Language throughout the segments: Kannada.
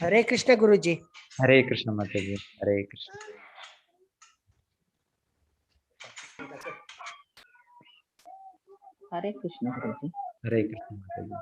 हरे कृष्ण गुरुजी। हरे कृष्ण माताजी, हरे कृष्ण। हरे कृष्ण गुरुजी। हरे कृष्ण माताजी।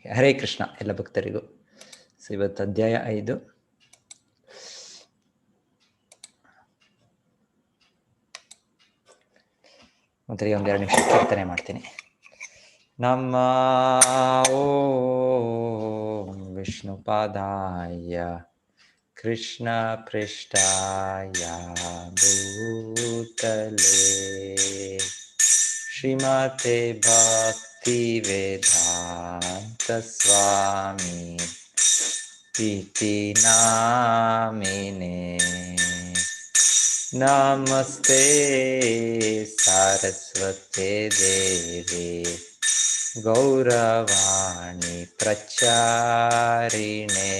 ಹರೇ ಕೃಷ್ಣ ಎಲ್ಲ ಭಕ್ತರಿಗೂ. ಸೊ ಇವತ್ತು ಅಧ್ಯಾಯ 5. ಮೊದಲಿಗೆ ಒಂದೆರಡು ನಿಮಿಷ ಕೀರ್ತನೆ ಮಾಡ್ತೀನಿ. ನಮ್ಮ ಓಂ ವಿಷ್ಣುಪಾದಾಯ ಕೃಷ್ಣ ಪೃಷ್ಠಾಯ ಭೂತಲೇ ಶ್ರೀಮತೆ ಭಕ್ತಿ ವೇದಾಂತ ಸ್ವಾಮಿ ಇತಿ ನಾಮಿನೇ. ನಮಸ್ತೆ ಸಾರಸ್ವತೆ ದೇವಿ ಗೌರವಾಣಿ ಪ್ರಚಾರಿಣೆ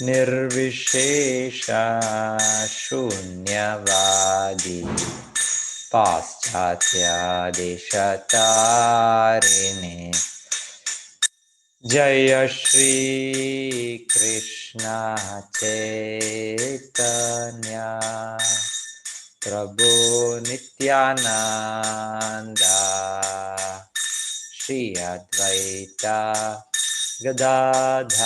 ನಿರ್ವಿಶೇಷ ಶೂನ್ಯವಾದಿ ಪಾಶ್ಚಾತ್ಯ ದೇಶತಾರಿಣೆ. जय श्री कृष्ण चैतन्य प्रभु नित्यानंद श्री अद्वैता गदाधर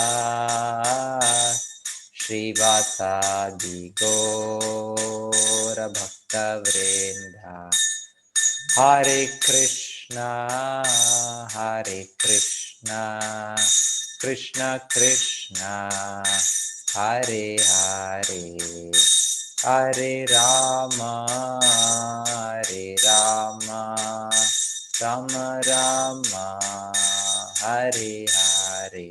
श्रीवासादि गौर भक्तवृंद. हरे कृष्णा कृष्ण कृष्ण हरे हरे, हरे राम राम राम हरे हरे.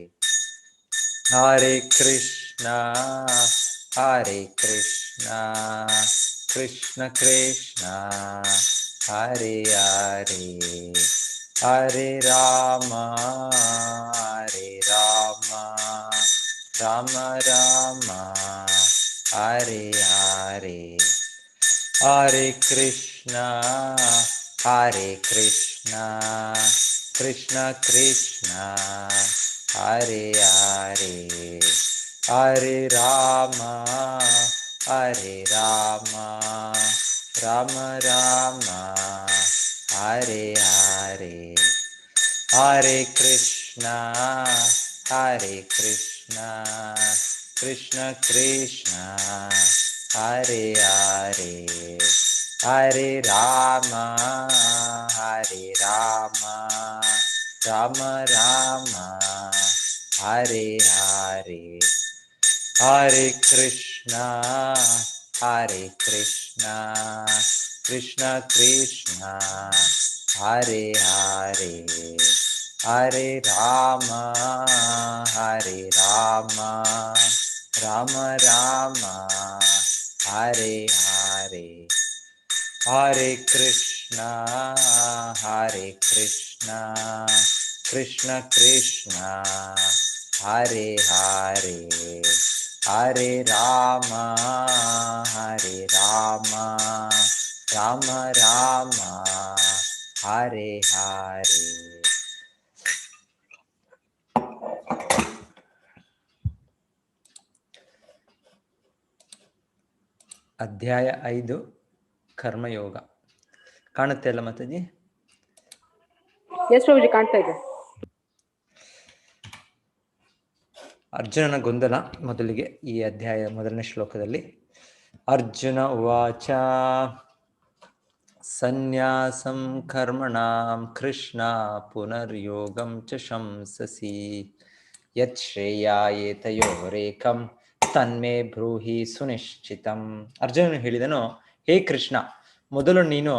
हरे कृष्णा कृष्ण कृष्ण हरे हरे, हरे राम राम राम हरे हरे. हरे कृष्णा कृष्ण कृष्ण हरे हरे, हरे राम राम राम हरे हरे. हरे कृष्णा कृष्ण कृष्ण हरे हरे, हरे राम राम राम हरे हरे. हरे कृष्णा कृष्ण कृष्ण हरे हरे, हरे राम राम राम हरे हरे. हरे कृष्णा कृष्ण कृष्ण हरे हरे, हरे राम राम राम हरे हरे. ಅಧ್ಯಾಯ 5 ಕರ್ಮಯೋಗ. ಕಾಣುತ್ತೆ ಅಲ್ಲ ಮಾತಾಜಿ? ಎಸ್ ಪ್ರಭುಜಿ, ಕಾಣ್ತಾ ಇದೆ. ಅರ್ಜುನನ ಗೊಂದಲ ಮೊದಲಿಗೆ ಈ ಅಧ್ಯಾಯ ಮೊದಲನೇ ಶ್ಲೋಕದಲ್ಲಿ. ಅರ್ಜುನ ಉವಾಚ ಸನ್ಯಾಸಂ ಕರ್ಮಣಾಂ ಕೃಷ್ಣ ಪುನರ್ಯೋಗಂ ಚ ಶಂಸಸಿ ಯತ್ ಶ್ರೇಯಾಯ ತಯೋರೇಕಂ ತನ್ಮೇ ಬ್ರೂಹಿ ಸುನಿಶ್ಚಿತಂ. ಅರ್ಜುನನು ಹೇಳಿದನು, ಹೇ ಕೃಷ್ಣ, ಮೊದಲು ನೀನು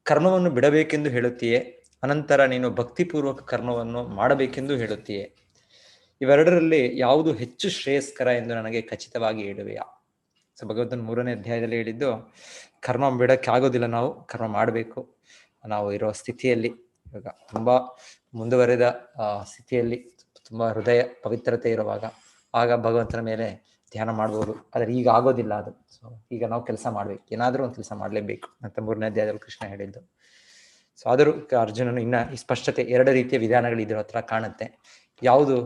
ಕರ್ಮವನ್ನು ಬಿಡಬೇಕೆಂದು ಹೇಳುತ್ತೀಯೇ, ಅನಂತರ ನೀನು ಭಕ್ತಿಪೂರ್ವಕ ಕರ್ಮವನ್ನು ಮಾಡಬೇಕೆಂದು ಹೇಳುತ್ತೀಯೇ. ಇವೆರಡರಲ್ಲಿ ಯಾವುದು ಹೆಚ್ಚು ಶ್ರೇಯಸ್ಕರ ಎಂದು ನನಗೆ ಖಚಿತವಾಗಿ ಹೇಳುವೆಯಾ? ಸೊ ಭಗವಂತನ 3ನೇ ಅಧ್ಯಾಯದಲ್ಲಿ ಹೇಳಿದ್ದು, ಕರ್ಮ ಬಿಡಕ್ಕೆ ಆಗೋದಿಲ್ಲ, ನಾವು ಕರ್ಮ ಮಾಡಬೇಕು. ನಾವು ಇರೋ ಸ್ಥಿತಿಯಲ್ಲಿ ಇವಾಗ ತುಂಬಾ ಮುಂದುವರೆದ ಸ್ಥಿತಿಯಲ್ಲಿ, ತುಂಬಾ ಹೃದಯ ಪವಿತ್ರತೆ ಇರುವಾಗ ಆಗ ಭಗವಂತನ ಮೇಲೆ ಧ್ಯಾನ ಮಾಡ್ಬೋದು. ಆದರೆ ಈಗ ಆಗೋದಿಲ್ಲ ಅದು. ಸೊ ಈಗ ನಾವು ಕೆಲಸ ಮಾಡ್ಬೇಕು, ಏನಾದ್ರೂ ಒಂದು ಕೆಲಸ ಮಾಡ್ಲೇಬೇಕು ಅಂತ 3ನೇ ಅಧ್ಯಾಯದಲ್ಲಿ ಕೃಷ್ಣ ಹೇಳಿದ್ದು. ಸೊ ಆದರೂ ಅರ್ಜುನನು ಇನ್ನ ಈ ಸ್ಪಷ್ಟತೆ, 2 ರೀತಿಯ ವಿಧಾನಗಳು ಇದ್ರ ಹತ್ರ ಕಾಣುತ್ತೆ. ಯಾವುದು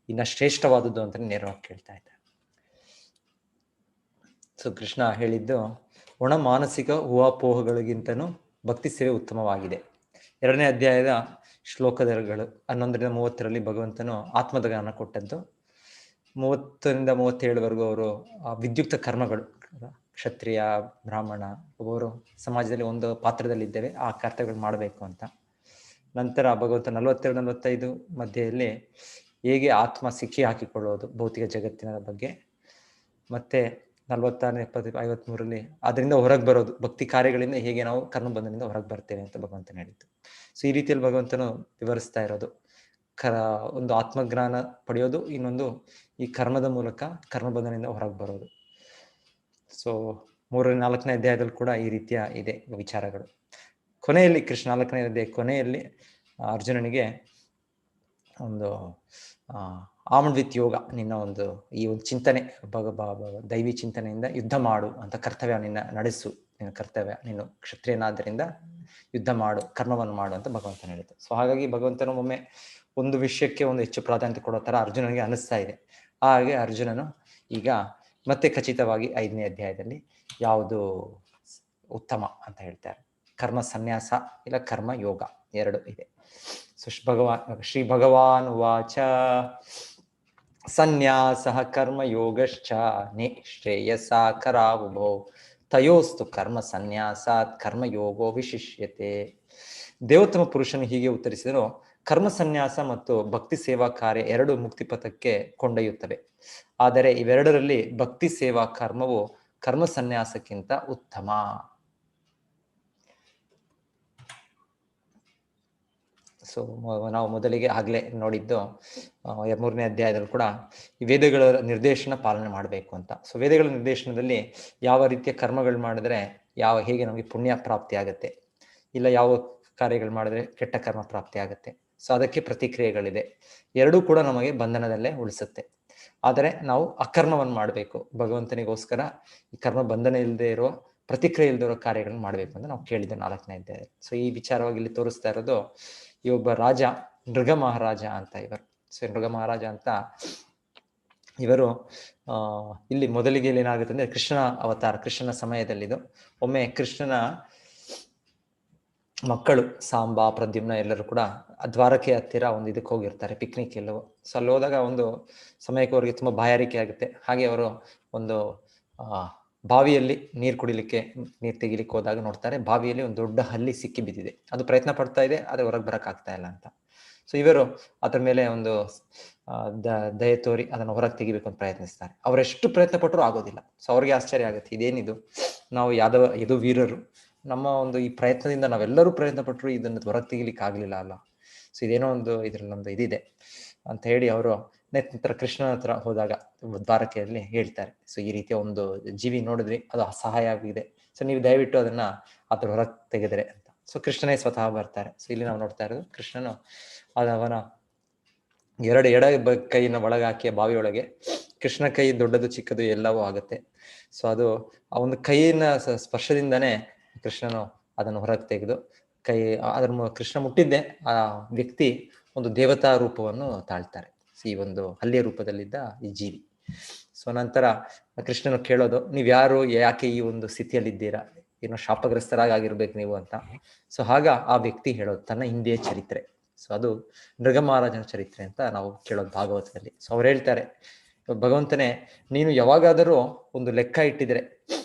ಇನ್ನ ಶ್ರೇಷ್ಠವಾದದ್ದು ಅಂತ ನೇರವಾಗಿ ಕೇಳ್ತಾ ಇದ್ದ. ಸೊ ಕೃಷ್ಣ ಹೇಳಿದ್ದು, ಒಣ ಮಾನಸಿಕ ಊಹಾಪೋಹಗಳಿಗಿಂತನೂ ಭಕ್ತಿ ಸೇವೆ ಉತ್ತಮವಾಗಿದೆ. 2ನೇ ಅಧ್ಯಾಯದ ಶ್ಲೋಕಗಳು 11-30ರಲ್ಲಿ ಭಗವಂತನು ಆತ್ಮದಾನ ಕೊಟ್ಟದ್ದು. 30-37ವರೆಗೂ ಅವರು ವಿದ್ಯುಕ್ತ ಕರ್ಮಗಳು, ಕ್ಷತ್ರಿಯ ಬ್ರಾಹ್ಮಣ ಒಬ್ಬರು ಸಮಾಜದಲ್ಲಿ ಒಂದು ಪಾತ್ರದಲ್ಲಿದ್ದೇವೆ, ಆ ಕರ್ತವ್ಯಗಳು ಮಾಡಬೇಕು ಅಂತ. ನಂತರ ಭಗವಂತ 42-45 ಮಧ್ಯೆಯಲ್ಲಿ ಹೇಗೆ ಆತ್ಮ ಸಿಕ್ಕಿ ಹಾಕಿಕೊಳ್ಳೋದು ಭೌತಿಕ ಜಗತ್ತಿನ ಬಗ್ಗೆ, ಮತ್ತೆ 46-53ರಲ್ಲಿ ಅದರಿಂದ ಹೊರಗೆ ಬರೋದು, ಭಕ್ತಿ ಕಾರ್ಯಗಳಿಂದ ಹೇಗೆ ನಾವು ಕರ್ಮಬಂಧನದಿಂದ ಹೊರಗೆ ಬರ್ತೇವೆ ಅಂತ ಭಗವಂತನ ಹೇಳಿದ್ದು. ಸೊ ಈ ರೀತಿಯಲ್ಲಿ ಭಗವಂತನು ವಿವರಿಸ್ತಾ ಇರೋದು, ಒಂದು ಆತ್ಮಜ್ಞಾನ ಪಡೆಯೋದು, ಇನ್ನೊಂದು ಈ ಕರ್ಮದ ಮೂಲಕ ಕರ್ಮಬಂಧನದಿಂದ ಹೊರಗೆ ಬರೋದು. ಸೊ 3-4ನೇ ಅಧ್ಯಾಯದಲ್ಲಿ ಕೂಡ ಈ ರೀತಿಯ ಇದೆ ವಿಚಾರಗಳು. ಕೊನೆಯಲ್ಲಿ ಕೃಷ್ಣ 4ನೇ ಅಧ್ಯಾಯ ಕೊನೆಯಲ್ಲಿ ಅರ್ಜುನನಿಗೆ ಒಂದು ಆಮಣ್ವಿತ್ ಯೋಗ, ನಿನ್ನ ಈ ಒಂದು ಚಿಂತನೆ, ದೈವಿ ಚಿಂತನೆಯಿಂದ ಯುದ್ಧ ಮಾಡು ಅಂತ, ಕರ್ತವ್ಯ ನಿನ್ನ ನಡೆಸು, ನಿನ್ನ ಕರ್ತವ್ಯ, ನೀನು ಕ್ಷತ್ರಿಯನಾದ್ದರಿಂದ ಯುದ್ಧ ಮಾಡು, ಕರ್ಮವನ್ನು ಮಾಡು ಅಂತ ಭಗವಂತನ ಹೇಳಿತು. ಸೊ ಹಾಗಾಗಿ ಭಗವಂತನು ಒಮ್ಮೆ ಒಂದು ವಿಷಯಕ್ಕೆ ಒಂದು ಹೆಚ್ಚು ಪ್ರಾಧಾನ್ಯತೆ ಕೊಡೋ ತರ ಅರ್ಜುನನಿಗೆ ಅನಿಸ್ತಾ ಇದೆ. ಹಾಗೆ ಅರ್ಜುನನು ಈಗ ಮತ್ತೆ ಖಚಿತವಾಗಿ 5ನೇ ಅಧ್ಯಾಯದಲ್ಲಿ ಯಾವುದು ಉತ್ತಮ ಅಂತ ಹೇಳ್ತಾರೆ. ಕರ್ಮ ಸನ್ಯಾಸ ಇಲ್ಲ ಕರ್ಮ ಯೋಗ 2 ಇದೆ. ಸೊ ಶ್ರೀ ಭಗವಾನ್ ವಾಚ ಸನ್ಯಾಸ ಕರ್ಮ ಯೋಗಶ್ಚ ನಿಶ್ರೇಯಸ ಕರಾವುಭೋ ತಯೋಸ್ತು ಕರ್ಮ ಸನ್ಯಾಸಾತ್ ಕರ್ಮ ಯೋಗೋ ವಿಶಿಷ್ಯತೆ. ದೇವೋತ್ತಮ ಪುರುಷನು ಹೀಗೆ ಉತ್ತರಿಸಿದರು, ಕರ್ಮ ಸನ್ಯಾಸ ಮತ್ತು ಭಕ್ತಿ ಸೇವಾ ಕಾರ್ಯ 2 ಮುಕ್ತಿಪಥಕ್ಕೆ ಕೊಂಡೊಯ್ಯುತ್ತವೆ. ಆದರೆ ಇವೆರಡರಲ್ಲಿ ಭಕ್ತಿ ಸೇವಾ ಕರ್ಮವು ಕರ್ಮ ಸನ್ಯಾಸಕ್ಕಿಂತ ಉತ್ತಮ. ಸೊ ನಾವು ಮೊದಲಿಗೆ ಆಗ್ಲೇ ನೋಡಿದ್ದು 3ನೇ ಅಧ್ಯಾಯದಲ್ಲಿ ಕೂಡ ಈ ವೇದಗಳ ನಿರ್ದೇಶನ ಪಾಲನೆ ಮಾಡಬೇಕು ಅಂತ. ಸೊ ವೇದಗಳ ನಿರ್ದೇಶನದಲ್ಲಿ ಯಾವ ರೀತಿಯ ಕರ್ಮಗಳು ಮಾಡಿದ್ರೆ ಹೇಗೆ ನಮಗೆ ಪುಣ್ಯ ಪ್ರಾಪ್ತಿ ಆಗುತ್ತೆ, ಇಲ್ಲ ಯಾವ ಕಾರ್ಯಗಳು ಮಾಡಿದ್ರೆ ಕೆಟ್ಟ ಕರ್ಮ ಪ್ರಾಪ್ತಿ ಆಗುತ್ತೆ. ಸೊ ಅದಕ್ಕೆ ಪ್ರತಿಕ್ರಿಯೆಗಳಿದೆ. 2 ಕೂಡ ನಮಗೆ ಬಂಧನದಲ್ಲೇ ಉಳಿಸುತ್ತೆ. ಆದರೆ ನಾವು ಅಕರ್ಮವನ್ನು ಮಾಡಬೇಕು, ಭಗವಂತನಿಗೋಸ್ಕರ ಈ ಕರ್ಮ ಬಂಧನ ಇಲ್ಲದೆ ಇರುವ, ಪ್ರತಿಕ್ರಿಯೆ ಇಲ್ಲದೆ ಇರೋ ಕಾರ್ಯಗಳನ್ನ ಮಾಡಬೇಕು ಅಂತ ನಾವು ಕೇಳಿದ್ದೆ 4ನೇ ಅಧ್ಯಾಯ. ಸೊ ಈ ವಿಚಾರವಾಗಿ ಇಲ್ಲಿ ತೋರಿಸ್ತಾ ಇರೋದು, ಈ ಒಬ್ಬ ರಾಜ ನೃಗ ಮಹಾರಾಜ ಅಂತ ಇವರು. ಸೊ ನೃಗ ಮಹಾರಾಜ ಅಂತ ಇವರು ಇಲ್ಲಿ ಮೊದಲಿಗೆ ಏನಾಗುತ್ತೆ ಅಂದ್ರೆ ಕೃಷ್ಣನ ಅವತಾರ, ಕೃಷ್ಣನ ಸಮಯದಲ್ಲಿದು. ಒಮ್ಮೆ ಕೃಷ್ಣನ ಮಕ್ಕಳು ಸಾಂಬ ಪ್ರದ್ಯುಮ್ನ ಎಲ್ಲರೂ ಕೂಡ ದ್ವಾರಕೆ ಹತ್ತಿರ ಒಂದು ಇದಕ್ಕೆ ಹೋಗಿರ್ತಾರೆ, ಪಿಕ್ನಿಕ್ ಎಲ್ಲವೋ. ಸೊ ಅಲ್ಲಿ ಹೋದಾಗ ಒಂದು ಸಮಯಕ್ಕೆ ಅವರಿಗೆ ತುಂಬಾ ಬಾಯಾರಿಕೆ ಆಗುತ್ತೆ. ಹಾಗೆ ಅವರು ಒಂದು ಬಾವಿಯಲ್ಲಿ ನೀರು ಕುಡಿಲಿಕ್ಕೆ, ನೀರು ತೆಗಿಲಿಕ್ಕೆ ಹೋದಾಗ ನೋಡ್ತಾರೆ, ಬಾವಿಯಲ್ಲಿ ಒಂದು ದೊಡ್ಡ ಹಲ್ಲಿ ಸಿಕ್ಕಿ ಬಿದ್ದಿದೆ. ಅದು ಪ್ರಯತ್ನ ಪಡ್ತಾ ಇದೆ, ಆದ್ರೆ ಹೊರಗೆ ಬರಕ್ ಆಗ್ತಾ ಇಲ್ಲ ಅಂತ. ಸೊ ಇವರು ಅದ್ರ ಮೇಲೆ ಒಂದು ದಯೆ ತೋರಿ ಅದನ್ನು ಹೊರಗೆ ತೆಗಿಬೇಕು ಅಂತ ಪ್ರಯತ್ನಿಸ್ತಾರೆ. ಅವರೆಷ್ಟು ಪ್ರಯತ್ನ ಪಟ್ಟರು ಆಗೋದಿಲ್ಲ. ಸೊ ಅವ್ರಿಗೆ ಆಶ್ಚರ್ಯ ಆಗುತ್ತೆ, ಇದೇನಿದು, ನಾವು ಇದು ವೀರರು, ನಮ್ಮ ಒಂದು ಈ ಪ್ರಯತ್ನದಿಂದ ನಾವೆಲ್ಲರೂ ಪ್ರಯತ್ನ ಪಟ್ಟರು ಇದನ್ನು ಹೊರಗೆ ತೆಗಿಲಿಕ್ಕೆ ಆಗ್ಲಿಲ್ಲ ಅಲ್ಲ. ಸೊ ಇದೇನೋ ಒಂದು ಇದ್ರಲ್ಲಿ ಒಂದು ಇದಿದೆ ಅಂತ ಹೇಳಿ ಅವರು ನಂತರ ಕೃಷ್ಣನ ಹತ್ರ ಹೋದಾಗ ದ್ವಾರಕೆಯಲ್ಲಿ ಹೇಳ್ತಾರೆ, ಸೊ ಈ ರೀತಿಯ ಒಂದು ಜೀವಿ ನೋಡಿದ್ರಿ, ಅದು ಅಸಹಾಯ ಆಗಿದೆ, ಸೊ ನೀವು ದಯವಿಟ್ಟು ಅದನ್ನ ಅದ್ರ ಹೊರಗೆ ತೆಗೆದ್ರೆ ಅಂತ. ಸೊ ಕೃಷ್ಣನೇ ಸ್ವತಃ ಬರ್ತಾರೆ. ಸೊ ಇಲ್ಲಿ ನಾವು ನೋಡ್ತಾ ಇರೋದು ಕೃಷ್ಣನು ಅವನ 2 ಎಡ ಕೈನ ಒಳಗಾಕಿ ಬಾವಿಯೊಳಗೆ, ಕೃಷ್ಣ ಕೈ ದೊಡ್ಡದು ಚಿಕ್ಕದು ಎಲ್ಲವೂ ಆಗುತ್ತೆ. ಸೊ ಅದು ಆ ಒಂದು ಕೈಯಿನ ಸ್ಪರ್ಶದಿಂದನೇ ಕೃಷ್ಣನು ಅದನ್ನು ಹೊರಗೆ ತೆಗೆದು ಕೃಷ್ಣ ಮುಟ್ಟಿದ್ದೆ ಆ ವ್ಯಕ್ತಿ ಒಂದು ದೇವತಾ ರೂಪವನ್ನು ತಾಳ್ತಾರೆ, ಈ ಒಂದು ಹಲ್ಲಿಯ ರೂಪದಲ್ಲಿದ್ದ ಈ ಜೀವಿ. ಸೊ ನಂತರ ಕೃಷ್ಣನು ಕೇಳೋದು, ನೀವ್ಯಾರು, ಯಾಕೆ ಈ ಒಂದು ಸ್ಥಿತಿಯಲ್ಲಿದ್ದೀರಾ, ಏನೋ ಶಾಪಗ್ರಸ್ತರಾಗಿರ್ಬೇಕು ನೀವು ಅಂತ. ಸೊ ಆಗ ಆ ವ್ಯಕ್ತಿ ಹೇಳೋದು ತನ್ನ ಹಿಂದಿಯ ಚರಿತ್ರೆ. ಸೊ ಅದು ನೃಗ ಮಹಾರಾಜನ ಚರಿತ್ರೆ ಅಂತ ನಾವು ಕೇಳೋದು ಭಾಗವತದಲ್ಲಿ. ಸೊ ಅವ್ರು ಹೇಳ್ತಾರೆ, ಭಗವಂತನೇ, ನೀನು ಯಾವಾಗಾದರೂ ಒಂದು ಲೆಕ್ಕ ಇಟ್ಟಿದ್ರೆ,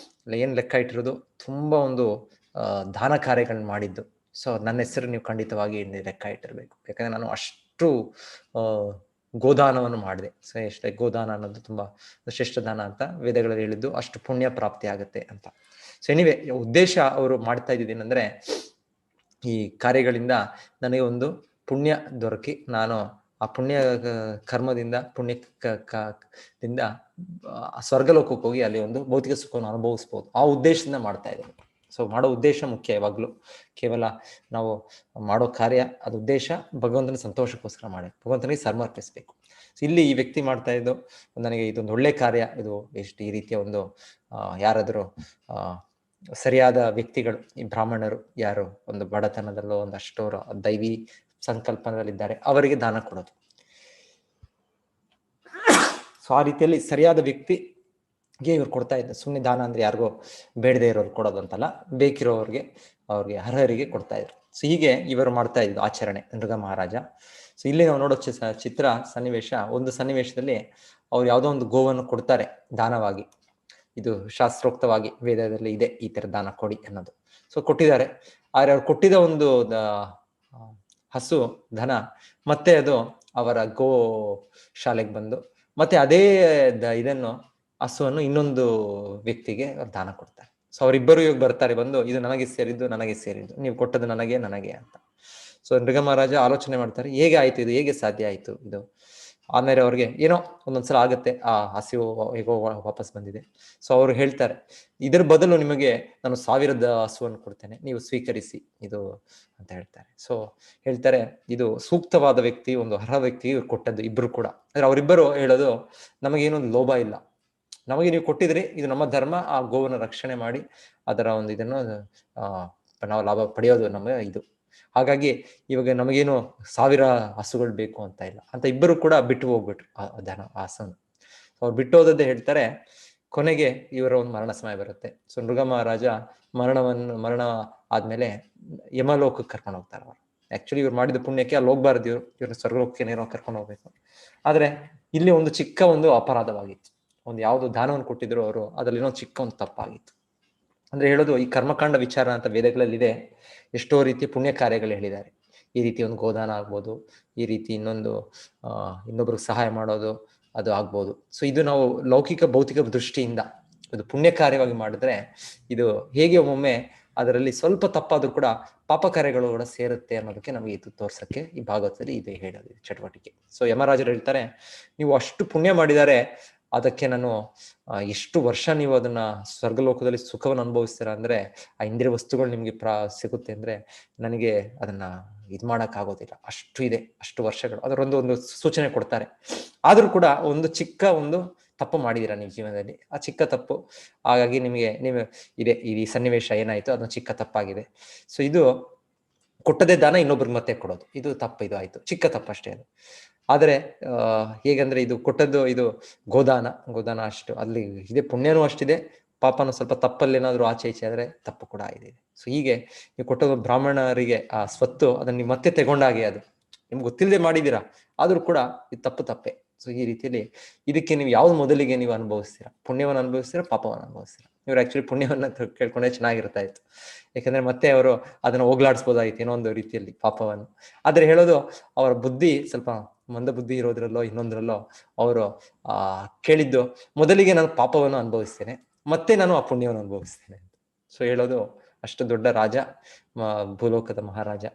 ಏನ್ ಲೆಕ್ಕ ಇಟ್ಟಿರೋದು, ತುಂಬಾ ಒಂದು ದಾನ ಕಾರ್ಯಗಳನ್ನ ಮಾಡಿದ್ದು. ಸೊ ನನ್ನ ಹೆಸರು ನೀವು ಖಂಡಿತವಾಗಿ ಲೆಕ್ಕ ಇಟ್ಟಿರ್ಬೇಕು, ಯಾಕಂದ್ರೆ ನಾನು ಅಷ್ಟು ಗೋದಾನವನ್ನು ಮಾಡಿದೆ. ಸೊ ಎಷ್ಟೇ ಗೋದಾನ ಅನ್ನೋದು ತುಂಬಾ ಶ್ರೇಷ್ಠ ದಾನ ಅಂತ ವೇದಗಳಲ್ಲಿ ಹೇಳಿದ್ದು, ಅಷ್ಟು ಪುಣ್ಯ ಪ್ರಾಪ್ತಿ ಆಗುತ್ತೆ ಅಂತ. ಸೊ ಎನಿವೆ ಉದ್ದೇಶ ಅವರು ಮಾಡ್ತಾ ಇದ್ದಿದ್ದೇನೆಂದ್ರೆ, ಈ ಕಾರ್ಯಗಳಿಂದ ನನಗೆ ಒಂದು ಪುಣ್ಯ ದೊರಕಿ ನಾನು ಆ ಪುಣ್ಯ ಕರ್ಮದಿಂದ ದಿಂದ ಸ್ವರ್ಗಲೋಕಕ್ಕೆ ಹೋಗಿ ಅಲ್ಲಿ ಒಂದು ಭೌತಿಕ ಸುಖವನ್ನು ಅನುಭವಿಸ್ಬೋದು. ಆ ಉದ್ದೇಶದಿಂದ ಮಾಡ್ತಾ ಇದ್ದಾರೆ. ಸೊ ಮಾಡೋ ಉದ್ದೇಶ ಮುಖ್ಯ ಯಾವಾಗ್ಲೂ. ಕೇವಲ ನಾವು ಮಾಡೋ ಕಾರ್ಯ ಅದು ಉದ್ದೇಶ ಭಗವಂತನ ಸಂತೋಷಕ್ಕೋಸ್ಕರ ಮಾಡಿ ಭಗವಂತನಿಗೆ ಸಮರ್ಪಿಸ್ಬೇಕು. ಸೊ ಇಲ್ಲಿ ಈ ವ್ಯಕ್ತಿ ಮಾಡ್ತಾ ಇದ್ದು, ನನಗೆ ಇದೊಂದು ಒಳ್ಳೆ ಕಾರ್ಯ, ಇದು ಎಷ್ಟು ಈ ರೀತಿಯ ಒಂದು ಯಾರಾದರೂ ಸರಿಯಾದ ವ್ಯಕ್ತಿಗಳು, ಈ ಬ್ರಾಹ್ಮಣರು ಯಾರು ಒಂದು ಬಡತನದಲ್ಲೋ ಒಂದಷ್ಟೋರು ದೈವಿ ಸಂಕಲ್ಪದಲ್ಲಿದ್ದಾರೆ, ಅವರಿಗೆ ದಾನ ಕೊಡೋದು. ಸೊ ಆ ರೀತಿಯಲ್ಲಿ ಸರಿಯಾದ ವ್ಯಕ್ತಿಗೆ ಇವ್ರು ಕೊಡ್ತಾ ಇದ್ದ. ಸುಮ್ಮನೆ ದಾನ ಅಂದ್ರೆ ಯಾರಿಗೋ ಬೇಡದೇ ಇರೋರು ಕೊಡೋದು ಅಂತಲ್ಲ, ಬೇಕಿರೋರಿಗೆ, ಅವ್ರಿಗೆ ಅರ್ಹರಿಗೆ ಕೊಡ್ತಾ ಇದ್ರು. ಸೊ ಹೀಗೆ ಇವರು ಮಾಡ್ತಾ ಇದ್ದು ಆಚರಣೆ ನೃಗ ಮಹಾರಾಜ. ಸೊ ಇಲ್ಲಿ ನಾವು ನೋಡೋ ಚಿತ್ರ ಸನ್ನಿವೇಶ, ಒಂದು ಸನ್ನಿವೇಶದಲ್ಲಿ ಅವ್ರು ಯಾವುದೋ ಒಂದು ಗೋವನ್ನು ಕೊಡ್ತಾರೆ ದಾನವಾಗಿ. ಇದು ಶಾಸ್ತ್ರೋಕ್ತವಾಗಿ ವೇದದಲ್ಲಿ ಇದೆ, ಈ ತರ ದಾನ ಕೊಡಿ ಅನ್ನೋದು. ಸೊ ಕೊಟ್ಟಿದ್ದಾರೆ. ಆದ್ರೆ ಅವ್ರು ಕೊಟ್ಟಿದ ಒಂದು ಹಸು ದನ ಮತ್ತೆ ಅದು ಅವರ ಗೋ ಶಾಲೆಗೆ ಬಂದು ಮತ್ತೆ ಅದೇ ಇದನ್ನು ಹಸುವನ್ನು ಇನ್ನೊಂದು ವ್ಯಕ್ತಿಗೆ ಅವ್ರು ದಾನ ಕೊಡ್ತಾರೆ. ಸೊ ಅವರಿಬ್ಬರು ಇವಾಗ ಬರ್ತಾರೆ, ಬಂದು ಇದು ನನಗೆ ಸೇರಿದ್ದು, ನೀವು ಕೊಟ್ಟದ್ದು ನನಗೆ ಅಂತ. ಸೊ ನೃಗ ಮಹಾರಾಜ ಆಲೋಚನೆ ಮಾಡ್ತಾರೆ, ಹೇಗೆ ಆಯ್ತು ಇದು, ಹೇಗೆ ಸಾಧ್ಯ ಆಯ್ತು ಇದು. ಆಮೇಲೆ ಅವ್ರಿಗೆ ಏನೋ ಒಂದೊಂದ್ಸಲ ಆಗುತ್ತೆ, ಆ ಹಸಿವು ಹೇಗೋ ವಾಪಸ್ ಬಂದಿದೆ. ಸೊ ಅವ್ರು ಹೇಳ್ತಾರೆ, ಇದ್ರ ಬದಲು ನಿಮಗೆ ನಾನು 1000 ಹಸುವನ್ನು ಕೊಡ್ತೇನೆ, ನೀವು ಸ್ವೀಕರಿಸಿ ಇದು ಅಂತ ಹೇಳ್ತಾರೆ. ಸೊ ಹೇಳ್ತಾರೆ, ಇದು ಸೂಕ್ತವಾದ ವ್ಯಕ್ತಿ, ಒಂದು ಅರ್ಹ ವ್ಯಕ್ತಿಗೆ ಇವ್ರು ಕೊಟ್ಟದ್ದು ಇಬ್ರು ಕೂಡ. ಅಂದ್ರೆ ಅವರಿಬ್ಬರು ಹೇಳೋದು, ನಮಗೇನೊಂದು ಲೋಭ ಇಲ್ಲ, ನಮಗೆ ನೀವು ಕೊಟ್ಟಿದ್ರಿ, ಇದು ನಮ್ಮ ಧರ್ಮ, ಆ ಗೋವನ್ನು ರಕ್ಷಣೆ ಮಾಡಿ ಅದರ ಒಂದು ಇದನ್ನು ನಾವು ಲಾಭ ಪಡೆಯೋದು ನಮ್ಮ ಇದು. ಹಾಗಾಗಿ ಇವಾಗ ನಮಗೇನು 1000 ಹಸುಗಳು ಬೇಕು ಅಂತ ಇಲ್ಲ ಅಂತ ಇಬ್ಬರು ಕೂಡ ಬಿಟ್ಟು ಹೋಗ್ಬಿಟ್ರು ಆ ಹಸುವನ್ನು. ಅವ್ರು ಬಿಟ್ಟು ಹೋದದ್ದೇ ಹೇಳ್ತಾರೆ. ಕೊನೆಗೆ ಇವರ ಒಂದು ಮರಣ ಸಮಯ ಬರುತ್ತೆ. ಸೊ ನೃಗ ಮಹಾರಾಜ ಮರಣ ಆದ್ಮೇಲೆ ಯಮಲೋಕಕ್ಕೆ ಕರ್ಕೊಂಡು ಹೋಗ್ತಾರೆ ಅವರು. ಆಕ್ಚುಲಿ ಇವ್ರು ಮಾಡಿದ ಪುಣ್ಯಕ್ಕೆ ಅಲ್ಲಿ ಹೋಗ್ಬಾರ್ದು, ಇವ್ರನ್ನ ಸ್ವರ್ಗಲೋಕಕ್ಕೆ ನೇರ ಕರ್ಕೊಂಡು ಹೋಗ್ಬೇಕು. ಆದ್ರೆ ಇಲ್ಲಿ ಒಂದು ಚಿಕ್ಕ ಒಂದು ಅಪರಾಧವಾಗಿತ್ತು. ಒಂದು ಯಾವ್ದು ದಾನವನ್ನು ಕೊಟ್ಟಿದ್ರು ಅವರು, ಅದ್ರಲ್ಲಿ ಇನ್ನೊಂದು ಚಿಕ್ಕ ಒಂದು ತಪ್ಪಾಗಿತ್ತು. ಅಂದ್ರೆ ಹೇಳೋದು, ಈ ಕರ್ಮಕಾಂಡ ವಿಚಾರ ಅಂತ ವೇದಗಳಲ್ಲಿದೆ, ಎಷ್ಟೋ ರೀತಿಯ ಪುಣ್ಯ ಕಾರ್ಯಗಳು ಹೇಳಿದ್ದಾರೆ. ಈ ರೀತಿ ಒಂದು ಗೋದಾನ ಆಗ್ಬೋದು, ಈ ರೀತಿ ಇನ್ನೊಬ್ರಿಗೆ ಸಹಾಯ ಮಾಡೋದು ಅದು ಆಗ್ಬೋದು. ಸೊ ಇದು ನಾವು ಲೌಕಿಕ ಭೌತಿಕ ದೃಷ್ಟಿಯಿಂದ ಇದು ಪುಣ್ಯ ಕಾರ್ಯವಾಗಿ ಮಾಡಿದ್ರೆ, ಇದು ಹೇಗೆ ಒಮ್ಮೊಮ್ಮೆ ಅದರಲ್ಲಿ ಸ್ವಲ್ಪ ತಪ್ಪಾದ್ರೂ ಕೂಡ ಪಾಪ ಕಾರ್ಯಗಳು ಕೂಡ ಸೇರುತ್ತೆ ಅನ್ನೋದಕ್ಕೆ ನಮಗೆ ಇದು ತೋರ್ಸಕ್ಕೆ ಈ ಭಾಗವತದಲ್ಲಿ ಇದೆ ಹೇಳೋದು ಚಟುವಟಿಕೆ. ಸೊ ಯಮರಾಜರು ಹೇಳ್ತಾರೆ, ನೀವು ಅಷ್ಟು ಪುಣ್ಯ ಮಾಡಿದ್ದಾರೆ, ಅದಕ್ಕೆ ನಾನು ಎಷ್ಟು ವರ್ಷ ನೀವು ಅದನ್ನ ಸ್ವರ್ಗಲೋಕದಲ್ಲಿ ಸುಖವನ್ನು ಅನುಭವಿಸ್ತೀರಾ ಅಂದ್ರೆ, ಆ ಇಂದ್ರಿಯ ವಸ್ತುಗಳು ನಿಮ್ಗೆ ಸಿಗುತ್ತೆ ಅಂದ್ರೆ ನನಗೆ ಅದನ್ನ ಮಾಡಕ್ ಆಗೋದಿಲ್ಲ, ಅಷ್ಟು ಇದೆ, ಅಷ್ಟು ವರ್ಷಗಳು. ಅದರೊಂದು ಸೂಚನೆ ಕೊಡ್ತಾರೆ. ಆದ್ರೂ ಕೂಡ ಒಂದು ಚಿಕ್ಕ ಒಂದು ತಪ್ಪು ಮಾಡಿದೀರಾ ನೀವು ಜೀವನದಲ್ಲಿ, ಆ ಚಿಕ್ಕ ತಪ್ಪು, ಹಾಗಾಗಿ ನೀವು ಈ ಸನ್ನಿವೇಶ ಏನಾಯ್ತು ಅದೊಂದು ಚಿಕ್ಕ ತಪ್ಪಾಗಿದೆ. ಸೊ ಇದು ಕೊಟ್ಟದೇ ದಾನ ಇನ್ನೊಬ್ರಿಗೆ ಮತ್ತೆ ಕೊಡೋದು, ಇದು ತಪ್ಪು, ಇದು ಆಯ್ತು, ಚಿಕ್ಕ ತಪ್ಪಷ್ಟೇ ಅದು. ಆದ್ರೆ ಹೇಗಂದ್ರೆ ಇದು ಕೊಟ್ಟದ್ದು ಇದು ಗೋದಾನ ಅಷ್ಟು ಅಲ್ಲಿ ಇದೆ, ಪುಣ್ಯನೂ ಅಷ್ಟಿದೆ, ಪಾಪನು ಸ್ವಲ್ಪ ತಪ್ಪಲ್ಲಿ ಏನಾದ್ರು ಆಚೆ ಈಚೆ ಆದ್ರೆ ತಪ್ಪು ಕೂಡ ಇದೆ. ಸೊ ಹೀಗೆ ನೀವು ಕೊಟ್ಟದ್ದು ಬ್ರಾಹ್ಮಣರಿಗೆ ಆ ಸ್ವತ್ತು, ಅದನ್ನ ನೀವು ಮತ್ತೆ ತಗೊಂಡಾಗೆ, ಅದು ನಿಮ್ಗೆ ಗೊತ್ತಿಲ್ಲದೆ ಮಾಡಿದೀರಾ, ಆದ್ರೂ ಕೂಡ ಇದು ತಪ್ಪೆ. ಸೊ ಈ ರೀತಿಯಲ್ಲಿ ಇದಕ್ಕೆ ನೀವು ಯಾವ್ದು ಮೊದಲಿಗೆ ನೀವು ಅನುಭವಿಸ್ತೀರಾ, ಪುಣ್ಯವನ್ನು ಅನುಭವಿಸ್ತೀರಾ, ಪಾಪವನ್ನು ಅನುಭವಿಸ್ತೀರಾ? ಇವ್ರು ಆಕ್ಚುಲಿ ಪುಣ್ಯವನ್ನ ಕೇಳ್ಕೊಂಡ್ರೆ ಚೆನ್ನಾಗಿರ್ತಾ ಇತ್ತು, ಯಾಕಂದ್ರೆ ಮತ್ತೆ ಅವರು ಅದನ್ನ ಹೋಗ್ಲಾಡಿಸ್ಬೋದಾಗಿತ್ತು ಏನೋ ಒಂದು ರೀತಿಯಲ್ಲಿ ಪಾಪವನ್ನು. ಆದ್ರೆ ಹೇಳೋದು, ಅವರ ಬುದ್ಧಿ ಸ್ವಲ್ಪ ಮಂದ ಬುದ್ಧಿ ಇರೋದ್ರಲ್ಲೋ ಇನ್ನೊಂದ್ರಲ್ಲೋ ಅವರು ಕೇಳಿದ್ದು, ಮೊದಲಿಗೆ ನಾನು ಪಾಪವನ್ನು ಅನುಭವಿಸ್ತೇನೆ, ಮತ್ತೆ ನಾನು ಆ ಪುಣ್ಯವನ್ನು ಅನುಭವಿಸ್ತೇನೆ. ಸೊ ಹೇಳೋದು, ಅಷ್ಟು ದೊಡ್ಡ ರಾಜ, ಭೂಲೋಕದ ಮಹಾರಾಜ,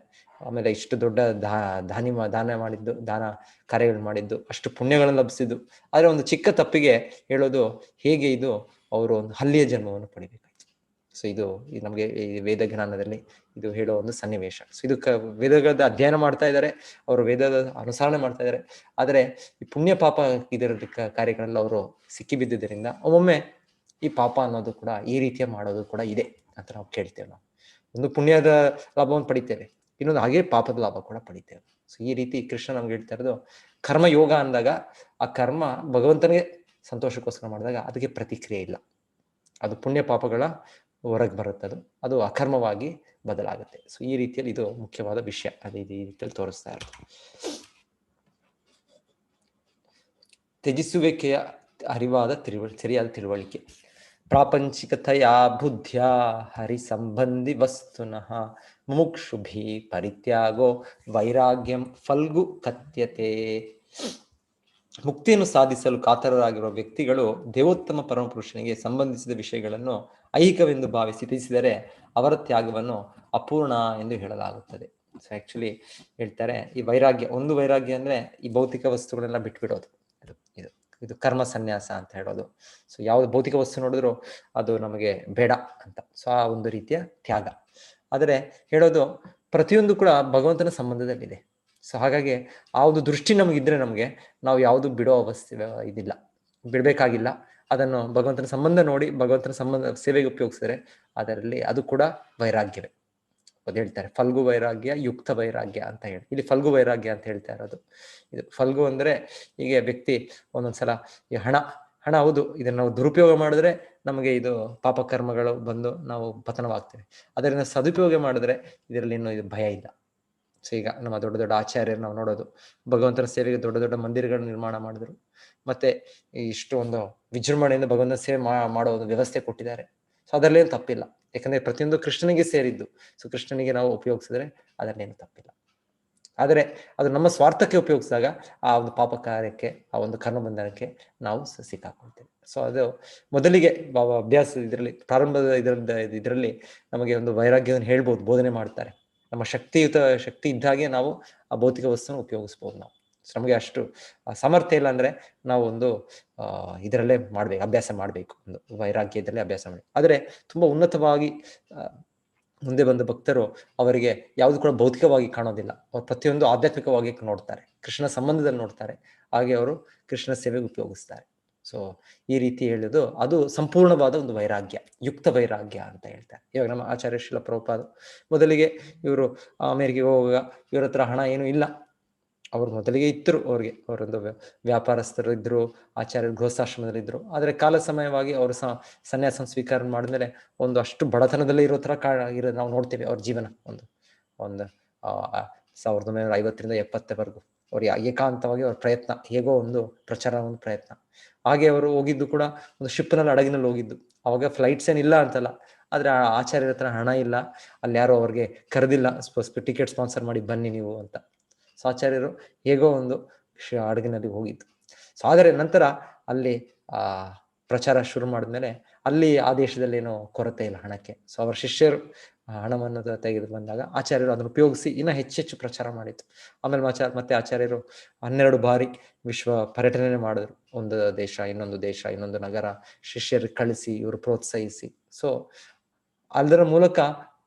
ಆಮೇಲೆ ಇಷ್ಟು ದೊಡ್ಡ ದಾನ ಮಾಡಿದ್ದು, ದಾನ ಕಾರ್ಯಗಳು ಮಾಡಿದ್ದು, ಅಷ್ಟು ಪುಣ್ಯಗಳನ್ನು ಲಭಿಸಿದ್ದು, ಆದ್ರೆ ಒಂದು ಚಿಕ್ಕ ತಪ್ಪಿಗೆ ಹೇಳೋದು ಹೇಗೆ ಇದು ಅವರು ಒಂದು ಹಲ್ಲಿಯ ಜನ್ಮವನ್ನು ಪಡಿಬೇಕಾಯ್ತು. ಸೊ ಇದು ನಮಗೆ ಈ ವೇದ ಜ್ಞಾನದಲ್ಲಿ ಇದು ಹೇಳೋ ಒಂದು ಸನ್ನಿವೇಶ. ಸೊ ಇದು ವೇದಗಳದ ಅಧ್ಯಯನ ಮಾಡ್ತಾ ಇದ್ದಾರೆ, ಅವರು ವೇದದ ಅನುಸರಣೆ ಮಾಡ್ತಾ ಇದ್ದಾರೆ. ಆದ್ರೆ ಈ ಪುಣ್ಯ ಪಾಪ ಇದರ ಕಾರ್ಯಗಳೆಲ್ಲ ಅವರು ಸಿಕ್ಕಿ ಬಿದ್ದಿದ್ದರಿಂದ ಒಮ್ಮೊಮ್ಮೆ ಈ ಪಾಪ ಅನ್ನೋದು ಕೂಡ ಈ ರೀತಿಯ ಮಾಡೋದು ಕೂಡ ಇದೆ ಅಂತ ನಾವು ಕೇಳ್ತೇವೆ. ನಾವು ಒಂದು ಪುಣ್ಯದ ಲಾಭವನ್ನು ಪಡಿತೇವೆ, ಇನ್ನೊಂದು ಹಾಗೆ ಪಾಪದ ಲಾಭ ಕೂಡ ಪಡಿತೇವೆ. ಸೊ ಈ ರೀತಿ ಕೃಷ್ಣ ನಮ್ಗೆ ಹೇಳ್ತಾ ಇರೋದು, ಕರ್ಮ ಯೋಗ ಅಂದಾಗ ಆ ಕರ್ಮ ಭಗವಂತನಿಗೆ ಸಂತೋಷಕ್ಕೋಸ್ಕರ ಮಾಡಿದಾಗ ಅದಕ್ಕೆ ಪ್ರತಿಕ್ರಿಯೆ ಇಲ್ಲ, ಅದು ಪುಣ್ಯ ಪಾಪಗಳ ಹೊರಗೆ ಬರುತ್ತದು, ಅದು ಅಕರ್ಮವಾಗಿ ಬದಲಾಗುತ್ತೆ. ಸೊ ಈ ರೀತಿಯಲ್ಲಿ ಇದು ಮುಖ್ಯವಾದ ವಿಷಯ, ಅದು ಈ ರೀತಿಯಲ್ಲಿ ತೋರಿಸ್ತಾ ಇರುತ್ತೆ. ತ್ಯಜಿಸುವಿಕೆಯ ಅರಿವಾದ ಸರಿಯಾದ ತಿಳುವಳಿಕೆ. ಪ್ರಾಪಂಚಿಕತೆಯ ಬುದ್ಧಿಯ ಹರಿ ಸಂಬಂಧಿ ವಸ್ತುನಃ ಮುಮುಕ್ಷುಭಿ ಪರಿತ್ಯಾಗೋ ವೈರಾಗ್ಯಂ ಫಲ್ಗು ಕಥ್ಯತೆ. ಮುಕ್ತಿಯನ್ನು ಸಾಧಿಸಲು ಕಾತರರಾಗಿರುವ ವ್ಯಕ್ತಿಗಳು ದೇವೋತ್ತಮ ಪರಮಪುರುಷನಿಗೆ ಸಂಬಂಧಿಸಿದ ವಿಷಯಗಳನ್ನು ಐಹಿಕವೆಂದು ಭಾವಿಸಿ ತ್ಯಜಿಸಿದರೆ ಅವರ ತ್ಯಾಗವನ್ನು ಅಪೂರ್ಣ ಎಂದು ಹೇಳಲಾಗುತ್ತದೆ. ಸೊ ಆಕ್ಚುಲಿ ಹೇಳ್ತಾರೆ, ಈ ವೈರಾಗ್ಯ, ಒಂದು ವೈರಾಗ್ಯ ಅಂದ್ರೆ ಈ ಭೌತಿಕ ವಸ್ತುಗಳೆಲ್ಲ ಬಿಟ್ಬಿಡೋದು, ಇದು ಇದು ಇದು ಕರ್ಮ ಸನ್ಯಾಸ ಅಂತ ಹೇಳೋದು. ಸೊ ಯಾವ್ದು ಭೌತಿಕ ವಸ್ತು ನೋಡಿದ್ರು ಅದು ನಮಗೆ ಬೇಡ ಅಂತ, ಸೊ ಆ ಒಂದು ರೀತಿಯ ತ್ಯಾಗ. ಆದರೆ ಹೇಳೋದು ಪ್ರತಿಯೊಂದು ಕೂಡ ಭಗವಂತನ ಸಂಬಂಧದಲ್ಲಿದೆ. ಸೊ ಹಾಗಾಗಿ ಆ ಒಂದು ದೃಷ್ಟಿ ನಮಗಿದ್ರೆ ನಮಗೆ ನಾವು ಯಾವುದು ಬಿಡೋ ಅವಸ್ಥೆ ಇದಿಲ್ಲ, ಬಿಡಬೇಕಾಗಿಲ್ಲ. ಅದನ್ನು ಭಗವಂತನ ಸಂಬಂಧ ನೋಡಿ ಭಗವಂತನ ಸಂಬಂಧ ಸೇವೆಗೆ ಉಪಯೋಗಿಸಿದ್ರೆ ಅದರಲ್ಲಿ ಅದು ಕೂಡ ವೈರಾಗ್ಯವೇ. ಅದು ಹೇಳ್ತಾರೆ ಫಲ್ಗು ವೈರಾಗ್ಯ, ಯುಕ್ತ ವೈರಾಗ್ಯ ಅಂತ ಹೇಳಿ. ಇಲ್ಲಿ ಫಲ್ಗು ವೈರಾಗ್ಯ ಅಂತ ಹೇಳ್ತಾ ಇರೋದು ಇದು. ಫಲ್ಗು ಅಂದ್ರೆ ಹೀಗೆ ವ್ಯಕ್ತಿ ಒಂದೊಂದ್ಸಲ ಈ ಹಣ ಹೌದು, ಇದನ್ನ ನಾವು ದುರುಪಯೋಗ ಮಾಡಿದ್ರೆ ನಮಗೆ ಇದು ಪಾಪಕರ್ಮಗಳು ಬಂದು ನಾವು ಪತನವಾಗ್ತೇವೆ. ಅದರಿಂದ ಸದುಪಯೋಗ ಮಾಡಿದ್ರೆ ಇದರಲ್ಲಿ ಇನ್ನೂ ಇದು ಭಯ ಇಲ್ಲ. ಸೊ ಈಗ ನಮ್ಮ ದೊಡ್ಡ ದೊಡ್ಡ ಆಚಾರ್ಯರು ನಾವು ನೋಡೋದು ಭಗವಂತನ ಸೇವೆಗೆ ದೊಡ್ಡ ದೊಡ್ಡ ಮಂದಿರಗಳನ್ನು ನಿರ್ಮಾಣ ಮಾಡಿದ್ರು, ಮತ್ತೆ ಇಷ್ಟು ಒಂದು ವಿಜೃಂಭಣೆಯಿಂದ ಭಗವಂತನ ಸೇವೆ ಮಾಡೋ ಒಂದು ವ್ಯವಸ್ಥೆ ಕೊಟ್ಟಿದ್ದಾರೆ. ಸೊ ಅದರಲ್ಲೇನು ತಪ್ಪಿಲ್ಲ, ಯಾಕಂದ್ರೆ ಪ್ರತಿಯೊಂದು ಕೃಷ್ಣನಿಗೆ ಸೇರಿದ್ದು. ಸೊ ಕೃಷ್ಣನಿಗೆ ನಾವು ಉಪಯೋಗಿಸಿದ್ರೆ ಅದರಲ್ಲೇನು ತಪ್ಪಿಲ್ಲ. ಆದರೆ ಅದು ನಮ್ಮ ಸ್ವಾರ್ಥಕ್ಕೆ ಉಪಯೋಗಿಸಿದಾಗ ಆ ಒಂದು ಪಾಪ ಕಾರ್ಯಕ್ಕೆ, ಆ ಒಂದು ಕರ್ಮಬಂಧನಕ್ಕೆ ನಾವು ಸಿಕ್ಕಾಕೊಳ್ತೇವೆ. ಸೊ ಅದು ಮೊದಲಿಗೆ ಅಭ್ಯಾಸ ಇದರಲ್ಲಿ ಪ್ರಾರಂಭದ ಇದರಲ್ಲಿ ನಮಗೆ ಒಂದು ವೈರಾಗ್ಯವನ್ನು ಹೇಳ್ಬೋದು, ಬೋಧನೆ ಮಾಡ್ತಾರೆ. ನಮ್ಮ ಶಕ್ತಿ ಇದ್ದಾಗೆ ನಾವು ಆ ಭೌತಿಕ ವಸ್ತುನ ಉಪಯೋಗಿಸ್ಬೋದು ನಾವು. ಸೊ ನಮಗೆ ಅಷ್ಟು ಸಾಮರ್ಥ್ಯ ಇಲ್ಲ ಅಂದ್ರೆ ನಾವು ಒಂದು ಇದರಲ್ಲೇ ಮಾಡ್ಬೇಕು, ಅಭ್ಯಾಸ ಮಾಡ್ಬೇಕು, ಒಂದು ವೈರಾಗ್ಯದಲ್ಲೇ ಅಭ್ಯಾಸ ಮಾಡಿ. ಆದರೆ ತುಂಬಾ ಉನ್ನತವಾಗಿ ಮುಂದೆ ಬಂದ ಭಕ್ತರು ಅವರಿಗೆ ಯಾವುದು ಕೂಡ ಭೌತಿಕವಾಗಿ ಕಾಣೋದಿಲ್ಲ, ಅವ್ರು ಪ್ರತಿಯೊಂದು ಆಧ್ಯಾತ್ಮಿಕವಾಗಿ ನೋಡ್ತಾರೆ, ಕೃಷ್ಣ ಸಂಬಂಧದಲ್ಲಿ ನೋಡ್ತಾರೆ. ಹಾಗೆ ಅವರು ಕೃಷ್ಣ ಸೇವೆಗೆ ಉಪಯೋಗಿಸ್ತಾರೆ. ಸೊ ಈ ರೀತಿ ಹೇಳೋದು ಅದು ಸಂಪೂರ್ಣವಾದ ಒಂದು ವೈರಾಗ್ಯ, ಯುಕ್ತ ವೈರಾಗ್ಯ ಅಂತ ಹೇಳ್ತಾರೆ. ಇವಾಗ ನಮ್ಮ ಆಚಾರ್ಯ ಶ್ರೀಲ ಪ್ರಭುಪಾದ ಮೊದಲಿಗೆ ಇವರು ಅಮೆರಿಕೆಗೆ ಹೋಗುವಾಗ ಇವ್ರ ಹತ್ರ ಹಣ ಏನೂ ಇಲ್ಲ. ಅವ್ರು ಮೊದಲಿಗೆ ಇತ್ತರು, ಅವ್ರಿಗೆ ಅವರೊಂದು ವ್ಯಾಪಾರಸ್ಥರು ಇದ್ರು, ಆಚಾರ್ಯರು ಗೃಹಸ್ಥಾಶ್ರಮದಲ್ಲಿ ಇದ್ರು. ಆದರೆ ಕಾಲ ಸಮಯವಾಗಿ ಅವರು ಸನ್ಯಾಸ ಸ್ವೀಕಾರ ಮಾಡಿದ್ಮೇಲೆ ಒಂದು ಅಷ್ಟು ಬಡತನದಲ್ಲೇ ಇರೋ ತರ ನಾವು ನೋಡ್ತೇವೆ ಅವ್ರ ಜೀವನ. ಒಂದು 1950ರಿಂದ 70ವರೆಗೂ ಅವ್ರು ಏಕಾಂತವಾಗಿ ಅವ್ರ ಪ್ರಯತ್ನ, ಹೇಗೋ ಒಂದು ಪ್ರಚಾರ, ಒಂದು ಪ್ರಯತ್ನ. ಹಾಗೆ ಅವರು ಹೋಗಿದ್ದು ಕೂಡ ಒಂದು ಶಿಪ್ನಲ್ಲಿ, ಹಡಗಿನಲ್ಲಿ ಹೋಗಿದ್ದು. ಅವಾಗ ಫ್ಲೈಟ್ಸ್ ಏನಿಲ್ಲ ಅಂತಲ್ಲ, ಆದ್ರೆ ಆಚಾರ್ಯರ ಹತ್ರ ಹಣ ಇಲ್ಲ, ಅಲ್ಲಿ ಯಾರೋ ಅವ್ರಿಗೆ ಕರೆದಿಲ್ಲ ಟಿಕೆಟ್ ಸ್ಪಾನ್ಸರ್ ಮಾಡಿ ಬನ್ನಿ ನೀವು ಅಂತ. ಸೊ ಆಚಾರ್ಯರು ಹೇಗೋ ಒಂದು ಹಡಗಿನಲ್ಲಿ ಹೋಗಿದ್ದು. ಸೊ ಆದರೆ ನಂತರ ಅಲ್ಲಿ ಪ್ರಚಾರ ಶುರು ಮಾಡಿದ್ಮೇಲೆ ಅಲ್ಲಿ ಆ ದೇಶದಲ್ಲಿ ಏನೋ ಕೊರತೆ ಇಲ್ಲ ಹಣಕ್ಕೆ. ಸೊ ಅವರ ಶಿಷ್ಯರು ಹಣವನ್ನು ತೆಗೆದು ಬಂದಾಗ ಆಚಾರ್ಯರು ಅದನ್ನು ಉಪಯೋಗಿಸಿ ಇನ್ನೂ ಹೆಚ್ಚೆಚ್ಚು ಪ್ರಚಾರ ಮಾಡಿತ್ತು. ಆಮೇಲೆ ಮತ್ತೆ ಆಚಾರ್ಯರು 12 ಬಾರಿ ವಿಶ್ವ ಪರ್ಯಟನೆ ಮಾಡಿದ್ರು. ಒಂದು ದೇಶ, ಇನ್ನೊಂದು ದೇಶ, ಇನ್ನೊಂದು ನಗರ, ಶಿಷ್ಯರಿಗೆ ಕಳಿಸಿ ಇವರು ಪ್ರೋತ್ಸಾಹಿಸಿ. ಸೊ ಅದರ ಮೂಲಕ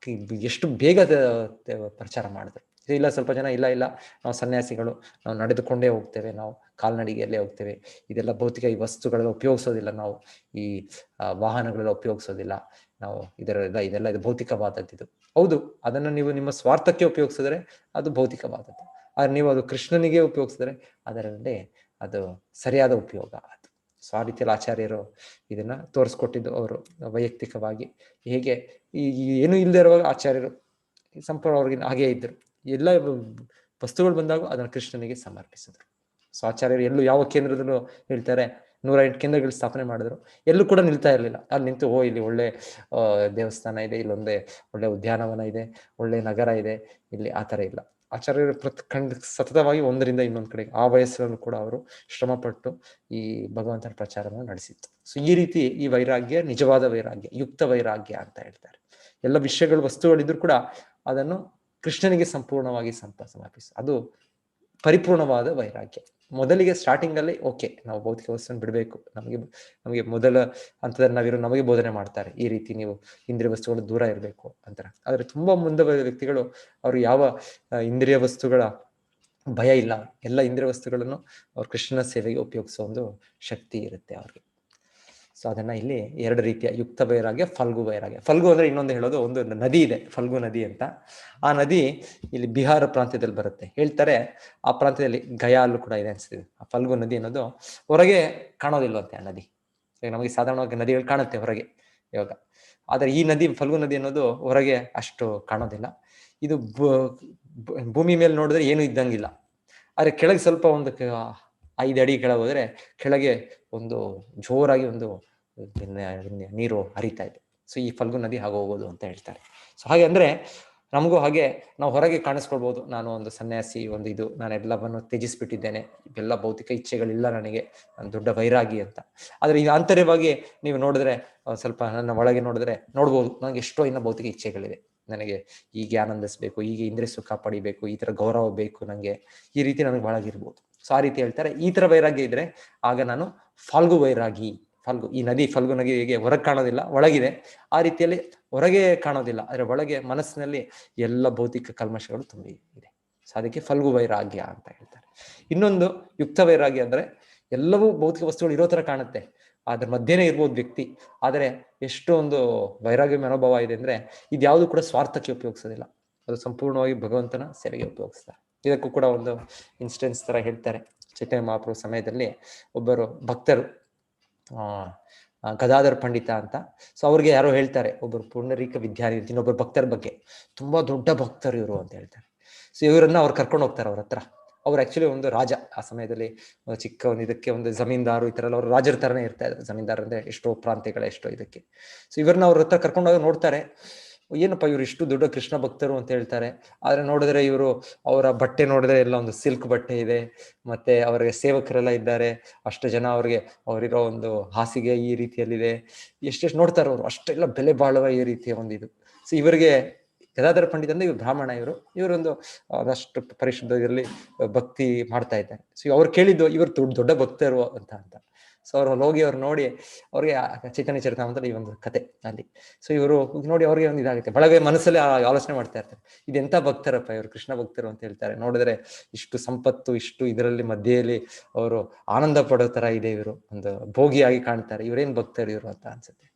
ಎಷ್ಟು ಬೇಗ ಪ್ರಚಾರ ಮಾಡಿದ್ರು. ಇಲ್ಲ ಸ್ವಲ್ಪ ಜನ ಇಲ್ಲ ನಾವು ಸನ್ಯಾಸಿಗಳು, ನಾವು ನಡೆದುಕೊಂಡೇ ಹೋಗ್ತೇವೆ, ನಾವು ಕಾಲ್ನಡಿಗೆಯಲ್ಲೇ ಹೋಗ್ತೇವೆ, ಇದೆಲ್ಲ ಭೌತಿಕ ಈ ವಸ್ತುಗಳೆಲ್ಲ ಉಪಯೋಗಿಸೋದಿಲ್ಲ, ನಾವು ಈ ವಾಹನಗಳೆಲ್ಲ ಉಪಯೋಗಿಸೋದಿಲ್ಲ, ನಾವು ಇದೆಲ್ಲ ಇದು ಭೌತಿಕವಾದದ್ದು. ಹೌದು, ಅದನ್ನು ನೀವು ನಿಮ್ಮ ಸ್ವಾರ್ಥಕ್ಕೆ ಉಪಯೋಗಿಸಿದ್ರೆ ಅದು ಭೌತಿಕವಾದದ್ದು. ಆದ್ರೆ ನೀವು ಅದು ಕೃಷ್ಣನಿಗೆ ಉಪಯೋಗಿಸಿದ್ರೆ ಅದರಲ್ಲಿ ಅದು ಸರಿಯಾದ ಉಪಯೋಗ. ಅದು ಸೊ ಆ ರೀತಿಯಲ್ಲಿ ಆಚಾರ್ಯರು ಇದನ್ನ ತೋರಿಸ್ಕೊಟ್ಟಿದ್ದು. ಅವರು ವೈಯಕ್ತಿಕವಾಗಿ ಹೇಗೆ ಏನೂ ಇಲ್ಲದೆ ಇರುವಾಗ ಆಚಾರ್ಯರು ಸಂಪೂರ್ಣ ಅವ್ರಿಗೆ ಹಾಗೇ ಇದ್ರು. ಎಲ್ಲ ವಸ್ತುಗಳು ಬಂದಾಗ ಅದನ್ನು ಕೃಷ್ಣನಿಗೆ ಸಮರ್ಪಿಸಿದ್ರು. ಸೊ ಆಚಾರ್ಯರು ಎಲ್ಲೂ ಯಾವ ಕೇಂದ್ರದಲ್ಲೂ ಹೇಳ್ತಾರೆ 108 ಕೇಂದ್ರಗಳು ಸ್ಥಾಪನೆ ಮಾಡಿದ್ರು, ಎಲ್ಲೂ ಕೂಡ ನಿಲ್ತಾ ಇರಲಿಲ್ಲ. ಅಲ್ಲಿ ನಿಂತು ಇಲ್ಲಿ ಒಳ್ಳೆ ದೇವಸ್ಥಾನ ಇದೆ, ಇಲ್ಲೊಂದೇ ಒಳ್ಳೆ ಉದ್ಯಾನವನ ಇದೆ, ಒಳ್ಳೆ ನಗರ ಇದೆ, ಇಲ್ಲಿ ಆ ಥರ ಇಲ್ಲ. ಆಚಾರ್ಯರು ಸತತವಾಗಿ ಒಂದರಿಂದ ಇನ್ನೊಂದು ಕಡೆಗೆ ಆ ವಯಸ್ಸಲ್ಲೂ ಕೂಡ ಅವರು ಶ್ರಮಪಟ್ಟು ಈ ಭಗವಂತನ ಪ್ರಚಾರವನ್ನು ನಡೆಸಿತ್ತು. ಸೊ ಈ ರೀತಿ ಈ ವೈರಾಗ್ಯ ನಿಜವಾದ ವೈರಾಗ್ಯ, ಯುಕ್ತ ವೈರಾಗ್ಯ ಅಂತ ಹೇಳ್ತಾರೆ. ಎಲ್ಲ ವಿಷಯಗಳು, ವಸ್ತುಗಳಿದ್ರು ಕೂಡ ಅದನ್ನು ಕೃಷ್ಣನಿಗೆ ಸಂಪೂರ್ಣವಾಗಿ ಸಮರ್ಪಿಸ, ಅದು ಪರಿಪೂರ್ಣವಾದ ವೈರಾಗ್ಯ. ಮೊದಲಿಗೆ ಸ್ಟಾರ್ಟಿಂಗ್ ಅಲ್ಲಿ ಓಕೆ, ನಾವು ಭೌತಿಕ ವಸ್ತುವನ್ನು ಬಿಡಬೇಕು, ನಮಗೆ ಮೊದಲ ಹಂತದಲ್ಲಿ ನಮಗೆ ಬೋಧನೆ ಮಾಡ್ತಾರೆ, ಈ ರೀತಿ ನೀವು ಇಂದ್ರಿಯ ವಸ್ತುಗಳು ದೂರ ಇರಬೇಕು ಅಂತ. ಆದ್ರೆ ತುಂಬಾ ಮುಂದೆ ವ್ಯಕ್ತಿಗಳು ಅವರು ಯಾವ ಇಂದ್ರಿಯ ವಸ್ತುಗಳ ಭಯ ಇಲ್ಲ, ಎಲ್ಲ ಇಂದ್ರಿಯ ವಸ್ತುಗಳನ್ನು ಅವ್ರು ಕೃಷ್ಣನ ಸೇವೆಗೆ ಉಪಯೋಗಿಸೋ ಒಂದು ಶಕ್ತಿ ಇರುತ್ತೆ ಅವ್ರಿಗೆ. ಸೊ ಅದನ್ನ ಇಲ್ಲಿ 2 ರೀತಿಯ ಯುಕ್ತ ವೈರಾಗ್ಯ, ಫಲ್ಗು ವೈರಾಗ್ಯ. ಫಲ್ಗು ಅಂದ್ರೆ ಇನ್ನೊಂದು ಹೇಳೋದು, ಒಂದು ನದಿ ಇದೆ, ಫಲ್ಗು ನದಿ ಅಂತ. ಆ ನದಿ ಇಲ್ಲಿ ಬಿಹಾರ ಪ್ರಾಂತ್ಯದಲ್ಲಿ ಬರುತ್ತೆ. ಹೇಳ್ತಾರೆ ಆ ಪ್ರಾಂತ್ಯದಲ್ಲಿ ಗಯಾಲ್ಲೂ ಕೂಡ ಇದೆ ಅನ್ಸ್ತಿದೆ. ಆ ಫಲ್ಗು ನದಿ ಅನ್ನೋದು ಹೊರಗೆ ಕಾಣೋದಿಲ್ವಂತೆ ಆ ನದಿ. ನಮಗೆ ಸಾಧಾರಣವಾಗಿ ನದಿಗಳು ಕಾಣುತ್ತೆ ಹೊರಗೆ ಇವಾಗ, ಆದ್ರೆ ಈ ನದಿ, ಫಲ್ಗು ನದಿ ಅನ್ನೋದು ಹೊರಗೆ ಅಷ್ಟು ಕಾಣೋದಿಲ್ಲ. ಇದು ಭೂಮಿ ಮೇಲೆ ನೋಡಿದ್ರೆ ಏನು ಇದ್ದಂಗಿಲ್ಲ, ಆದ್ರೆ ಕೆಳಗೆ ಸ್ವಲ್ಪ ಒಂದು 5 ಅಡಿ ಕೆಳಗೆ ಹೋದ್ರೆ ಕೆಳಗೆ ಒಂದು ಜೋರಾಗಿ ಒಂದು ನೀರು ಹರಿತಾ ಇದೆ. ಸೊ ಈ ಫಲ್ಗು ನದಿ ಹಾಗೆ ಹೋಗೋದು ಅಂತ ಹೇಳ್ತಾರೆ. ಸೊ ಹಾಗೆ ಅಂದ್ರೆ ನಮಗೂ ಹಾಗೆ ನಾವು ಹೊರಗೆ ಕಾಣಿಸ್ಕೊಳ್ಬೋದು, ನಾನು ಒಂದು ಸನ್ಯಾಸಿ, ಒಂದು ಇದು, ನಾನು ಎಲ್ಲವನ್ನು ತ್ಯಜಿಸ್ಬಿಟ್ಟಿದ್ದೇನೆ, ಇವೆಲ್ಲ ಭೌತಿಕ ಇಚ್ಛೆಗಳಿಲ್ಲ ನನಗೆ, ನಾನು ದೊಡ್ಡ ವೈರಾಗಿ ಅಂತ. ಆದರೆ ಈಗ ಆಂತರ್ಯವಾಗಿ ನೀವು ನೋಡಿದ್ರೆ, ಸ್ವಲ್ಪ ನನ್ನ ಒಳಗೆ ನೋಡಿದ್ರೆ ನೋಡ್ಬೋದು, ನನಗೆ ಎಷ್ಟೋ ಇನ್ನು ಭೌತಿಕ ಇಚ್ಛೆಗಳಿವೆ. ನನಗೆ ಹೀಗೆ ಆನಂದಿಸ್ಬೇಕು, ಹೀಗೆ ಇಂದ್ರಿಯ ಸುಖ ಪಡಿಬೇಕು, ಈ ಥರ ಗೌರವ ಬೇಕು ನನಗೆ, ಈ ರೀತಿ ನನಗೆ ಒಳಗಿರ್ಬೋದು. ಸೊ ಆ ರೀತಿ ಹೇಳ್ತಾರೆ. ಈ ಥರ ವೈರಾಗ್ಯ ಇದ್ರೆ ಆಗ ನಾನು ಫಾಲ್ಗು ವೈರಾಗಿ. ಫಲ್ಗು, ಈ ನದಿ, ಫಲ್ಗು ನದಿ ಹೇಗೆ ಹೊರಗೆ ಕಾಣೋದಿಲ್ಲ, ಒಳಗಿದೆ, ಆ ರೀತಿಯಲ್ಲಿ ಹೊರಗೆ ಕಾಣೋದಿಲ್ಲ, ಆದರೆ ಒಳಗೆ ಮನಸ್ಸಿನಲ್ಲಿ ಎಲ್ಲ ಭೌತಿಕ ಕಲ್ಮಶಗಳು ತುಂಬಿ ಇದೆ. ಸೊ ಅದಕ್ಕೆ ಫಲ್ಗು ವೈರಾಗ್ಯ ಅಂತ ಹೇಳ್ತಾರೆ. ಇನ್ನೊಂದು ಯುಕ್ತ ವೈರಾಗ್ಯ ಅಂದ್ರೆ ಎಲ್ಲವೂ ಭೌತಿಕ ವಸ್ತುಗಳು ಇರೋ ತರ ಕಾಣುತ್ತೆ, ಅದ್ರ ಮಧ್ಯೆನೇ ಇರ್ಬೋದು ವ್ಯಕ್ತಿ, ಆದರೆ ಎಷ್ಟು ಒಂದು ವೈರಾಗ್ಯ ಮನೋಭಾವ ಇದೆ ಅಂದ್ರೆ ಇದ್ಯಾವುದು ಕೂಡ ಸ್ವಾರ್ಥಕ್ಕೆ ಉಪಯೋಗಿಸೋದಿಲ್ಲ, ಅದು ಸಂಪೂರ್ಣವಾಗಿ ಭಗವಂತನ ಸೇವೆಗೆ ಉಪಯೋಗಿಸ್ತಾರೆ. ಇದಕ್ಕೂ ಕೂಡ ಒಂದು ಇನ್ಸ್ಟೆನ್ಸ್ ತರ ಹೇಳ್ತಾರೆ. ಚೈತನ್ಯ ಮಹಾಪ್ರಭು ಸಮಯದಲ್ಲಿ ಒಬ್ಬರು ಭಕ್ತರು, ಗದಾಧರ್ ಪಂಡಿತ ಅಂತ, ಸೊ ಅವ್ರಿಗೆ ಯಾರೋ ಹೇಳ್ತಾರೆ, ಒಬ್ಬರು ಪುಂಡರೀಕ ವಿದ್ಯಾರ್ಥಿ, ಇನ್ನೊಬ್ಬರು ಭಕ್ತರ ಬಗ್ಗೆ, ತುಂಬಾ ದೊಡ್ಡ ಭಕ್ತರು ಇವರು ಅಂತ ಹೇಳ್ತಾರೆ. ಸೊ ಇವರನ್ನ ಅವ್ರು ಕರ್ಕೊಂಡು ಹೋಗ್ತಾರೆ ಅವ್ರ ಹತ್ರ. ಅವ್ರು ಆಕ್ಚುಲಿ ಒಂದು ರಾಜ, ಆ ಸಮಯದಲ್ಲಿ ಚಿಕ್ಕ ಒಂದು ಇದಕ್ಕೆ ಒಂದು ಜಮೀನ್ದಾರು, ಈ ತರ ಎಲ್ಲ ಅವ್ರು ರಾಜರ ತರನೇ ಇರ್ತಾ ಇದ್ರು. ಜಮೀನ್ದಾರ್ ಅಂದ್ರೆ ಎಷ್ಟೋ ಪ್ರಾಂತ್ಯಗಳ ಎಷ್ಟೋ ಇದಕ್ಕೆ. ಸೊ ಇವ್ರನ್ನ ಅವ್ರ ಹತ್ರ ಕರ್ಕೊಂಡೋಗಿ ನೋಡ್ತಾರೆ, ಏನಪ್ಪ ಇವ್ರು ಇಷ್ಟು ದೊಡ್ಡ ಕೃಷ್ಣ ಭಕ್ತರು ಅಂತ ಹೇಳ್ತಾರೆ, ಆದ್ರೆ ನೋಡಿದ್ರೆ ಇವರು, ಅವರ ಬಟ್ಟೆ ನೋಡಿದ್ರೆ ಎಲ್ಲ ಒಂದು ಸಿಲ್ಕ್ ಬಟ್ಟೆ ಇದೆ, ಮತ್ತೆ ಅವರಿಗೆ ಸೇವಕರೆಲ್ಲ ಇದ್ದಾರೆ, ಅಷ್ಟು ಜನ, ಅವ್ರಿಗೆ ಅವರಿರೋ ಒಂದು ಹಾಸಿಗೆ ಈ ರೀತಿಯಲ್ಲಿದೆ, ಎಷ್ಟೆಷ್ಟು ನೋಡ್ತಾರೆ ಅವರು, ಅಷ್ಟೆಲ್ಲ ಬೆಲೆ ಬಾಳುವ ಈ ರೀತಿಯ ಒಂದು ಇದು. ಸೊ ಇವರಿಗೆ ಗದಾಧರ ಪಂಡಿತ ಅಂದ್ರೆ ಇವ್ರು ಬ್ರಾಹ್ಮಣ, ಇವರೊಂದು ಅದಷ್ಟು ಪರಿಶುದ್ಧದಲ್ಲಿ ಭಕ್ತಿ ಮಾಡ್ತಾ ಇದ್ದಾರೆ. ಸೊ ಅವ್ರು ಕೇಳಿದ್ದು ಇವರು ದೊಡ್ಡ ಭಕ್ತರು ಅಂತ. ಸೊ ಅವ್ರು ಹೋಗಿ ಅವ್ರು ನೋಡಿ, ಅವ್ರಿಗೆ ಚೈತನ್ಯ ಚರಿತಾಮೃತದಲ್ಲಿ ಈ ಒಂದು ಕತೆ ಅಲ್ಲಿ. ಸೊ ಇವರು ನೋಡಿ ಅವ್ರಿಗೆ ಒಂದು ಇದಾಗುತ್ತೆ, ಬಳಗೆ ಮನಸ್ಸಲ್ಲಿ ಆಲೋಚನೆ ಮಾಡ್ತಾ ಇರ್ತಾರೆ, ಇದೆಂತ ಭಕ್ತರಪ್ಪ ಇವರು, ಕೃಷ್ಣ ಭಕ್ತರು ಅಂತ ಹೇಳ್ತಾರೆ, ನೋಡಿದ್ರೆ ಇಷ್ಟು ಸಂಪತ್ತು, ಇಷ್ಟು ಇದರಲ್ಲಿ ಮಧ್ಯೆಯಲ್ಲಿ ಅವರು ಆನಂದ ಪಡೋ ತರ ಇದೆ, ಇವರು ಒಂದು ಭೋಗಿಯಾಗಿ ಕಾಣ್ತಾರೆ, ಇವರೇನ್ ಭಕ್ತರು ಇವರು ಅಂತ ಅನ್ಸುತ್ತೆ.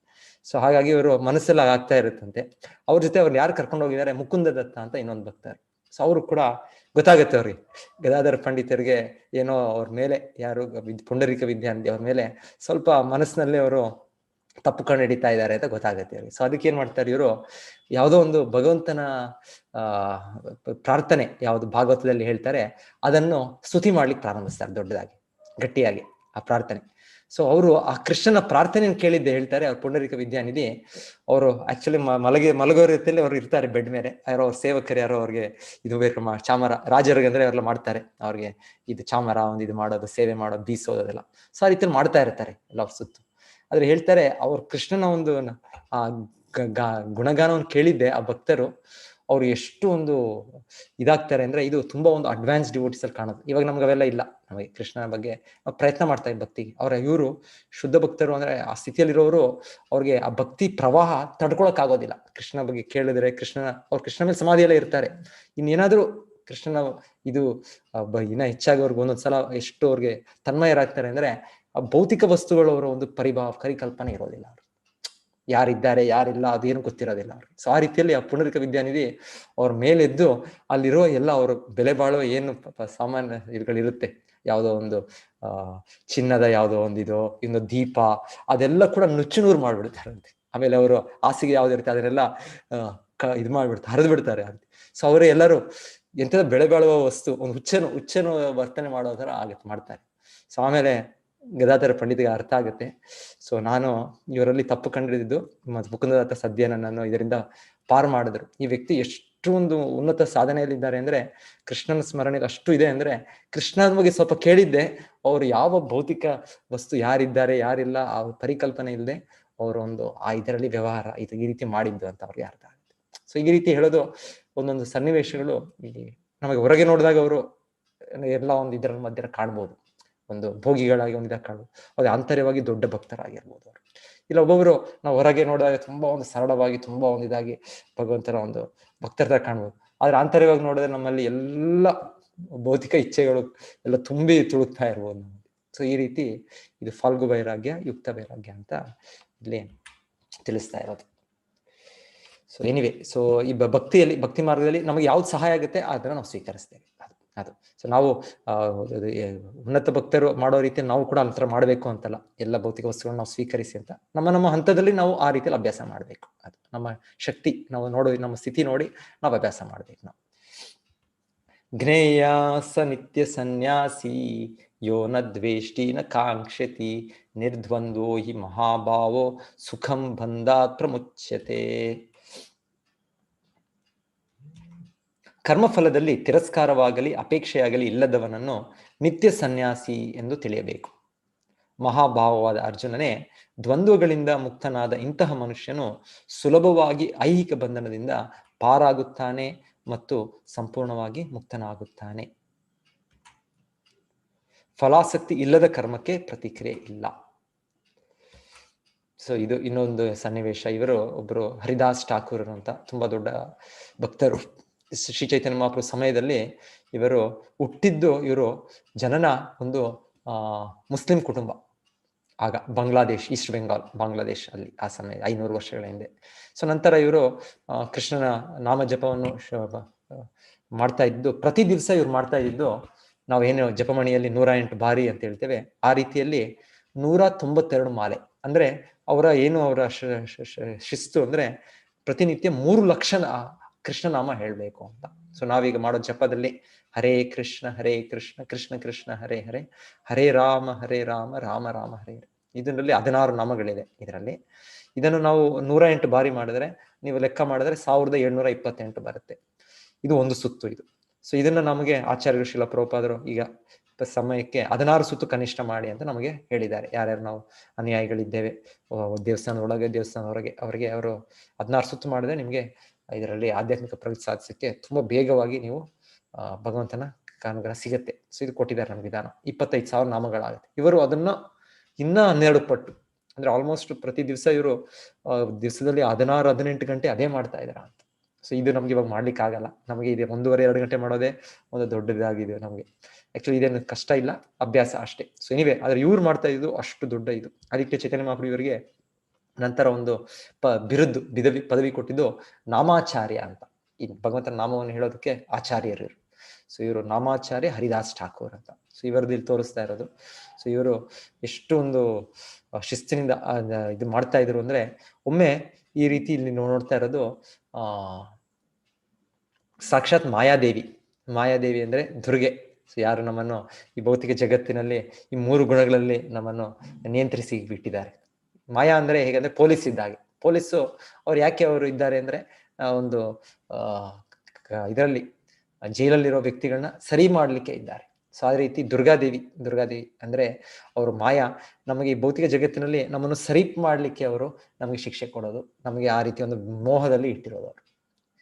ಸೊ ಹಾಗಾಗಿ ಇವರು ಮನಸ್ಸೆಲ್ಲ ಆಗ್ತಾ ಇರುತ್ತಂತೆ. ಅವ್ರ ಜೊತೆ ಅವ್ರು ಯಾರು ಕರ್ಕೊಂಡು ಹೋಗಿದ್ದಾರೆ, ಮುಕುಂದ ದತ್ತ ಅಂತ ಇನ್ನೊಂದು ಭಕ್ತರು. ಸೊ ಅವರು ಕೂಡ ಗೊತ್ತಾಗುತ್ತೆ ಅವ್ರಿಗೆ, ಗದಾಧರ ಪಂಡಿತರಿಗೆ ಏನೋ ಅವ್ರ ಮೇಲೆ, ಯಾರು ಪುಂಡರೀಕ ವಿದ್ಯಾರ್ಥಿ, ಅವ್ರ ಮೇಲೆ ಸ್ವಲ್ಪ ಮನಸ್ಸಿನಲ್ಲಿ ಅವರು ತಪ್ಪು ಕಂಡು ಹಿಡಿತಾ ಇದ್ದಾರೆ ಅಂತ ಗೊತ್ತಾಗುತ್ತೆ ಅವ್ರಿಗೆ. ಸೊ ಅದಕ್ಕೆ ಏನ್ ಮಾಡ್ತಾರೆ ಇವರು, ಯಾವುದೋ ಒಂದು ಭಗವಂತನ ಪ್ರಾರ್ಥನೆ ಯಾವುದು ಭಾಗವತದಲ್ಲಿ ಹೇಳ್ತಾರೆ, ಅದನ್ನು ಸ್ತುತಿ ಮಾಡ್ಲಿಕ್ಕೆ ಪ್ರಾರಂಭಿಸ್ತಾರೆ ದೊಡ್ಡದಾಗಿ, ಗಟ್ಟಿಯಾಗಿ ಆ ಪ್ರಾರ್ಥನೆ. ಸೊ ಅವರು ಆ ಕೃಷ್ಣನ ಪ್ರಾರ್ಥನೆಯನ್ನು ಕೇಳಿದ್ದೆ ಹೇಳ್ತಾರೆ ಅವ್ರ ಪುಂಡರೀಕ ವಿದ್ಯಾನಿಧಿ. ಅವರು ಆಕ್ಚುಲಿ ಮಲಗೋ ರೀತಿಯಲ್ಲಿ ಅವ್ರು ಇರ್ತಾರೆ ಬೆಡ್ ಮೇಲೆ, ಯಾರೋ ಅವ್ರ ಸೇವಕರು ಯಾರೋ ಅವ್ರಿಗೆ ಇದು ಬೇಕು ಚಾಮರ, ರಾಜರಿಗೆ ಅಂದ್ರೆ ಅವ್ರೆಲ್ಲ ಮಾಡ್ತಾರೆ, ಅವ್ರಿಗೆ ಇದು ಚಾಮರ ಒಂದು ಇದು ಮಾಡೋದು, ಸೇವೆ ಮಾಡೋದು, ಬೀಸೋದೆಲ್ಲ. ಸೊ ಆ ರೀತಿಯಲ್ಲಿ ಮಾಡ್ತಾ ಇರ್ತಾರೆ ಎಲ್ಲ ಅವ್ರ ಸುತ್ತು. ಆದ್ರೆ ಹೇಳ್ತಾರೆ, ಅವ್ರು ಕೃಷ್ಣನ ಒಂದು ಆ ಗುಣಗಾನವನ್ನು ಕೇಳಿದ್ದೆ ಆ ಭಕ್ತರು, ಅವ್ರು ಎಷ್ಟು ಒಂದು ಇದಾಗ್ತಾರೆ ಅಂದ್ರೆ, ಇದು ತುಂಬಾ ಒಂದು ಅಡ್ವಾನ್ಸ್ ಡಿವೋಟಿಸ್ ಅಲ್ಲಿ ಕಾಣೋದು. ಇವಾಗ ನಮ್ಗೆ ಅವೆಲ್ಲ ಇಲ್ಲ, ನಮಗೆ ಕೃಷ್ಣನ ಬಗ್ಗೆ ನಾವು ಪ್ರಯತ್ನ ಮಾಡ್ತಾ ಇದ್ದ ಭಕ್ತಿಗೆ. ಇವರು ಶುದ್ಧ ಭಕ್ತರು ಅಂದ್ರೆ ಆ ಸ್ಥಿತಿಯಲ್ಲಿರೋರು, ಅವ್ರಿಗೆ ಆ ಭಕ್ತಿ ಪ್ರವಾಹ ತಡ್ಕೊಳಕ್ ಆಗೋದಿಲ್ಲ. ಕೃಷ್ಣನ ಬಗ್ಗೆ ಕೇಳಿದ್ರೆ ಅವ್ರು ಕೃಷ್ಣ ಮೇಲೆ ಸಮಾಧಿಯಲ್ಲೇ ಇರ್ತಾರೆ, ಇನ್ನೇನಾದ್ರೂ ಕೃಷ್ಣನ ಇದು ಇನ್ನ ಹೆಚ್ಚಾಗಿ ಅವ್ರಿಗೆ ಒಂದೊಂದ್ಸಲ ಎಷ್ಟು ಅವ್ರಿಗೆ ತನ್ಮಯರಾಗ್ತಾರೆ ಅಂದ್ರೆ, ಆ ಭೌತಿಕ ವಸ್ತುಗಳು ಅವರ ಒಂದು ಪರಿಕಲ್ಪನೆ ಇರೋದಿಲ್ಲ, ಅವ್ರು ಯಾರಿದ್ದಾರೆ ಯಾರಿಲ್ಲ ಅದೇನು ಗೊತ್ತಿರೋದಿಲ್ಲ ಅವ್ರಿಗೆ. ಸೊ ಆ ರೀತಿಯಲ್ಲಿ ಆ ಪುಂಡರೀಕ ವಿದ್ಯಾನಿಧಿ ಅವ್ರ ಮೇಲೆದ್ದು ಅಲ್ಲಿರೋ ಎಲ್ಲ ಅವರು ಬೆಲೆ ಬಾಳುವ ಏನು ಸಾಮಾನ್ಯ ಇರುಗಳಿರುತ್ತೆ, ಯಾವುದೋ ಒಂದು ಚಿನ್ನದ ಯಾವುದೋ ಒಂದಿದೋ ಇನ್ನು ದೀಪ, ಅದೆಲ್ಲ ಕೂಡ ನುಚ್ಚು ನೂರು ಮಾಡ್ಬಿಡ್ತಾರಂತೆ. ಆಮೇಲೆ ಅವರು ಹಾಸಿಗೆ ಯಾವ್ದಿರುತ್ತೆ ಅದನ್ನೆಲ್ಲ ಇದು ಮಾಡ್ಬಿಡ್ತಾರೆ, ಹರಿದು ಬಿಡ್ತಾರೆ ಅಂತ. ಸೊ ಅವರು ಎಲ್ಲರೂ ಎಂಥದ ಬೆಳೆ ಬಾಳುವ ವಸ್ತು, ಒಂದು ಹುಚ್ಚನು ವರ್ತನೆ ಮಾಡೋ ತರ ಮಾಡ್ತಾರೆ. ಸೊ ಆಮೇಲೆ ಗದಾಧರ ಪಂಡಿತಿಗೆ ಅರ್ಥ ಆಗುತ್ತೆ, ಸೊ ನಾನು ಇವರಲ್ಲಿ ತಪ್ಪು ಕಂಡಿದ್ದು, ಮುಕುಂದದತ್ತ ಸದ್ಯ ನನ್ನನ್ನು ಇದರಿಂದ ಪಾರು ಮಾಡಿದ್ರು. ಈ ವ್ಯಕ್ತಿ ಎಷ್ಟು ಒಂದು ಉನ್ನತ ಸಾಧನೆಯಲ್ಲಿದ್ದಾರೆ ಅಂದ್ರೆ, ಕೃಷ್ಣನ ಸ್ಮರಣೆಗೆ ಅಷ್ಟು ಇದೆ ಅಂದ್ರೆ, ಕೃಷ್ಣನ ಬಗ್ಗೆ ಸ್ವಲ್ಪ ಕೇಳಿದ್ದೆ, ಅವರು ಯಾವ ಭೌತಿಕ ವಸ್ತು ಯಾರಿದ್ದಾರೆ ಯಾರಿಲ್ಲ ಆ ಪರಿಕಲ್ಪನೆ ಇಲ್ಲದೆ ಅವರು ಒಂದು ಆ ಇದರಲ್ಲಿ ವ್ಯವಹಾರ ಈ ರೀತಿ ಮಾಡಿದ್ದು ಅಂತ ಅವ್ರಿಗೆ ಅರ್ಥ ಆಗುತ್ತೆ. ಸೊ ಈ ರೀತಿ ಹೇಳೋದು ಒಂದೊಂದು ಸನ್ನಿವೇಶಗಳು ಇಲ್ಲಿ ನಮಗೆ ಹೊರಗೆ ನೋಡಿದಾಗ ಅವರು ಎಲ್ಲ ಒಂದು ಇದರ ಮಧ್ಯೆ ಕಾಣ್ಬೋದು, ಒಂದು ಭೋಗಿಗಳಾಗಿ ಒಂದು ಇದಕ್ಕೆ ಕಾಣ್ಬೋದು, ಅದು ಆಂತರ್ಯವಾಗಿ ದೊಡ್ಡ ಭಕ್ತರಾಗಿರ್ಬೋದು ಅವರು. ಇಲ್ಲ ಒಬ್ಬೊಬ್ರು ನಾವು ಹೊರಗೆ ನೋಡಿದಾಗ ತುಂಬಾ ಒಂದು ಸರಳವಾಗಿ ತುಂಬಾ ಒಂದು ಇದಾಗಿ ಭಗವಂತನ ಒಂದು ಭಕ್ತರ ಕಾಣ್ಬೋದು, ಆದ್ರೆ ಆಂತರ್ಯವಾಗಿ ನೋಡಿದ್ರೆ ನಮ್ಮಲ್ಲಿ ಎಲ್ಲ ಭೌತಿಕ ಇಚ್ಛೆಗಳು ಎಲ್ಲ ತುಂಬಿ ತುಳುಕ್ತಾ ಇರ್ಬೋದು ನಮಗೆ. ಸೊ ಈ ರೀತಿ ಇದು ಫಾಲ್ಗು ವೈರಾಗ್ಯ, ಯುಕ್ತ ವೈರಾಗ್ಯ ಅಂತ ಇಲ್ಲಿ ತಿಳಿಸ್ತಾ ಇರೋದು. ಸೊ ಎನಿವೆ, ಸೊ ಈ ಭಕ್ತಿ ಮಾರ್ಗದಲ್ಲಿ ನಮಗೆ ಯಾವ್ದು ಸಹಾಯ ಆಗುತ್ತೆ ಅದನ್ನ ನಾವು ಸ್ವೀಕರಿಸ್ತೇವೆ, ಅದು. ಸೊ ನಾವು ಉನ್ನತ ಭಕ್ತರು ಮಾಡೋ ರೀತಿಯಲ್ಲಿ ನಾವು ಕೂಡ ಅಂತರ ಮಾಡಬೇಕು ಅಂತಲ್ಲ, ಎಲ್ಲ ಭೌತಿಕ ವಸ್ತುಗಳನ್ನ ನಾವು ಸ್ವೀಕರಿಸಿ ಅಂತ ನಮ್ಮ ಹಂತದಲ್ಲಿ ನಾವು ಆ ರೀತಿಯಲ್ಲಿ ಅಭ್ಯಾಸ ಮಾಡ್ಬೇಕು. ಅದು ನಮ್ಮ ಶಕ್ತಿ, ನಾವು ನಮ್ಮ ಸ್ಥಿತಿ ನೋಡಿ ನಾವು ಅಭ್ಯಾಸ ಮಾಡ್ಬೇಕು. ನಾವು ಜ್ಞೇಯ ಸ ನಿತ್ಯ ಸನ್ಯಾಸಿ ಯೋ ನ ದ್ವೇಷ್ಟಿ ನ ಕಾಂಕ್ಷತಿ ನಿರ್ದ್ವಂದ್ವೋ ಹಿ ಮಹಾಭಾವೋ ಸುಖಂ ಬಂಧಾತ್ ಪ್ರಮುಚ್ಯತೆ. ಕರ್ಮಫಲದಲ್ಲಿ ತಿರಸ್ಕಾರವಾಗಲಿ ಅಪೇಕ್ಷೆಯಾಗಲಿ ಇಲ್ಲದವನನ್ನು ನಿತ್ಯ ಸನ್ಯಾಸಿ ಎಂದು ತಿಳಿಯಬೇಕು. ಮಹಾಭಾವವಾದ ಅರ್ಜುನನೇ, ದ್ವಂದ್ವಗಳಿಂದ ಮುಕ್ತನಾದ ಇಂತಹ ಮನುಷ್ಯನು ಸುಲಭವಾಗಿ ಐಹಿಕ ಬಂಧನದಿಂದ ಪಾರಾಗುತ್ತಾನೆ ಮತ್ತು ಸಂಪೂರ್ಣವಾಗಿ ಮುಕ್ತನಾಗುತ್ತಾನೆ. ಫಲಾಸಕ್ತಿ ಇಲ್ಲದ ಕರ್ಮಕ್ಕೆ ಪ್ರತಿಕ್ರಿಯೆ ಇಲ್ಲ. ಸೊ ಇದು ಇನ್ನೊಂದು ಸನ್ನಿವೇಶ. ಇವರು ಒಬ್ಬರು ಹರಿದಾಸ್ ಠಾಕೂರ್ ಅಂತ ತುಂಬಾ ದೊಡ್ಡ ಭಕ್ತರು. ಶ್ರೀ ಚೈತನ್ಯ ಮಹಾಪ್ರಭು ಸಮಯದಲ್ಲಿ ಇವರು ಹುಟ್ಟಿದ್ದು, ಇವರು ಜನನ ಒಂದು ಮುಸ್ಲಿಂ ಕುಟುಂಬ. ಆಗ ಬಾಂಗ್ಲಾದೇಶ್, ಈಸ್ಟ್ ಬೆಂಗಾಲ್, ಬಾಂಗ್ಲಾದೇಶ್ ಅಲ್ಲಿ ಆ ಸಮಯ 500 ವರ್ಷಗಳ ಹಿಂದೆ. ಸೊ ನಂತರ ಇವರು ಕೃಷ್ಣನ ನಾಮ ಜಪವನ್ನು ಮಾಡ್ತಾ ಇದ್ದು, ಪ್ರತಿ ದಿವಸ ಇವ್ರು ಮಾಡ್ತಾ ಇದ್ದು, ನಾವೇನು ಜಪಮಣಿಯಲ್ಲಿ 108 ಬಾರಿ ಅಂತ ಹೇಳ್ತೇವೆ, ಆ ರೀತಿಯಲ್ಲಿ 192 ಮಾಲೆ. ಅಂದ್ರೆ ಅವರ ಶಿಸ್ತು ಅಂದ್ರೆ ಪ್ರತಿನಿತ್ಯ 3 ಲಕ್ಷ ಕೃಷ್ಣನಾಮ ಹೇಳ್ಬೇಕು ಅಂತ. ಸೊ ನಾವೀಗ ಮಾಡೋ ಜಪದಲ್ಲಿ ಹರೇ ಕೃಷ್ಣ ಕೃಷ್ಣ ಕೃಷ್ಣ ಹರೇ ಹರೇ, ಹರೇ ರಾಮ ರಾಮ ರಾಮ ಹರೇ ಹರೇ, ಇದರಲ್ಲಿ 16 ನಾಮಗಳಿದೆ ಇದರಲ್ಲಿ. ಇದನ್ನು ನಾವು 108 ಬಾರಿ ಮಾಡಿದ್ರೆ, ನೀವು ಲೆಕ್ಕ ಮಾಡಿದ್ರೆ 1728 ಬರುತ್ತೆ. ಇದು ಒಂದು ಸುತ್ತು ಇದು. ಸೊ ಇದನ್ನ ನಮಗೆ ಆಚಾರ್ಯರು ಶ್ರೀಲ ಪ್ರಭುಪಾದರು ಈಗ ಸಮಯಕ್ಕೆ 16 ಸುತ್ತು ಕನಿಷ್ಠ ಮಾಡಿ ಅಂತ ನಮಗೆ ಹೇಳಿದ್ದಾರೆ. ಯಾರ್ಯಾರು ನಾವು ಅನುಯಾಯಿಗಳಿದ್ದೇವೆ ದೇವಸ್ಥಾನದೊಳಗೆ ದೇವಸ್ಥಾನ ಹೊರಗೆ, ಅವರಿಗೆ ಅವರು 16 ಸುತ್ತು ಮಾಡಿದ್ರೆ ನಿಮಗೆ ಇದರಲ್ಲಿ ಆಧ್ಯಾತ್ಮಿಕ ಪ್ರಗತಿ ಸಾಧಿಸಕ್ಕೆ ತುಂಬಾ ಬೇಗವಾಗಿ ನೀವು ಭಗವಂತನ ಅನುಗ್ರಹ ಸಿಗತ್ತೆ. ಸೊ ಇದು ಕೊಟ್ಟಿದ್ದಾರೆ ನಮ್ಗೆ ವಿಧಾನ. 25,000 ನಾಮಗಳಾಗುತ್ತೆ. ಇವರು ಅದನ್ನ ಇನ್ನ 12 ಪಟ್ಟು, ಅಂದ್ರೆ ಆಲ್ಮೋಸ್ಟ್ ಪ್ರತಿ ದಿವಸ ಇವರು ದಿವಸದಲ್ಲಿ 16-18 ಗಂಟೆ ಅದೇ ಮಾಡ್ತಾ ಇದಾರ ಅಂತ. ಸೊ ಇದು ನಮ್ಗೆ ಇವಾಗ ಮಾಡ್ಲಿಕ್ಕೆ ಆಗಲ್ಲ. ನಮಗೆ ಇದೆ 1.5-2 ಗಂಟೆ ಮಾಡೋದೇ ಒಂದು ದೊಡ್ಡದಾಗಿದೆ ನಮಗೆ. ಆಕ್ಚುಲಿ ಇದೇನು ಕಷ್ಟ ಇಲ್ಲ, ಅಭ್ಯಾಸ ಅಷ್ಟೇ. ಸೊ ಎನಿವೆ, ಆದ್ರೆ ಇವ್ರು ಮಾಡ್ತಾ ಇದ್ದು ಅಷ್ಟು ದೊಡ್ಡ ಇದು. ಅದಕ್ಕೆ ಚೈತನ್ಯ ಮಹಾಪ್ರಭು ಇವರಿಗೆ ನಂತರ ಒಂದು ಬಿರುದ್ದು ಪದವಿ ಕೊಟ್ಟಿದ್ದು ನಾಮಾಚಾರ್ಯ ಅಂತ. ಈ ಭಗವಂತನ ನಾಮವನ್ನು ಹೇಳೋದಕ್ಕೆ ಆಚಾರ್ಯರು ಇವರು. ಸೊ ಇವರು ನಾಮಾಚಾರ್ಯ ಹರಿದಾಸ್ ಠಾಕೂರ್ ಅಂತ. ಸೊ ಇವರದ್ದು ಇಲ್ಲಿ ತೋರಿಸ್ತಾ ಇರೋದು. ಸೊ ಇವರು ಎಷ್ಟು ಒಂದು ಶಿಸ್ತಿನಿಂದ ಇದು ಮಾಡ್ತಾ ಇದ್ರು ಅಂದ್ರೆ, ಒಮ್ಮೆ ಈ ರೀತಿ ಇಲ್ಲಿ ನೋಡ್ತಾ ಇರೋದು ಸಾಕ್ಷಾತ್ ಮಾಯಾದೇವಿ ಅಂದ್ರೆ ದುರ್ಗೆ. ಸೊ ಯಾರು ನಮ್ಮನ್ನು ಈ ಭೌತಿಕ ಜಗತ್ತಿನಲ್ಲಿ ಈ 3 ಗುಣಗಳಲ್ಲಿ ನಮ್ಮನ್ನು ನಿಯಂತ್ರಿಸಿ ಬಿಟ್ಟಿದ್ದಾರೆ. ಮಾಯಾ ಅಂದ್ರೆ ಹೇಗಂದ್ರೆ ಪೊಲೀಸ್ ಇದ್ದಾಗೆ. ಪೊಲೀಸು ಅವ್ರು ಯಾಕೆ ಅವರು ಇದ್ದಾರೆ ಅಂದ್ರೆ, ಒಂದು ಇದರಲ್ಲಿ ಜೈಲಲ್ಲಿರೋ ವ್ಯಕ್ತಿಗಳನ್ನ ಸರಿ ಮಾಡ್ಲಿಕ್ಕೆ ಇದ್ದಾರೆ. ಸೊ ಆ ರೀತಿ ದುರ್ಗಾದೇವಿ ಅಂದ್ರೆ ಅವರು ಮಾಯಾ ನಮಗೆ ಈ ಭೌತಿಕ ಜಗತ್ತಿನಲ್ಲಿ ನಮ್ಮನ್ನು ಸರಿ ಮಾಡ್ಲಿಕ್ಕೆ ಅವರು ನಮಗೆ ಶಿಕ್ಷೆ ಕೊಡೋದು, ನಮಗೆ ಆ ರೀತಿ ಒಂದು ಮೋಹದಲ್ಲಿ ಇಟ್ಟಿರೋದು ಅವರು.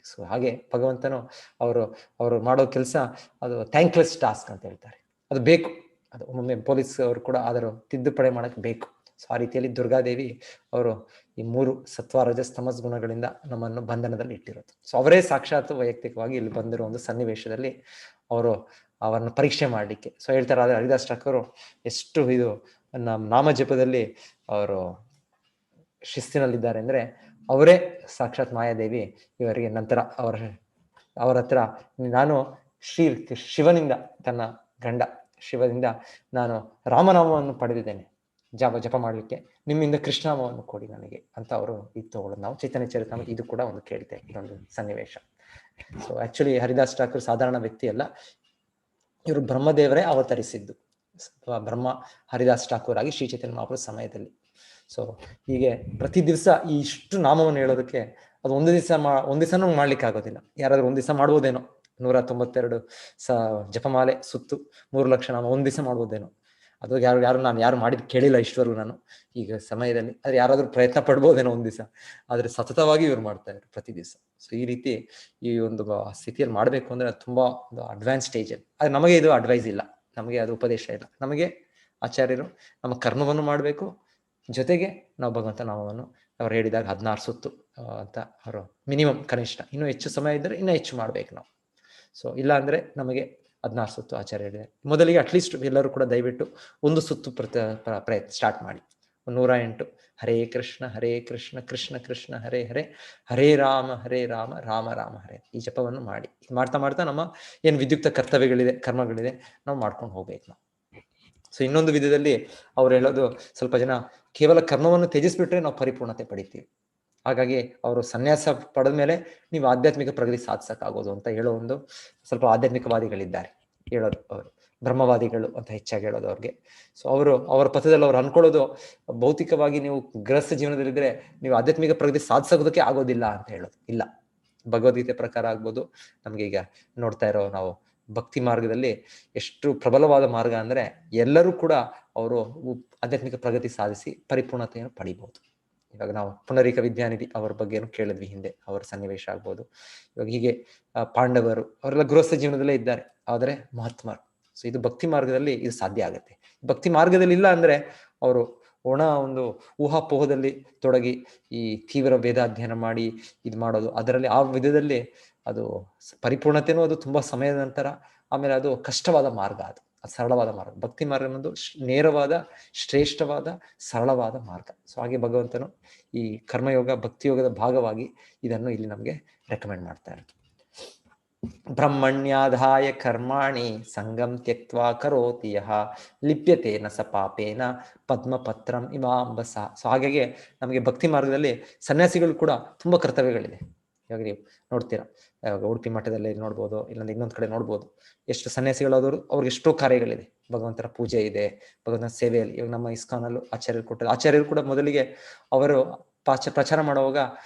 ಸೊ ಹಾಗೆ ಭಗವಂತನು ಅವರು ಮಾಡೋ ಕೆಲಸ ಅದು ಥ್ಯಾಂಕ್ಲೆಸ್ ಟಾಸ್ಕ್ ಅಂತ ಹೇಳ್ತಾರೆ. ಅದು ಬೇಕು, ಅದು ಒಮ್ಮೊಮ್ಮೆ ಪೊಲೀಸ್ ಅವರು ಕೂಡ ಅದರ ತಿದ್ದುಪಡಿ ಮಾಡಕ್ ಬೇಕು. ಸೊ ಆ ರೀತಿಯಲ್ಲಿ ದುರ್ಗಾದೇವಿ ಅವರು ಈ 3 ಸತ್ವ ರಜಸ್ ತಮಸ್ ಗುಣಗಳಿಂದ ನಮ್ಮನ್ನು ಬಂಧನದಲ್ಲಿ ಇಟ್ಟಿರೋದು. ಸೊ ಅವರೇ ಸಾಕ್ಷಾತ್ ವೈಯಕ್ತಿಕವಾಗಿ ಇಲ್ಲಿ ಬಂದಿರೋ ಒಂದು ಸನ್ನಿವೇಶದಲ್ಲಿ ಅವರನ್ನು ಪರೀಕ್ಷೆ ಮಾಡ್ಲಿಕ್ಕೆ. ಸೊ ಹೇಳ್ತಾರೆ, ಆದ್ರೆ ಹರಿದಾಸ್ ಠಾಕೂರ್ ಎಷ್ಟು ಇದು ನಾಮ ಜಪದಲ್ಲಿ ಅವರು ಶಿಸ್ತಿನಲ್ಲಿದ್ದಾರೆ ಅಂದ್ರೆ, ಅವರೇ ಸಾಕ್ಷಾತ್ ಮಾಯಾದೇವಿ ಇವರಿಗೆ ನಂತರ ಅವರ ಹತ್ರ ನಾನು ಶಿವನಿಂದ, ತನ್ನ ಗಂಡ ಶಿವನಿಂದ ನಾನು ರಾಮನಾಮವನ್ನು ಪಡೆದಿದ್ದೇನೆ ಜಪ ಮಾಡ್ಲಿಕ್ಕೆ, ನಿಮ್ಮಿಂದ ಕೃಷ್ಣನಾಮವನ್ನು ಕೊಡಿ ನನಗೆ ಅಂತ ಅವರು ಇದು ತಗೊಳ್ಳೋದು. ನಾವು ಚೈತನ್ಯ ಚರಿತಾಮೃತ ಇದು ಕೂಡ ಒಂದು ಕೇಳ್ತೇವೆ, ಇದೊಂದು ಸನ್ನಿವೇಶ. ಸೊ ಆಕ್ಚುಲಿ ಹರಿದಾಸ್ ಠಾಕೂರ್ ಸಾಧಾರಣ ವ್ಯಕ್ತಿ ಅಲ್ಲ, ಇವರು ಬ್ರಹ್ಮದೇವರೇ ಅವತರಿಸಿದ್ದು. ಬ್ರಹ್ಮ ಹರಿದಾಸ್ ಠಾಕೂರ್ ಆಗಿ ಶ್ರೀ ಚೈತನ್ಯ ಮಹಾಪ್ರಭು ಸಮಯದಲ್ಲಿ. ಸೊ ಹೀಗೆ ಪ್ರತಿ ದಿವಸ ಈ ಇಷ್ಟು ನಾಮವನ್ನು ಹೇಳೋದಕ್ಕೆ ಅದು ಒಂದು ದಿವಸನೂ ಮಾಡ್ಲಿಕ್ಕೆ ಆಗೋದಿಲ್ಲ. ಯಾರಾದ್ರೂ ಒಂದ್ ದಿವಸ ಮಾಡ್ಬೋದೇನೋ, 192 ಜಪಮಾಲೆ ಸುತ್ತು 3 ಲಕ್ಷ ನಾಮ ಒಂದ್ ದಿವಸ ಮಾಡ್ಬೋದೇನೋ. ಅದು ಯಾರು ಮಾಡಿದ್ ಕೇಳಿಲ್ಲ ಇಷ್ಟವರೆಗೂ ನಾನು ಈಗ ಸಮಯದಲ್ಲಿ. ಆದ್ರೆ ಯಾರಾದ್ರೂ ಪ್ರಯತ್ನ ಪಡ್ಬೋದೇನೋ ಒಂದ್ ದಿವಸ. ಆದ್ರೆ ಸತತವಾಗಿ ಇವ್ರು ಮಾಡ್ತಾ ಇದ್ರು ಪ್ರತಿ ದಿವಸ. ಸೊ ಈ ರೀತಿ ಈ ಒಂದು ಸ್ಥಿತಿಯಲ್ಲಿ ಮಾಡ್ಬೇಕು ಅಂದ್ರೆ ತುಂಬಾ ಒಂದು ಅಡ್ವಾನ್ಸ್ ಸ್ಟೇಜ್ ಅಲ್ಲಿ. ಆದ್ರೆ ನಮಗೆ ಇದು ಅಡ್ವೈಸ್ ಇಲ್ಲ, ನಮಗೆ ಅದು ಉಪದೇಶ ಇಲ್ಲ. ನಮಗೆ ಆಚಾರ್ಯರು ನಮ್ಮ ಕರ್ಮವನ್ನು ಮಾಡ್ಬೇಕು, ಜೊತೆಗೆ ನಾವು ಭಗವಂತ ನಾಮವನ್ನು ಅವ್ರು ಹೇಳಿದಾಗ 16 ಸುತ್ತು ಅಂತ ಅವರು ಮಿನಿಮಮ್ ಕನಿಷ್ಠ. ಇನ್ನೂ ಹೆಚ್ಚು ಸಮಯ ಇದ್ದರೆ ಇನ್ನೂ ಹೆಚ್ಚು ಮಾಡ್ಬೇಕು ನಾವು. ಸೊ ಇಲ್ಲ ಅಂದ್ರೆ ನಮಗೆ 16 ಸುತ್ತು ಆಚಾರ್ಯ ಹೇಳಿದೆ. ಮೊದಲಿಗೆ ಅಟ್ಲೀಸ್ಟ್ ಎಲ್ಲರೂ ಕೂಡ ದಯವಿಟ್ಟು ಒಂದು ಸುತ್ತು ಪ್ರಯತ್ನ ಸ್ಟಾರ್ಟ್ ಮಾಡಿ. 108 ಹರೇ ಕೃಷ್ಣ ಕೃಷ್ಣ ಕೃಷ್ಣ ಹರೇ ಹರೇ, ಹರೇ ರಾಮ ರಾಮ ರಾಮ ಹರೇ, ಈ ಜಪವನ್ನು ಮಾಡಿ. ಮಾಡ್ತಾ ಮಾಡ್ತಾ ನಮ್ಮ ಏನು ವಿದ್ಯುಕ್ತ ಕರ್ತವ್ಯಗಳಿದೆ, ಕರ್ಮಗಳಿದೆ, ನಾವು ಮಾಡ್ಕೊಂಡು ಹೋಗ್ಬೇಕು ನಾವು. ಸೊ ಇನ್ನೊಂದು ವಿಧದಲ್ಲಿ ಅವ್ರು ಹೇಳೋದು, ಸ್ವಲ್ಪ ಜನ ಕೇವಲ ಕರ್ಮವನ್ನು ತ್ಯಜಿಸ್ಬಿಟ್ರೆ ನಾವು ಪರಿಪೂರ್ಣತೆ ಪಡಿತೀವಿ. ಹಾಗಾಗಿ ಅವರು ಸನ್ಯಾಸ ಪಡೆದ ಮೇಲೆ ನೀವು ಆಧ್ಯಾತ್ಮಿಕ ಪ್ರಗತಿ ಸಾಧಿಸಕ್ಕಾಗೋದು ಅಂತ ಹೇಳೋ ಒಂದು ಸ್ವಲ್ಪ ಆಧ್ಯಾತ್ಮಿಕವಾದಿಗಳಿದ್ದಾರೆ ಹೇಳೋದು. ಅವರು ಬ್ರಹ್ಮವಾದಿಗಳು ಅಂತ ಹೆಚ್ಚಾಗಿ ಹೇಳೋದು ಅವ್ರಿಗೆ. ಸೊ ಅವರ ಪಥದಲ್ಲಿ ಅವ್ರು ಅನ್ಕೊಳ್ಳೋದು, ಭೌತಿಕವಾಗಿ ನೀವು ಗೃಹಸ್ಥ ಜೀವನದಲ್ಲಿದ್ರೆ ನೀವು ಆಧ್ಯಾತ್ಮಿಕ ಪ್ರಗತಿ ಸಾಧಿಸೋದಕ್ಕೆ ಆಗೋದಿಲ್ಲ ಅಂತ ಹೇಳೋದು. ಇಲ್ಲ, ಭಗವದ್ಗೀತೆ ಪ್ರಕಾರ ಆಗ್ಬೋದು, ನಮ್ಗೆ ಈಗ ನೋಡ್ತಾ ಇರೋ ನಾವು ಭಕ್ತಿ ಮಾರ್ಗದಲ್ಲಿ ಎಷ್ಟು ಪ್ರಬಲವಾದ ಮಾರ್ಗ ಅಂದ್ರೆ ಎಲ್ಲರೂ ಕೂಡ ಅವರು ಆಧ್ಯಾತ್ಮಿಕ ಪ್ರಗತಿ ಸಾಧಿಸಿ ಪರಿಪೂರ್ಣತೆಯನ್ನು ಪಡಿಬಹುದು. ಇವಾಗ ನಾವು ಪುನರಿಕ ವಿದ್ಯಾನಿಧಿ ಅವರ ಬಗ್ಗೆನೂ ಕೇಳಿದ್ವಿ ಹಿಂದೆ, ಅವರ ಸನ್ನಿವೇಶ ಆಗ್ಬೋದು. ಇವಾಗ ಹೀಗೆ ಪಾಂಡವರು ಅವರೆಲ್ಲ ಗೃಹಸ್ಥ ಜೀವನದಲ್ಲೇ ಇದ್ದಾರೆ, ಆದರೆ ಮಹಾತ್ಮರು. ಸೊ ಇದು ಭಕ್ತಿ ಮಾರ್ಗದಲ್ಲಿ ಇದು ಸಾಧ್ಯ ಆಗುತ್ತೆ. ಭಕ್ತಿ ಮಾರ್ಗದಲ್ಲಿ ಇಲ್ಲ ಅಂದ್ರೆ ಅವರು ಒಣ ಒಂದು ಊಹಾಪೋಹದಲ್ಲಿ ತೊಡಗಿ ಈ ತೀವ್ರ ವೇದಾಧ್ಯಯನ ಮಾಡಿ ಇದು ಮಾಡೋದು, ಅದರಲ್ಲಿ ಆ ವಿಧದಲ್ಲಿ ಅದು ಪರಿಪೂರ್ಣತೆನೂ ಅದು ತುಂಬಾ ಸಮಯದ ನಂತರ, ಆಮೇಲೆ ಅದು ಕಷ್ಟವಾದ ಮಾರ್ಗ, ಅದು ಸರಳವಾದ ಮಾರ್ಗ. ಭಕ್ತಿ ಮಾರ್ಗ ಅನ್ನೋದು ನೇರವಾದ, ಶ್ರೇಷ್ಠವಾದ, ಸರಳವಾದ ಮಾರ್ಗ. ಸೊ ಹಾಗೆ ಭಗವಂತನು ಈ ಕರ್ಮಯೋಗ ಭಕ್ತಿಯೋಗದ ಭಾಗವಾಗಿ ಇದನ್ನು ಇಲ್ಲಿ ನಮಗೆ ರೆಕಮೆಂಡ್ ಮಾಡ್ತಾ ಇರೋದು. ಬ್ರಹ್ಮಣ್ಯಾಧಾಯ ಕರ್ಮಾಣಿ ಸಂಗಂ ತ್ಯಕ್ತ್ವಾ ಕರೋತಿ ಯಃ ಲಿಪ್ಯತೇನ ಸ ಪಾಪೇನ ಪದ್ಮಪತ್ರಂ ಇವಾಂಬಸ. ಸೊ ಹಾಗಾಗಿ ನಮಗೆ ಭಕ್ತಿ ಮಾರ್ಗದಲ್ಲಿ ಸನ್ಯಾಸಿಗಳು ಕೂಡ ತುಂಬಾ ಕರ್ತವ್ಯಗಳಿದೆ. ಇವಾಗ ನೀವು ನೋಡ್ತೀರಾ, ಇವಾಗ ಉಡುಪಿ ಮಠದಲ್ಲಿ ನೋಡ್ಬೋದು, ಇಲ್ಲಾಂದ್ರೆ ಇನ್ನೊಂದ್ ಕಡೆ ನೋಡ್ಬೋದು, ಎಷ್ಟು ಸನ್ಯಾಸಿಗಳಾದವರು ಅವ್ರಿಗೆ ಎಷ್ಟೋ ಕಾರ್ಯಗಳಿದೆ. ಭಗವಂತನ ಪೂಜೆ ಇದೆ, ಭಗವಂತನ ಸೇವೆಯಲ್ಲಿ. ಇವಾಗ ನಮ್ಮ ಇಸ್ಕಾನಲ್ಲೂ ಆಚಾರ್ಯರು ಕೊಟ್ಟರು. ಆಚಾರ್ಯರು ಕೂಡ ಮೊದಲಿಗೆ ಅವರು ಪ್ರಚಾರ ಮಾಡುವಾಗ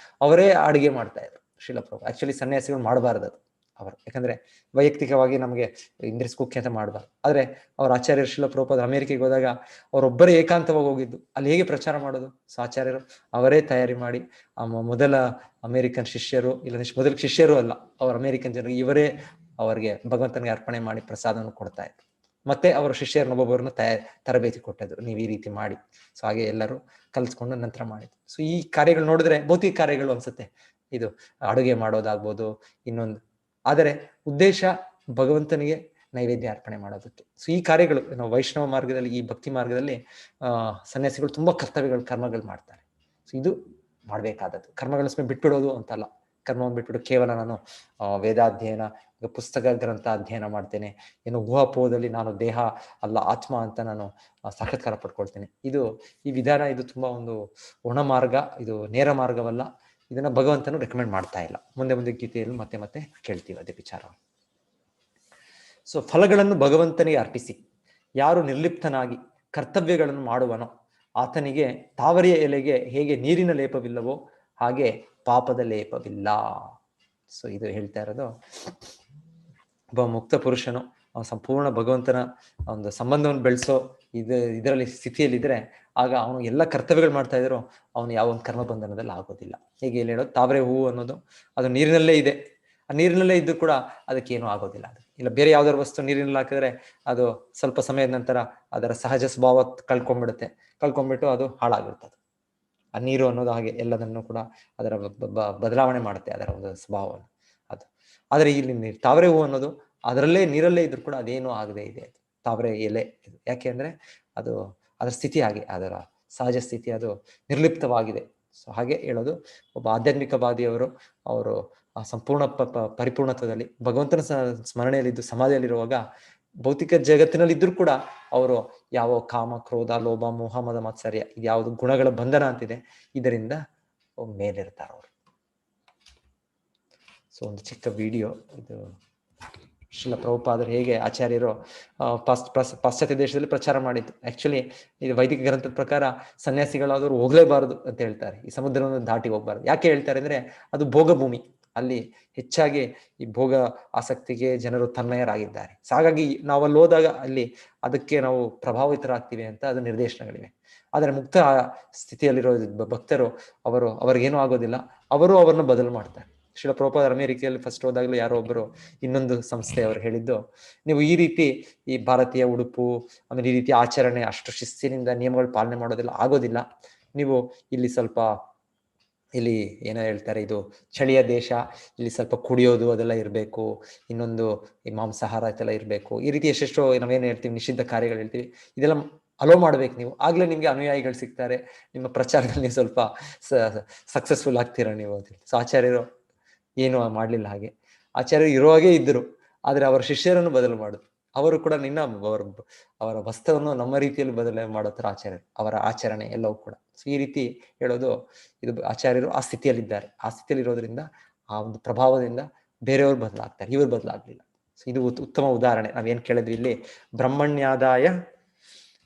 ಅವರೇ ಅಡುಗೆ ಮಾಡ್ತಾ ಇದ್ರು. ಶ್ರೀಲಪ್ರಭು ಆಕ್ಚುಲಿ ಸನ್ಯಾಸಿಗಳು ಮಾಡಬಾರ್ದು ಅದು ಅವರು, ಯಾಕಂದ್ರೆ ವೈಯಕ್ತಿಕವಾಗಿ ನಮಗೆ ಇಂದ್ರಿಸ್ಕುಕ್ಕೆ ಅಂತ ಮಾಡಬಾರ್ದು. ಆದ್ರೆ ಅವ್ರ ಆಚಾರ್ಯರು ಶ್ರೀಲಪ್ರಭುಪಾದ ಅಮೆರಿಕೆಗೆ ಹೋದಾಗ ಅವರೊಬ್ಬರೇ ಏಕಾಂತವಾಗಿ ಹೋಗಿದ್ದು, ಅಲ್ಲಿ ಹೇಗೆ ಪ್ರಚಾರ ಮಾಡೋದು? ಸೊ ಆಚಾರ್ಯರು ಅವರೇ ತಯಾರಿ ಮಾಡಿ ಮೊದಲ ಅಮೆರಿಕನ್ ಶಿಷ್ಯರು, ಇಲ್ಲ ಮೊದಲ ಶಿಷ್ಯರು ಅಲ್ಲ, ಅವ್ರ ಅಮೆರಿಕನ್ ಜನರಿಗೆ ಇವರೇ ಅವರಿಗೆ ಭಗವಂತನಿಗೆ ಅರ್ಪಣೆ ಮಾಡಿ ಪ್ರಸಾದವನ್ನು ಕೊಡ್ತಾ ಇದ್ರು. ಮತ್ತೆ ಅವರ ಶಿಷ್ಯರನ್ನೊಬ್ಬೊಬ್ಬರನ್ನ ತರಬೇತಿ ಕೊಟ್ಟಿದ್ರು, ನೀವು ಈ ರೀತಿ ಮಾಡಿ. ಸೊ ಹಾಗೆ ಎಲ್ಲರೂ ಕಲ್ತ್ಕೊಂಡು ನಂತರ ಮಾಡಿದ್ರು. ಸೊ ಈ ಕಾರ್ಯಗಳು ನೋಡಿದ್ರೆ ಭೌತಿಕ ಕಾರ್ಯಗಳು ಅನ್ಸುತ್ತೆ, ಇದು ಅಡುಗೆ ಮಾಡೋದಾಗ್ಬೋದು, ಇನ್ನೊಂದು. ಆದರೆ ಉದ್ದೇಶ ಭಗವಂತನಿಗೆ ನೈವೇದ್ಯ ಅರ್ಪಣೆ ಮಾಡೋದಕ್ಕೆ. ಸೊ ಈ ಕಾರ್ಯಗಳು ನಾವು ವೈಷ್ಣವ ಮಾರ್ಗದಲ್ಲಿ, ಈ ಭಕ್ತಿ ಮಾರ್ಗದಲ್ಲಿ ಸನ್ಯಾಸಿಗಳು ತುಂಬಾ ಕರ್ಮಗಳು ಮಾಡ್ತಾರೆ. ಸೊ ಇದು ಮಾಡ್ಬೇಕಾದದ್ದು. ಕರ್ಮಗಳ ಸುಮ್ಮನೆ ಬಿಟ್ಬಿಡೋದು ಅಂತಲ್ಲ. ಕರ್ಮವನ್ನು ಬಿಟ್ಬಿಟ್ಟು ಕೇವಲ ನಾನು ವೇದಾಧ್ಯಯನ, ಪುಸ್ತಕ ಗ್ರಂಥ ಅಧ್ಯಯನ ಮಾಡ್ತೇನೆ, ಏನು ಊಹಾಪೋಹದಲ್ಲಿ ನಾನು ದೇಹ ಅಲ್ಲ ಆತ್ಮ ಅಂತ ನಾನು ಸಾಕ್ಷಾತ್ಕಾರ ಪಡ್ಕೊಳ್ತೇನೆ, ಈ ವಿಧಾನ ಇದು ತುಂಬಾ ಒಂದು ಒಣ ಮಾರ್ಗ, ಇದು ನೇರ ಮಾರ್ಗವಲ್ಲ. ಇದನ್ನ ಭಗವಂತನು ರೆಕಮೆಂಡ್ ಮಾಡ್ತಾ ಇಲ್ಲ. ಮುಂದೆ ಗೀತೆಯಲ್ಲಿ ಮತ್ತೆ ಕೇಳ್ತೀವಿ ಅದೇ ವಿಚಾರ. ಸೊ ಫಲಗಳನ್ನು ಭಗವಂತನಿಗೆ ಅರ್ಪಿಸಿ ಯಾರು ನಿರ್ಲಿಪ್ತನಾಗಿ ಕರ್ತವ್ಯಗಳನ್ನು ಮಾಡುವನೋ ಆತನಿಗೆ ತಾವರೆಯ ಎಲೆಗೆ ಹೇಗೆ ನೀರಿನ ಲೇಪವಿಲ್ಲವೋ ಹಾಗೆ ಪಾಪದ ಲೇಪವಿಲ್ಲ. ಸೊ ಇದು ಹೇಳ್ತಾ ಇರೋದು ಒಬ್ಬ ಮುಕ್ತ ಪುರುಷನು ಸಂಪೂರ್ಣ ಭಗವಂತನ ಒಂದು ಸಂಬಂಧವನ್ನು ಬೆಳೆಸೋ ಇದರಲ್ಲಿ ಸ್ಥಿತಿಯಲ್ಲಿದ್ರೆ ಆಗ ಅವನು ಎಲ್ಲ ಕರ್ತವ್ಯಗಳು ಮಾಡ್ತಾ ಇದ್ರು, ಅವನು ಯಾವ ಒಂದು ಕರ್ಮ ಬಂಧನದಲ್ಲಿ ಆಗೋದಿಲ್ಲ. ಹೇಗೆ ಇಲ್ಲಿ ಹೇಳೋದು, ತಾವರೆ ಹೂವು ಅನ್ನೋದು ಅದು ನೀರಿನಲ್ಲೇ ಇದೆ, ಆ ನೀರಿನಲ್ಲೇ ಇದ್ದು ಕೂಡ ಅದಕ್ಕೇನು ಆಗೋದಿಲ್ಲ. ಅದು ಇಲ್ಲ ಬೇರೆ ಯಾವ್ದಾದ್ರು ವಸ್ತು ನೀರಿನಲ್ಲಿ ಹಾಕಿದ್ರೆ ಅದು ಸ್ವಲ್ಪ ಸಮಯದ ನಂತರ ಅದರ ಸಹಜ ಸ್ವಭಾವ ಕಳ್ಕೊಂಡ್ಬಿಟ್ಟು ಅದು ಹಾಳಾಗಿರ್ತದೆ. ಆ ನೀರು ಅನ್ನೋದು ಹಾಗೆ ಎಲ್ಲದನ್ನು ಕೂಡ ಅದರ ಬದಲಾವಣೆ ಮಾಡುತ್ತೆ, ಅದರ ಒಂದು ಸ್ವಭಾವವನ್ನು ಅದು. ಆದರೆ ಇಲ್ಲಿ ತಾವರೆ ಹೂವು ಅನ್ನೋದು ಅದರಲ್ಲೇ ನೀರಲ್ಲೇ ಇದ್ರು ಕೂಡ ಅದೇನೂ ಆಗದೆ ಇದೆ. ಅದು ತಾವರೆ ಎಲೆ. ಯಾಕೆ ಅಂದ್ರೆ ಅದು ಅದರ ಸ್ಥಿತಿ ಹಾಗೆ, ಅದರ ಸಹಜ ಸ್ಥಿತಿ ಅದು ನಿರ್ಲಿಪ್ತವಾಗಿದೆ. ಸೊ ಹಾಗೆ ಹೇಳೋದು, ಒಬ್ಬ ಆಧ್ಯಾತ್ಮಿಕವಾದಿಯವರು ಅವರು ಸಂಪೂರ್ಣ ಪರಿಪೂರ್ಣತ್ವದಲ್ಲಿ ಭಗವಂತನ ಸ್ಮರಣೆಯಲ್ಲಿದ್ದು ಸಮಾಧಿಯಲ್ಲಿರುವಾಗ ಭೌತಿಕ ಜಗತ್ತಿನಲ್ಲಿ ಇದ್ರೂ ಕೂಡ ಅವರು ಯಾವ ಕಾಮ, ಕ್ರೋಧ, ಲೋಭ, ಮೋಹ, ಮದ, ಮಾತ್ಸರ್ಯ ಇದ್ಯಾವುದು ಗುಣಗಳ ಬಂಧನ ಅಂತಿದೆ, ಇದರಿಂದ ಮೇಲಿರ್ತಾರೆ ಅವರು. ಸೊ ಒಂದು ಚಿಕ್ಕ ವಿಡಿಯೋ ಇದು. ಶ್ರೀಲ ಪ್ರಭುಪಾದರು ಹೇಗೆ ಆಚಾರ್ಯರು ಪಾಶ್ಚಾತ್ಯ ದೇಶದಲ್ಲಿ ಪ್ರಚಾರ ಮಾಡಿದ್ದು. ಆಕ್ಚುಲಿ ಇದು ವೈದಿಕ ಗ್ರಂಥದ ಪ್ರಕಾರ ಸನ್ಯಾಸಿಗಳಾದವರು ಹೋಗ್ಲೇಬಾರದು ಅಂತ ಹೇಳ್ತಾರೆ, ಈ ಸಮುದ್ರವನ್ನು ದಾಟಿ ಹೋಗ್ಬಾರ್ದು. ಯಾಕೆ ಹೇಳ್ತಾರೆ ಅಂದ್ರೆ ಅದು ಭೋಗ ಭೂಮಿ, ಅಲ್ಲಿ ಹೆಚ್ಚಾಗಿ ಈ ಭೋಗ ಆಸಕ್ತಿಗೆ ಜನರು ತನ್ಮಯರಾಗಿದ್ದಾರೆ. ಹಾಗಾಗಿ ನಾವು ಅಲ್ಲಿ ಹೋದಾಗ ಅಲ್ಲಿ ಅದಕ್ಕೆ ನಾವು ಪ್ರಭಾವಿತರಾಗ್ತೀವಿ ಅಂತ ಅದು ನಿರ್ದೇಶನಗಳಿವೆ. ಆದರೆ ಮುಕ್ತ ಸ್ಥಿತಿಯಲ್ಲಿರೋ ಭಕ್ತರು ಅವ್ರಿಗೇನೂ ಆಗೋದಿಲ್ಲ, ಅವರು ಅವ್ರನ್ನ ಬದಲು ಮಾಡ್ತಾರೆ. ಶ್ರೀಲ ಪ್ರಭುಪಾದರು ಅಮೆರಿಕೆಯಲ್ಲಿ ಫಸ್ಟ್ ಹೋದಾಗಲೂ ಯಾರೋ ಒಬ್ಬರು ಇನ್ನೊಂದು ಸಂಸ್ಥೆಯವರು ಹೇಳಿದ್ದು, ನೀವು ಈ ರೀತಿ ಈ ಭಾರತೀಯ ಉಡುಪು ಆಮೇಲೆ ಈ ರೀತಿ ಆಚರಣೆ ಅಷ್ಟು ಶಿಸ್ತಿನಿಂದ ನಿಯಮಗಳು ಪಾಲನೆ ಮಾಡೋದಿಲ್ಲ ಆಗೋದಿಲ್ಲ. ನೀವು ಇಲ್ಲಿ ಸ್ವಲ್ಪ ಇಲ್ಲಿ ಏನೋ ಹೇಳ್ತಾರೆ, ಇದು ಚಳಿಯ ದೇಶ, ಇಲ್ಲಿ ಸ್ವಲ್ಪ ಕುಡಿಯೋದು ಅದೆಲ್ಲ ಇರಬೇಕು, ಇನ್ನೊಂದು ಈ ಮಾಂಸಾಹಾರ ಇದೆಲ್ಲ ಇರಬೇಕು, ಈ ರೀತಿ ಎಷ್ಟೆಷ್ಟೋ ನಾವೇನು ಹೇಳ್ತೀವಿ ನಿಷಿದ್ಧ ಕಾರ್ಯಗಳು ಹೇಳ್ತೀವಿ, ಇದೆಲ್ಲ ಅಲೋ ಮಾಡ್ಬೇಕು ನೀವು, ಆಗ್ಲೇ ನಿಮ್ಗೆ ಅನುಯಾಯಿಗಳು ಸಿಗ್ತಾರೆ, ನಿಮ್ಮ ಪ್ರಚಾರದಲ್ಲಿ ನೀವು ಸ್ವಲ್ಪ ಸಕ್ಸಸ್ಫುಲ್ ಆಗ್ತೀರಾ ನೀವು ಅಂತ. ಸೊ ಆಚಾರ್ಯರು ಏನು ಮಾಡ್ಲಿಲ್ಲ ಹಾಗೆ. ಆಚಾರ್ಯರು ಇರುವಾಗೇ ಇದ್ದರು, ಆದ್ರೆ ಅವರ ಶಿಷ್ಯರನ್ನು ಬದಲು ಮಾಡಿದ್ರು. ಅವರು ಕೂಡ ಅವರ ವಸ್ತ್ರವನ್ನು ನಮ್ಮ ರೀತಿಯಲ್ಲಿ ಬದಲಾವಣೆ ಮಾಡೋ ತರ ಅವರ ಆಚರಣೆ ಎಲ್ಲವೂ ಕೂಡ. ಸೊ ಈ ರೀತಿ ಹೇಳೋದು, ಇದು ಆಚಾರ್ಯರು ಆ ಸ್ಥಿತಿಯಲ್ಲಿದ್ದಾರೆ. ಆ ಸ್ಥಿತಿಯಲ್ಲಿ ಇರೋದ್ರಿಂದ ಆ ಒಂದು ಪ್ರಭಾವದಿಂದ ಬೇರೆಯವರು ಬದಲಾಗ್ತಾರೆ, ಇವರು ಬದಲಾಗ್ಲಿಲ್ಲ. ಸೊ ಇದು ಉತ್ತಮ ಉದಾಹರಣೆ. ನಾವೇನ್ ಕೇಳಿದ್ವಿ ಇಲ್ಲಿ, ಬ್ರಹ್ಮಣ್ಯಾದಾಯ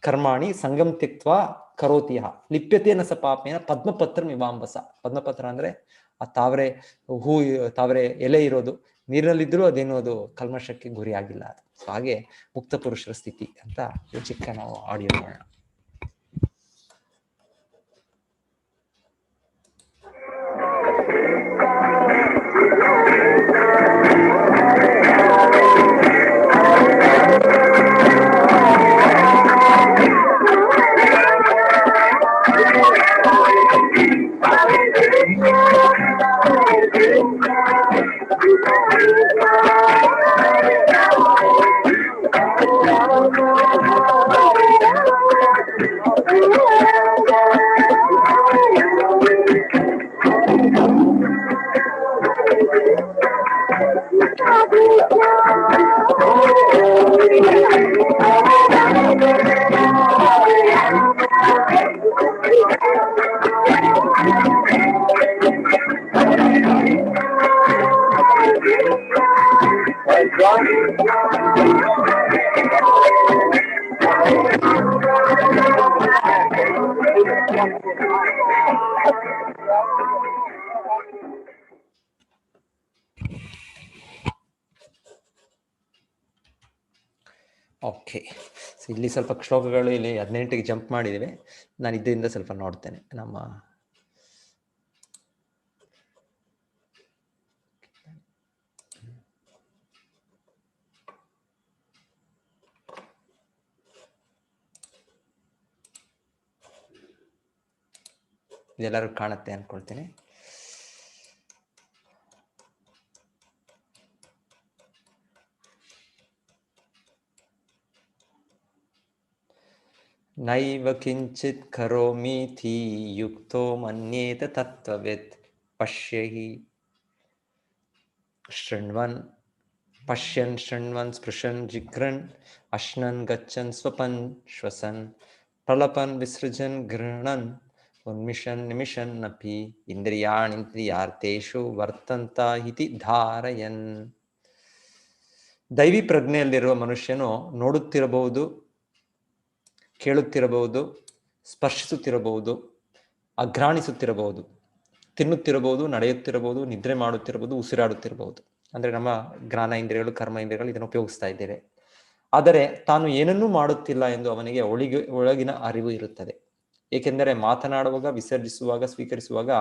ಕರ್ಮಾಣಿ ಸಂಗಮ್ ತ್ಯಕ್ತ್ವಾ ಕರೋತಿಯ ಲಿಪ್ಯತೆ ನ ಸ ಪಾಪೇನ ಪದ್ಮಪತ್ರ ಮಿವಾಂಬಸ. ಪದ್ಮಪತ್ರ ಅಂದ್ರೆ ಆ ತಾವರೆ ಹೂ, ತಾವರೆ ಎಲೆ ಇರೋದು, ನೀರಿನಲ್ಲಿದ್ದರೂ ಅದೇನು ಅದು ಕಲ್ಮಶಕ್ಕೆ ಗುರಿ ಆಗಿಲ್ಲ ಅದು. ಸೊ ಹಾಗೆ ಮುಕ್ತ ಪುರುಷರ ಸ್ಥಿತಿ ಅಂತ ಚಿಕ್ಕ ನಾವು ಆಡಿಯೋ ನೋಡೋಣ. ಓಕೆ, ಇಲ್ಲಿ ಸ್ವಲ್ಪ ಶ್ಲೋಕಗಳು ಇಲ್ಲಿ 18ಗೆ ಜಂಪ್ ಮಾಡಿದ್ದೇವೆ. ನಾನು ಇದರಿಂದ ಸ್ವಲ್ಪ ನೋಡ್ತೇನೆ. ನಮ್ಮ ಇದೆಲ್ಲರೂ ಕಾಣುತ್ತೆ ಅನ್ಕೊಳ್ತೇನೆ. ನೈವ ಕಿಂಚಿತ್ ಕರೋಮೀತಿ ಯುಕ್ತೋ ಮನ್ಯೇತ ತತ್ವವಿತ್ ಪಶ್ಯಹಿ ಶೃಣ್ವನ್ ಪಶ್ಯನ್ ಶೃಣ್ವನ್ ಸ್ಪೃಶನ್ ಜಿಘ್ರನ್ ಅಶ್ನನ್ ಗಚ್ಚನ್ ಸ್ವಪನ್ ಶ್ವಸನ್ ಪ್ರಲಪನ್ ವಿಸೃಜನ್ ಗೃಹಣನ್ ಉನ್ಮಿಷನ್ ನಿಮಿಷನ್ ಅಪಿ ಇಂದ್ರಿಯಾರ್ಥೇಷು ವರ್ತಂತ ಇತಿ ಧಾರಯನ್. ದೈವಿ ಪ್ರಜ್ಞೆಯಲ್ಲಿರುವ ಮನುಷ್ಯನು ನೋಡುತ್ತಿರಬಹುದು, ಕೇಳುತ್ತಿರಬಹುದು, ಸ್ಪರ್ಶಿಸುತ್ತಿರಬಹುದು, ಅಘ್ರಾಣಿಸುತ್ತಿರಬಹುದು, ತಿನ್ನುತ್ತಿರಬಹುದು, ನಡೆಯುತ್ತಿರಬಹುದು, ನಿದ್ರೆ ಮಾಡುತ್ತಿರಬಹುದು, ಉಸಿರಾಡುತ್ತಿರಬಹುದು. ಅಂದ್ರೆ ನಮ್ಮ ಜ್ಞಾನ ಇಂದ್ರಿಯಗಳು, ಕರ್ಮ ಇಂದ್ರಿಯಗಳು ಇದನ್ನು ಉಪಯೋಗಿಸ್ತಾ ಇದ್ದೇವೆ. ಆದರೆ ತಾನು ಏನನ್ನೂ ಮಾಡುತ್ತಿಲ್ಲ ಎಂದು ಅವನಿಗೆ ಒಳಗಿನ ಅರಿವು ಇರುತ್ತದೆ. ಏಕೆಂದರೆ ಮಾತನಾಡುವಾಗ, ವಿಸರ್ಜಿಸುವಾಗ, ಸ್ವೀಕರಿಸುವಾಗ,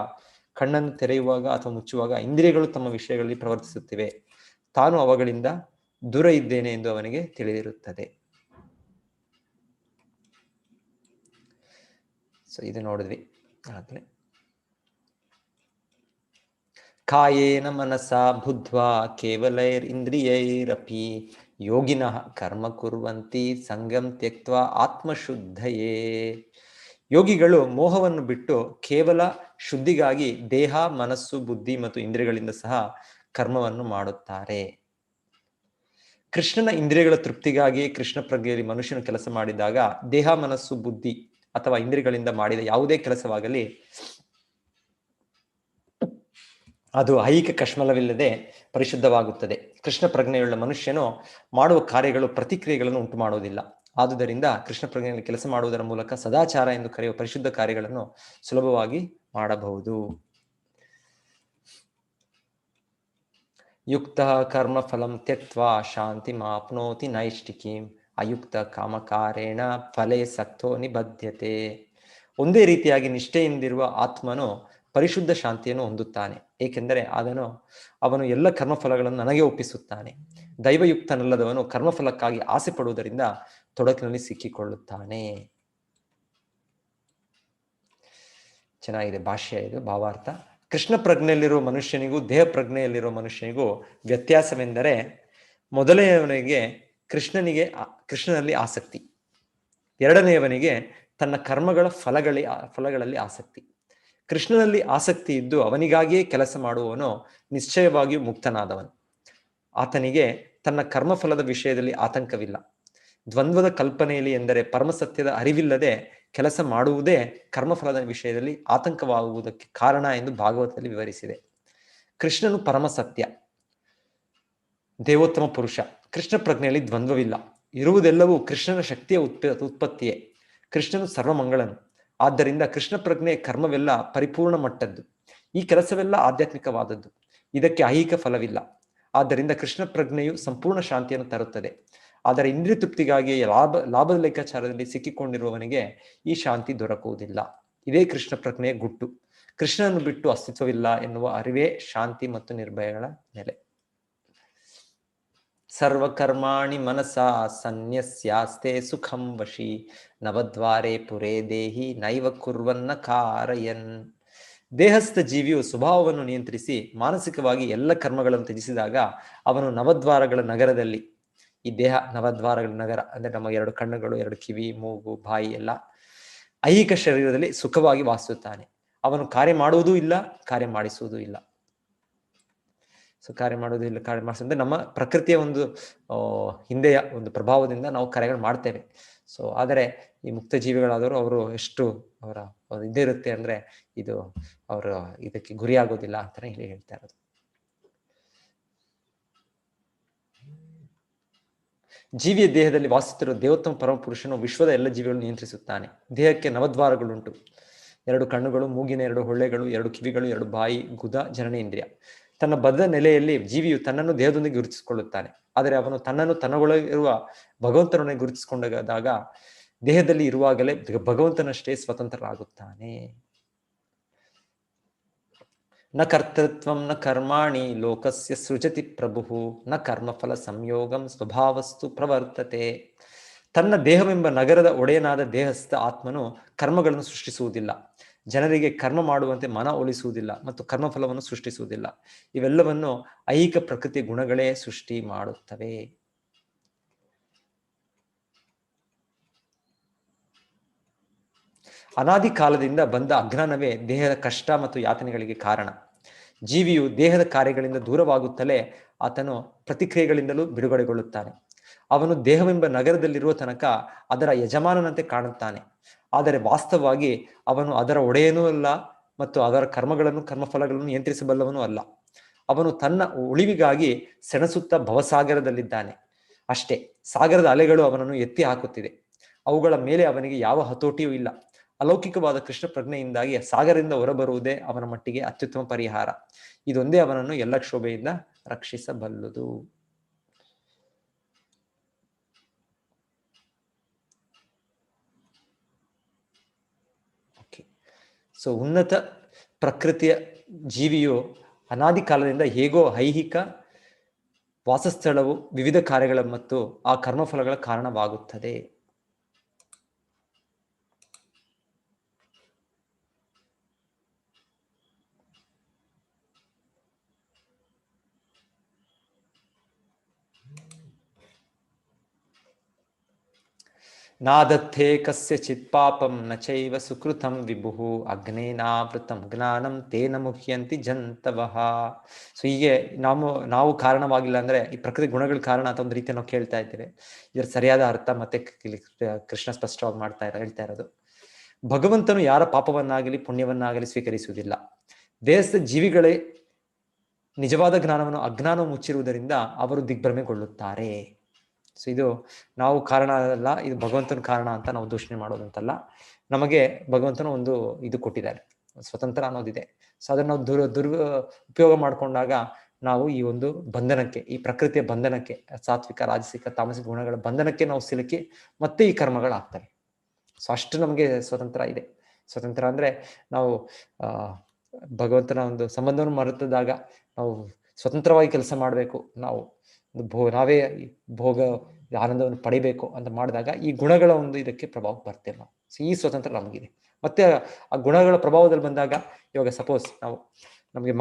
ಕಣ್ಣನ್ನು ತೆರೆಯುವಾಗ ಅಥವಾ ಮುಚ್ಚುವಾಗ ಇಂದ್ರಿಯಗಳು ತಮ್ಮ ವಿಷಯಗಳಲ್ಲಿ ಪ್ರವರ್ತಿಸುತ್ತಿವೆ. ತಾನು ಅವುಗಳಿಂದ ದೂರ ಇದ್ದೇನೆ ಎಂದು ಅವನಿಗೆ ತಿಳಿದಿರುತ್ತದೆ. ಸೊ ಇದು ನೋಡಿದ್ವಿ ಆಗ್ಲೇ. ಕಾಯೇನ ಮನಸಾ ಬುದ್ಧ್ವಾ ಕೇವಲೈರ್ ಇಂದ್ರಿಯೈರಪಿ ಯೋಗಿನಃ ಕರ್ಮ ಕುರ್ವಂತಿ ಸಂಗಂ ತ್ಯಕ್ತ್ವಾ ಆತ್ಮಶುದ್ಧಯೇ. ಯೋಗಿಗಳು ಮೋಹವನ್ನು ಬಿಟ್ಟು ಕೇವಲ ಶುದ್ಧಿಗಾಗಿ ದೇಹ, ಮನಸ್ಸು, ಬುದ್ಧಿ ಮತ್ತು ಇಂದ್ರಿಯಗಳಿಂದ ಸಹ ಕರ್ಮವನ್ನು ಮಾಡುತ್ತಾರೆ. ಕೃಷ್ಣನ ಇಂದ್ರಿಯಗಳ ತೃಪ್ತಿಗಾಗಿ ಕೃಷ್ಣ ಪ್ರಜ್ಞೆಯಲ್ಲಿ ಮನುಷ್ಯನು ಕೆಲಸ ಮಾಡಿದಾಗ ದೇಹ, ಮನಸ್ಸು, ಬುದ್ಧಿ ಅಥವಾ ಇಂದ್ರಿಯಗಳಿಂದ ಮಾಡಿದ ಯಾವುದೇ ಕೆಲಸವಾಗಲಿ ಅದು ಐಹಿಕ ಕಶ್ಮಲವಿಲ್ಲದೆ ಪರಿಶುದ್ಧವಾಗುತ್ತದೆ. ಕೃಷ್ಣ ಪ್ರಜ್ಞೆಯುಳ್ಳ ಮನುಷ್ಯನು ಮಾಡುವ ಕಾರ್ಯಗಳು ಪ್ರತಿಕ್ರಿಯೆಗಳನ್ನು ಉಂಟು ಮಾಡುವುದಿಲ್ಲ. ಆದುದರಿಂದ ಕೃಷ್ಣ ಪ್ರಜ್ಞೆಯಲ್ಲಿ ಕೆಲಸ ಮಾಡುವುದರ ಮೂಲಕ ಸದಾಚಾರ ಎಂದು ಕರೆಯುವ ಪರಿಶುದ್ಧ ಕಾರ್ಯಗಳನ್ನು ಸುಲಭವಾಗಿ ಮಾಡಬಹುದು. ಯುಕ್ತ ಕರ್ಮ ಫಲಂ ತ್ಯಕ್ತ್ವಾ ಶಾಂತಿ ಮಾಪ್ನೋತಿ ನೈಷ್ಟಿಕೀಂ ಅಯುಕ್ತ ಕಾಮಕಾರೇಣ ಫಲೇ ಸಕ್ತೋ ನಿಬದ್ಧತೆ. ಒಂದೇ ರೀತಿಯಾಗಿ ನಿಷ್ಠೆಯಿಂದಿರುವ ಆತ್ಮನು ಪರಿಶುದ್ಧ ಶಾಂತಿಯನ್ನು ಹೊಂದುತ್ತಾನೆ, ಏಕೆಂದರೆ ಅವನು ಎಲ್ಲ ಕರ್ಮಫಲಗಳನ್ನು ನನಗೆ ಒಪ್ಪಿಸುತ್ತಾನೆ. ದೈವಯುಕ್ತನಲ್ಲದವನು ಕರ್ಮಫಲಕ್ಕಾಗಿ ಆಸೆ ಪಡುವುದರಿಂದ ತೊಡಕಿನಲ್ಲಿ ಸಿಕ್ಕಿಕೊಳ್ಳುತ್ತಾನೆ. ಚೆನ್ನಾಗಿದೆ ಭಾಷ್ಯ ಇದು, ಭಾವಾರ್ಥ. ಕೃಷ್ಣ ಪ್ರಜ್ಞೆಯಲ್ಲಿರುವ ಮನುಷ್ಯನಿಗೂ ದೇಹ ಪ್ರಜ್ಞೆಯಲ್ಲಿರುವ ಮನುಷ್ಯನಿಗೂ ವ್ಯತ್ಯಾಸವೆಂದರೆ, ಮೊದಲನೆಯವನಿಗೆ ಕೃಷ್ಣನಲ್ಲಿ ಆಸಕ್ತಿ, ಎರಡನೆಯವನಿಗೆ ತನ್ನ ಕರ್ಮಗಳ ಫಲಗಳಲ್ಲಿ ಆಸಕ್ತಿ. ಕೃಷ್ಣನಲ್ಲಿ ಆಸಕ್ತಿ ಇದ್ದು ಅವನಿಗಾಗಿಯೇ ಕೆಲಸ ಮಾಡುವವನು ನಿಶ್ಚಯವಾಗಿಯೂ ಮುಕ್ತನಾದವನು. ಆತನಿಗೆ ತನ್ನ ಕರ್ಮಫಲದ ವಿಷಯದಲ್ಲಿ ಆತಂಕವಿಲ್ಲ. ದ್ವಂದ್ವದ ಕಲ್ಪನೆಯಲ್ಲಿ ಎಂದರೆ ಪರಮಸತ್ಯದ ಅರಿವಿಲ್ಲದೆ ಕೆಲಸ ಮಾಡುವುದೇ ಕರ್ಮಫಲದ ವಿಷಯದಲ್ಲಿ ಆತಂಕವಾಗುವುದಕ್ಕೆ ಕಾರಣ ಎಂದು ಭಾಗವತದಲ್ಲಿ ವಿವರಿಸಿದೆ. ಕೃಷ್ಣನು ಪರಮಸತ್ಯ, ದೇವೋತ್ತಮ ಪುರುಷ. ಕೃಷ್ಣ ಪ್ರಜ್ಞೆಯಲ್ಲಿ ದ್ವಂದ್ವವಿಲ್ಲ. ಇರುವುದೆಲ್ಲವೂ ಕೃಷ್ಣನ ಶಕ್ತಿಯ ಉತ್ಪತ್ತಿಯೇ. ಕೃಷ್ಣನು ಸರ್ವಮಂಗಳನು. ಆದ್ದರಿಂದ ಕೃಷ್ಣ ಪ್ರಜ್ಞೆ ಕರ್ಮವೆಲ್ಲ ಪರಿಪೂರ್ಣ ಮಟ್ಟದ್ದು. ಈ ಕೆಲಸವೆಲ್ಲ ಆಧ್ಯಾತ್ಮಿಕವಾದದ್ದು. ಇದಕ್ಕೆ ಐಹಿಕ ಫಲವಿಲ್ಲ. ಆದ್ದರಿಂದ ಕೃಷ್ಣ ಪ್ರಜ್ಞೆಯು ಸಂಪೂರ್ಣ ಶಾಂತಿಯನ್ನು ತರುತ್ತದೆ. ಆದರೆ ಇಂದ್ರಿಯ ತೃಪ್ತಿಗಾಗಿ ಲಾಭದ ಲೆಕ್ಕಾಚಾರದಲ್ಲಿ ಸಿಕ್ಕಿಕೊಂಡಿರುವವನಿಗೆ ಈ ಶಾಂತಿ ದೊರಕುವುದಿಲ್ಲ. ಇದೇ ಕೃಷ್ಣ ಪ್ರಜ್ಞೆಯ ಗುಟ್ಟು. ಕೃಷ್ಣನನ್ನು ಬಿಟ್ಟು ಅಸ್ತಿತ್ವವಿಲ್ಲ ಎನ್ನುವ ಅರಿವೇ ಶಾಂತಿ ಮತ್ತು ನಿರ್ಭಯಗಳ ನೆಲೆ. ಸರ್ವಕರ್ಮಾಣಿ ಮನಸಾ ಸನ್ಯಸ್ಯಾಸ್ತೆ ಸುಖಂ ವಶಿ ನವದ್ವಾರೆ ಪುರೇ ದೇಹಿ ನೈವ ಕುರ್ವನ್ನ ಕಾರಯನ್. ದೇಹಸ್ಥ ಜೀವಿಯು ಸ್ವಭಾವವನ್ನು ನಿಯಂತ್ರಿಸಿ ಮಾನಸಿಕವಾಗಿ ಎಲ್ಲ ಕರ್ಮಗಳನ್ನು ತ್ಯಜಿಸಿದಾಗ ಅವನು ನವದ್ವಾರಗಳ ನಗರದಲ್ಲಿ, ಈ ದೇಹ ನವದ್ವಾರಗಳ ನಗರ ಅಂದ್ರೆ ನಮ್ಮ 2 ಕಣ್ಣುಗಳು, 2 ಕಿವಿ, ಮೂಗು, ಬಾಯಿ ಎಲ್ಲ ಐಹಿಕ ಶರೀರದಲ್ಲಿ ಸುಖವಾಗಿ ವಾಸಿಸುತ್ತಾನೆ. ಅವನು ಕಾರ್ಯ ಮಾಡುವುದೂ ಇಲ್ಲ, ಕಾರ್ಯ ಮಾಡಿಸುವುದೂ ಇಲ್ಲ. ಸೊ ಕಾರ್ಯ ಮಾಡೋದಿಲ್ಲ, ಕಾರ್ಯ ಮಾಡಿಸೋದ್ರೆ ನಮ್ಮ ಪ್ರಕೃತಿಯ ಒಂದು ಹಿಂದೆಯ ಒಂದು ಪ್ರಭಾವದಿಂದ ನಾವು ಕಾರ್ಯಗಳು ಮಾಡ್ತೇವೆ. ಸೊ ಆದರೆ ಈ ಮುಕ್ತ ಜೀವಿಗಳಾದವರು ಅವರು ಎಷ್ಟು ಅವರ ಇದಿರುತ್ತೆ ಅಂದ್ರೆ ಇದು ಅವರು ಇದಕ್ಕೆ ಗುರಿಯಾಗೋದಿಲ್ಲ ಅಂತಾನೆ ಹೇಳ್ತಾ ಇರೋದು. ಜೀವಿಯ ದೇಹದಲ್ಲಿ ವಾಸಿಸುತ್ತಿರುವ ದೇವೋತ್ತಮ ಪರಮ ಪುರುಷನು ವಿಶ್ವದ ಎಲ್ಲ ಜೀವಿಗಳನ್ನು ನಿಯಂತ್ರಿಸುತ್ತಾನೆ. ದೇಹಕ್ಕೆ ನವದ್ವಾರಗಳುಂಟು. 2 ಕಣ್ಣುಗಳು, ಮೂಗಿನ 2 ಹೊಳ್ಳೆಗಳು, 2 ಕಿವಿಗಳು, 2 ಬಾಯಿ, ಗುದ, ಜನನೇಂದ್ರಿಯ. ತನ್ನ ಬದ್ಧ ನೆಲೆಯಲ್ಲಿ ಜೀವಿಯು ತನ್ನನ್ನು ದೇಹದೊಂದಿಗೆ ಗುರುತಿಸಿಕೊಳ್ಳುತ್ತಾನೆ. ಆದರೆ ಅವನು ತನ್ನನ್ನು ತನ್ನೊಳಗಿರುವ ಭಗವಂತನೊಂದಿಗೆ ಗುರುತಿಸಿಕೊಂಡಾಗ ದೇಹದಲ್ಲಿ ಇರುವಾಗಲೇ ಭಗವಂತನಷ್ಟೇ ಸ್ವತಂತ್ರರಾಗುತ್ತಾನೆ. ನ ಕರ್ತೃತ್ವಂ ನ ಕರ್ಮಾಣಿ ಲೋಕಸ್ಯ ಸೃಜತಿ ಪ್ರಭು ನ ಕರ್ಮಫಲ ಸಂಯೋಗಂ ಸ್ವಭಾವಸ್ತು ಪ್ರವರ್ತತೆ. ತನ್ನ ದೇಹವೆಂಬ ನಗರದ ಒಡೆಯನಾದ ದೇಹಸ್ಥ ಆತ್ಮನು ಕರ್ಮಗಳನ್ನು ಸೃಷ್ಟಿಸುವುದಿಲ್ಲ, ಜನರಿಗೆ ಕರ್ಮ ಮಾಡುವಂತೆ ಮನ ಒಲಿಸುವುದಿಲ್ಲ ಮತ್ತು ಕರ್ಮಫಲವನ್ನು ಸೃಷ್ಟಿಸುವುದಿಲ್ಲ. ಇವೆಲ್ಲವನ್ನು ಐಹಿಕ ಪ್ರಕೃತಿ ಗುಣಗಳೇ ಸೃಷ್ಟಿ ಮಾಡುತ್ತವೆ. ಅನಾದಿ ಕಾಲದಿಂದ ಬಂದ ಅಜ್ಞಾನವೇ ದೇಹದ ಕಷ್ಟ ಮತ್ತು ಯಾತನೆಗಳಿಗೆ ಕಾರಣ. ಜೀವಿಯು ದೇಹದ ಕಾರ್ಯಗಳಿಂದ ದೂರವಾಗುತ್ತಲೇ ಆತನು ಪ್ರತಿಕ್ರಿಯೆಗಳಿಂದಲೂ ಬಿಡುಗಡೆಗೊಳ್ಳುತ್ತಾನೆ. ಅವನು ದೇಹವೆಂಬ ನಗರದಲ್ಲಿರುವ ತನಕ ಅದರ ಯಜಮಾನನಂತೆ ಕಾಣುತ್ತಾನೆ. ಆದರೆ ವಾಸ್ತವವಾಗಿ ಅವನು ಅದರ ಒಡೆಯನೂ ಅಲ್ಲ ಮತ್ತು ಅದರ ಕರ್ಮಗಳನ್ನು ಕರ್ಮಫಲಗಳನ್ನು ನಿಯಂತ್ರಿಸಬಲ್ಲವನೂ ಅಲ್ಲ. ಅವನು ತನ್ನ ಉಳಿವಿಗಾಗಿ ಸೆಣಸುತ್ತಾ ಭವಸಾಗರದಲ್ಲಿದ್ದಾನೆ ಅಷ್ಟೇ. ಸಾಗರದ ಅಲೆಗಳು ಅವನನ್ನು ಎತ್ತಿ ಹಾಕುತ್ತಿದೆ. ಅವುಗಳ ಮೇಲೆ ಅವನಿಗೆ ಯಾವ ಹತೋಟಿಯೂ ಇಲ್ಲ. ಅಲೌಕಿಕವಾದ ಕೃಷ್ಣ ಪ್ರಜ್ಞೆಯಿಂದಾಗಿ ಸಾಗರದಿಂದ ಹೊರಬರುವುದೇ ಅವನ ಮಟ್ಟಿಗೆ ಅತ್ಯುತ್ತಮ ಪರಿಹಾರ. ಇದೊಂದೇ ಅವನನ್ನು ಎಲ್ಲ ಕ್ಷೋಭೆಯಿಂದ ರಕ್ಷಿಸಬಲ್ಲುದು. ಸೊ ಉನ್ನತ ಪ್ರಕೃತಿಯ ಜೀವಿಯು ಅನಾದಿ ಕಾಲದಿಂದ ಹೇಗೋ ಐಹಿಕ ವಾಸಸ್ಥಳವು ವಿವಿಧ ಕಾರ್ಯಗಳ ಮತ್ತು ಆ ಕರ್ಮಫಲಗಳ ಕಾರಣವಾಗುತ್ತದೆ. ನಾದತ್ತೇ ಕಸ್ಯಚಿತ್ ಪಾಪಂ ನ ಚೈವ ಸುಕೃತಂ ವಿಭುಃ ಅಗ್ನೇನಾವೃತಂ ಜ್ಞಾನಂ ತೇನ ಮುಹ್ಯಂತಿ ಜಂತವಃ. ಸೊ ಹೀಗೆ ನಾವು ಕಾರಣವಾಗಿಲ್ಲ ಅಂದ್ರೆ ಈ ಪ್ರಕೃತಿ ಗುಣಗಳ ಕಾರಣ ಅಂತ ಒಂದು ರೀತಿ ನಾವು ಕೇಳ್ತಾ ಇದ್ದೇವೆ. ಇದರ ಸರಿಯಾದ ಅರ್ಥ ಮತ್ತೆ ಕೃಷ್ಣ ಸ್ಪಷ್ಟವಾಗಿ ಹೇಳ್ತಾ ಇರೋದು, ಭಗವಂತನು ಯಾರ ಪಾಪವನ್ನಾಗಲಿ ಪುಣ್ಯವನ್ನಾಗಲಿ ಸ್ವೀಕರಿಸುವುದಿಲ್ಲ. ದೇಹದ ಜೀವಿಗಳೇ ನಿಜವಾದ ಜ್ಞಾನವನ್ನು ಅಜ್ಞಾನವು ಮುಚ್ಚಿರುವುದರಿಂದ ಅವರು ದಿಗ್ಭ್ರಮೆಗೊಳ್ಳುತ್ತಾರೆ. ಸೊ ಇದು ನಾವು ಕಾರಣ ಅಲ್ಲ, ಇದು ಭಗವಂತನ ಕಾರಣ ಅಂತ ನಾವು ದೂಷಣೆ ಮಾಡೋದಂತಲ್ಲ. ನಮಗೆ ಭಗವಂತನ ಒಂದು ಇದು ಕೊಟ್ಟಿದ್ದಾರೆ, ಸ್ವತಂತ್ರ ಅನ್ನೋದಿದೆ. ಸೊ ಅದನ್ನ ನಾವು ಉಪಯೋಗ ಮಾಡ್ಕೊಂಡಾಗ ನಾವು ಈ ಒಂದು ಬಂಧನಕ್ಕೆ, ಈ ಪ್ರಕೃತಿಯ ಬಂಧನಕ್ಕೆ, ಸಾತ್ವಿಕ ರಾಜಸಿಕ ತಾಮಸಿಕ ಗುಣಗಳ ಬಂಧನಕ್ಕೆ ನಾವು ಸಿಲುಕಿ ಮತ್ತೆ ಈ ಕರ್ಮಗಳಾಗ್ತವೆ. ಸೊ ಅಷ್ಟು ನಮಗೆ ಸ್ವತಂತ್ರ ಇದೆ. ಸ್ವತಂತ್ರ ಅಂದ್ರೆ ನಾವು ಭಗವಂತನ ಒಂದು ಸಂಬಂಧವನ್ನು ಮರೆತದಾಗ ನಾವು ಸ್ವತಂತ್ರವಾಗಿ ಕೆಲಸ ಮಾಡಬೇಕು, ನಾವು ನಾವೇ ಭೋಗ ಆನಂದವನ್ನು ಪಡಿಬೇಕು ಅಂತ ಮಾಡಿದಾಗ ಈ ಗುಣಗಳ ಒಂದು ಇದಕ್ಕೆ ಪ್ರಭಾವ ಬರ್ತೇವೆ ನಾವು. ಸೊ ಈ ಸ್ವತಂತ್ರ ನಮಗಿದೆ. ಮತ್ತೆ ಆ ಗುಣಗಳ ಪ್ರಭಾವದಲ್ಲಿ ಬಂದಾಗ, ಇವಾಗ ಸಪೋಸ್ ನಮಗೆ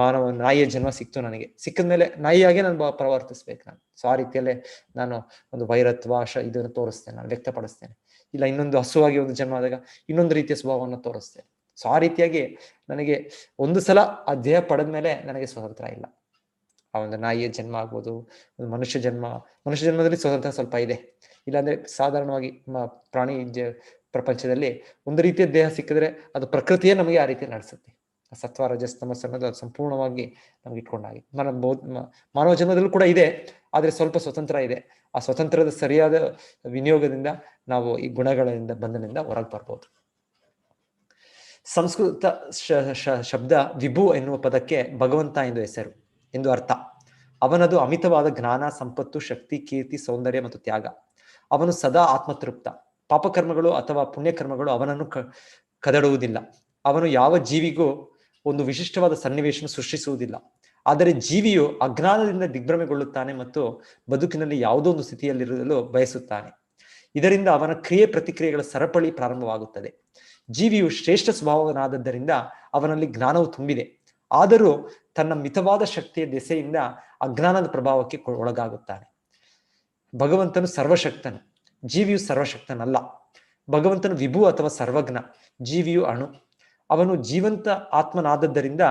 ನಾಯಿಯ ಜನ್ಮ ಸಿಕ್ತು, ನನಗೆ ಸಿಕ್ಕಿದ್ಮೇಲೆ ನಾಯಿಯಾಗೆ ನಾನು ಪ್ರವರ್ತಿಸ್ಬೇಕು ನಾನು. ಸೊ ಆ ರೀತಿಯಲ್ಲೇ ನಾನು ಒಂದು ವೈರತ್ವ ಇದನ್ನು ತೋರಿಸ್ತೇನೆ, ನಾನು ವ್ಯಕ್ತಪಡಿಸ್ತೇನೆ. ಇಲ್ಲ ಇನ್ನೊಂದು ಹಸುವಾಗಿ ಒಂದು ಜನ್ಮ ಆದಾಗ ಇನ್ನೊಂದು ರೀತಿಯ ಸ್ವಭಾವವನ್ನು ತೋರಿಸ್ತೇನೆ. ಸೊ ಆ ರೀತಿಯಾಗಿ ನನಗೆ ಒಂದು ಸಲ ಆ ದೇಹ ಪಡೆದ್ಮೇಲೆ ನನಗೆ ಸ್ವತಂತ್ರ ಇಲ್ಲ. ಆ ಒಂದು ನಾಯಿಯ ಜನ್ಮ ಆಗ್ಬೋದು, ಒಂದು ಮನುಷ್ಯ ಜನ್ಮದಲ್ಲಿ ಸ್ವತಂತ್ರ ಸ್ವಲ್ಪ ಇದೆ. ಇಲ್ಲಾಂದ್ರೆ ಸಾಧಾರಣವಾಗಿ ಪ್ರಾಣಿ ಪ್ರಪಂಚದಲ್ಲಿ ಒಂದು ರೀತಿಯ ದೇಹ ಸಿಕ್ಕಿದ್ರೆ ಅದು ಪ್ರಕೃತಿಯೇ ನಮಗೆ ಆ ರೀತಿ ನಡೆಸುತ್ತೆ. ಸತ್ವ ರಜಸ್ ತಮಸ್ ಅನ್ನೋದು ಅದು ಸಂಪೂರ್ಣವಾಗಿ ನಮ್ಗೆ ಇಟ್ಕೊಂಡಾಗಿ ಮಾನವ ಜನ್ಮದಲ್ಲೂ ಕೂಡ ಇದೆ, ಆದ್ರೆ ಸ್ವಲ್ಪ ಸ್ವತಂತ್ರ ಇದೆ. ಆ ಸ್ವತಂತ್ರದ ಸರಿಯಾದ ವಿನಿಯೋಗದಿಂದ ನಾವು ಈ ಗುಣಗಳಿಂದ ಬಂಧನದಿಂದ ಹೊರಗೆ ಬರ್ಬೋದು. ಸಂಸ್ಕೃತ ಶಬ್ದ ವಿಭು ಎನ್ನುವ ಪದಕ್ಕೆ ಭಗವಂತ ಎಂದು ಹೆಸರು ಎಂದು ಅರ್ಥ. ಅವನದು ಅಮಿತವಾದ ಜ್ಞಾನ, ಸಂಪತ್ತು, ಶಕ್ತಿ, ಕೀರ್ತಿ, ಸೌಂದರ್ಯ ಮತ್ತು ತ್ಯಾಗ. ಅವನು ಸದಾ ಆತ್ಮತೃಪ್ತ. ಪಾಪಕರ್ಮಗಳು ಅಥವಾ ಪುಣ್ಯಕರ್ಮಗಳು ಅವನನ್ನು ಕದಡುವುದಿಲ್ಲ. ಅವನು ಯಾವ ಜೀವಿಗೂ ಒಂದು ವಿಶಿಷ್ಟವಾದ ಸನ್ನಿವೇಶ ಸೃಷ್ಟಿಸುವುದಿಲ್ಲ. ಆದರೆ ಜೀವಿಯು ಅಜ್ಞಾನದಿಂದ ದಿಗ್ಭ್ರಮೆಗೊಳ್ಳುತ್ತಾನೆ ಮತ್ತು ಬದುಕಿನಲ್ಲಿ ಯಾವುದೋ ಒಂದು ಸ್ಥಿತಿಯಲ್ಲಿರಲು ಬಯಸುತ್ತಾನೆ. ಇದರಿಂದ ಅವನ ಕ್ರಿಯೆ ಪ್ರತಿಕ್ರಿಯೆಗಳ ಸರಪಳಿ ಪ್ರಾರಂಭವಾಗುತ್ತದೆ. ಜೀವಿಯು ಶ್ರೇಷ್ಠ ಸ್ವಭಾವನಾದದ್ದರಿಂದ ಅವನಲ್ಲಿ ಜ್ಞಾನವು ತುಂಬಿದೆ. ಆದರೂ ತನ್ನ ಮಿತವಾದ ಶಕ್ತಿಯ ದೆಸೆಯಿಂದ ಅಜ್ಞಾನದ ಪ್ರಭಾವಕ್ಕೆ ಒಳಗಾಗುತ್ತಾನೆ. ಭಗವಂತನು ಸರ್ವಶಕ್ತನು, ಜೀವಿಯು ಸರ್ವಶಕ್ತನಲ್ಲ. ಭಗವಂತನು ವಿಭು ಅಥವಾ ಸರ್ವಜ್ಞ, ಜೀವಿಯು ಅಣು. ಅವನು ಜೀವಂತ ಆತ್ಮನಾದದ್ದರಿಂದ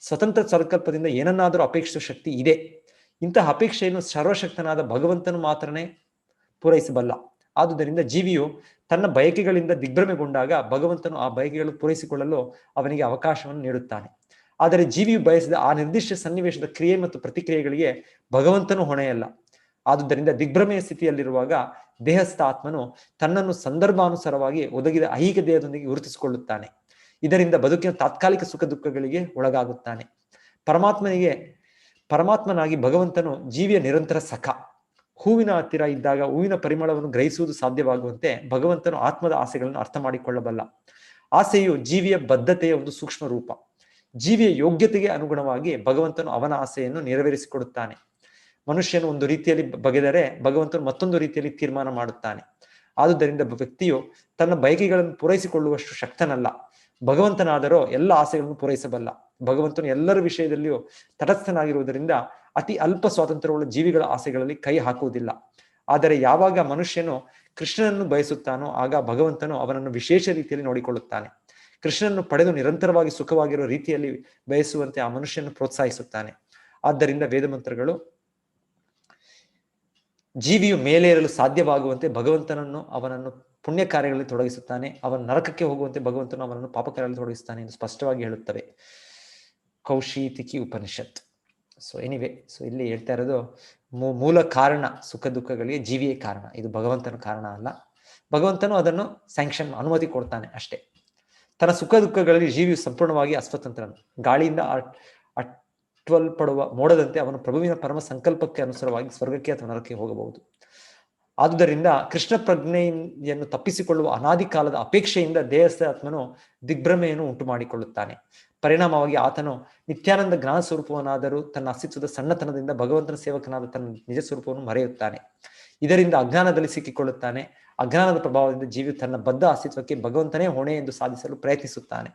ಸ್ವತಂತ್ರ ಸಂಕಲ್ಪದಿಂದ ಏನನ್ನಾದರೂ ಅಪೇಕ್ಷಿಸುವ ಶಕ್ತಿ ಇದೆ. ಇಂತಹ ಅಪೇಕ್ಷೆಯನ್ನು ಸರ್ವಶಕ್ತನಾದ ಭಗವಂತನು ಮಾತ್ರನೇ ಪೂರೈಸಬಲ್ಲ. ಆದುದರಿಂದ ಜೀವಿಯು ತನ್ನ ಬಯಕೆಗಳಿಂದ ದಿಗ್ಭ್ರಮೆಗೊಂಡಾಗ ಭಗವಂತನು ಆ ಬಯಕೆಗಳು ಪೂರೈಸಿಕೊಳ್ಳಲು ಅವನಿಗೆ ಅವಕಾಶವನ್ನು ನೀಡುತ್ತಾನೆ. ಆದರೆ ಜೀವಿಯು ಬಯಸಿದ ಆ ನಿರ್ದಿಷ್ಟ ಸನ್ನಿವೇಶದ ಕ್ರಿಯೆ ಮತ್ತು ಪ್ರತಿಕ್ರಿಯೆಗಳಿಗೆ ಭಗವಂತನು ಹೊಣೆಯಲ್ಲ. ಆದುದರಿಂದ ದಿಗ್ಭ್ರಮೆಯ ಸ್ಥಿತಿಯಲ್ಲಿರುವಾಗ ದೇಹಸ್ಥ ಆತ್ಮನು ತನ್ನನ್ನು ಸಂದರ್ಭಾನುಸಾರವಾಗಿ ಒದಗಿದ ಐಹಿಕ ದೇಹದೊಂದಿಗೆ ಗುರುತಿಸಿಕೊಳ್ಳುತ್ತಾನೆ. ಇದರಿಂದ ಬದುಕಿನ ತಾತ್ಕಾಲಿಕ ಸುಖ ದುಃಖಗಳಿಗೆ ಒಳಗಾಗುತ್ತಾನೆ. ಪರಮಾತ್ಮನಾಗಿ ಭಗವಂತನು ಜೀವಿಯ ನಿರಂತರ ಸಖ. ಹೂವಿನ ಹತ್ತಿರ ಇದ್ದಾಗ ಹೂವಿನ ಪರಿಮಳವನ್ನು ಗ್ರಹಿಸುವುದು ಸಾಧ್ಯವಾಗುವಂತೆ ಭಗವಂತನು ಆತ್ಮದ ಆಸೆಗಳನ್ನು ಅರ್ಥ ಮಾಡಿಕೊಳ್ಳಬಲ್ಲ. ಆಸೆಯು ಜೀವಿಯ ಬದ್ಧತೆಯ ಒಂದು ಸೂಕ್ಷ್ಮ ರೂಪ. ಜೀವಿಯ ಯೋಗ್ಯತೆಗೆ ಅನುಗುಣವಾಗಿ ಭಗವಂತನು ಅವನ ಆಸೆಯನ್ನು ನೆರವೇರಿಸಿಕೊಡುತ್ತಾನೆ. ಮನುಷ್ಯನು ಒಂದು ರೀತಿಯಲ್ಲಿ ಬಗೆದರೆ ಭಗವಂತನು ಮತ್ತೊಂದು ರೀತಿಯಲ್ಲಿ ತೀರ್ಮಾನ ಮಾಡುತ್ತಾನೆ. ಆದುದರಿಂದ ವ್ಯಕ್ತಿಯು ತನ್ನ ಬಯಕೆಗಳನ್ನು ಪೂರೈಸಿಕೊಳ್ಳುವಷ್ಟು ಶಕ್ತನಲ್ಲ. ಭಗವಂತನಾದರೋ ಎಲ್ಲ ಆಸೆಗಳನ್ನು ಪೂರೈಸಬಲ್ಲ. ಭಗವಂತನು ಎಲ್ಲರ ವಿಷಯದಲ್ಲಿಯೂ ತಟಸ್ಥನಾಗಿರುವುದರಿಂದ ಅತಿ ಅಲ್ಪ ಸ್ವಾತಂತ್ರ್ಯವುಳ್ಳ ಜೀವಿಗಳ ಆಸೆಗಳಲ್ಲಿ ಕೈ ಹಾಕುವುದಿಲ್ಲ. ಆದರೆ ಯಾವಾಗ ಮನುಷ್ಯನು ಕೃಷ್ಣನನ್ನು ಬಯಸುತ್ತಾನೋ ಆಗ ಭಗವಂತನು ಅವನನ್ನು ವಿಶೇಷ ರೀತಿಯಲ್ಲಿ ನೋಡಿಕೊಳ್ಳುತ್ತಾನೆ. ಕೃಷ್ಣನನ್ನು ಪಡೆದು ನಿರಂತರವಾಗಿ ಸುಖವಾಗಿರುವ ರೀತಿಯಲ್ಲಿ ಬಯಸುವಂತೆ ಆ ಮನುಷ್ಯನನ್ನು ಪ್ರೋತ್ಸಾಹಿಸುತ್ತಾನೆ. ಆದ್ದರಿಂದ ವೇದಮಂತ್ರಗಳು ಜೀವಿಯು ಮೇಲೇರಲು ಸಾಧ್ಯವಾಗುವಂತೆ ಭಗವಂತನನ್ನು ಅವನನ್ನು ಪುಣ್ಯ ಕಾರ್ಯಗಳಲ್ಲಿ ತೊಡಗಿಸುತ್ತಾನೆ. ಅವನ ನರಕಕ್ಕೆ ಹೋಗುವಂತೆ ಭಗವಂತನು ಅವನನ್ನು ಪಾಪ ಕಾರ್ಯಗಳಲ್ಲಿ ತೊಡಗಿಸುತ್ತಾನೆ ಎಂದು ಸ್ಪಷ್ಟವಾಗಿ ಹೇಳುತ್ತವೆ ಕೌಶೀತಿಕಿ ಉಪನಿಷತ್. ಸೊ ಇಲ್ಲಿ ಹೇಳ್ತಾ ಇರೋದು ಮೂಲ ಕಾರಣ ಸುಖ ದುಃಖಗಳಿಗೆ ಜೀವಿಯೇ ಕಾರಣ, ಇದು ಭಗವಂತನ ಕಾರಣ ಅಲ್ಲ. ಭಗವಂತನು ಅದನ್ನು ಅನುಮತಿ ಕೊಡ್ತಾನೆ ಅಷ್ಟೇ. ತನ್ನ ಸುಖ ದುಃಖಗಳಲ್ಲಿ ಜೀವಿಯು ಸಂಪೂರ್ಣವಾಗಿ ಅಸ್ವತಂತ್ರನು. ಗಾಳಿಯಿಂದ ಅಟ್ವಲ್ಪಡುವ ಮೋಡದಂತೆ ಅವನು ಪ್ರಭುವಿನ ಪರಮ ಸಂಕಲ್ಪಕ್ಕೆ ಅನುಸಾರವಾಗಿ ಸ್ವರ್ಗಕ್ಕೆ ಅಥವಾ ನರಕಕ್ಕೆ ಹೋಗಬಹುದು. ಆದುದರಿಂದ ಕೃಷ್ಣ ಪ್ರಜ್ಞೆಯನ್ನು ತಪ್ಪಿಸಿಕೊಳ್ಳುವ ಅನಾದಿ ಕಾಲದ ಅಪೇಕ್ಷೆಯಿಂದ ದೇಹಸ್ಥ ಆತ್ಮನು ದಿಗ್ಭ್ರಮೆಯನ್ನು ಉಂಟು ಮಾಡಿಕೊಳ್ಳುತ್ತಾನೆ. ಪರಿಣಾಮವಾಗಿ ಆತನು ನಿತ್ಯಾನಂದ ಜ್ಞಾನ ಸ್ವರೂಪವನಾದರೂ ತನ್ನ ಅಸ್ತಿತ್ವದ ಸಣ್ಣತನದಿಂದ ಭಗವಂತನ ಸೇವಕನಾದ ತನ್ನ ನಿಜ ಸ್ವರೂಪವನ್ನು ಮರೆಯುತ್ತಾನೆ. ಇದರಿಂದ ಅಜ್ಞಾನದಲ್ಲಿ ಸಿಕ್ಕಿಕೊಳ್ಳುತ್ತಾನೆ. ಅಜ್ಞಾನದ ಪ್ರಭಾವದಿಂದ ಜೀವಿ ತನ್ನ ಬದ್ಧ ಅಸ್ತಿತ್ವಕ್ಕೆ ಭಗವಂತನೇ ಹೊಣೆ ಎಂದು ಸಾಧಿಸಲು ಪ್ರಯತ್ನಿಸುತ್ತಾನೆ.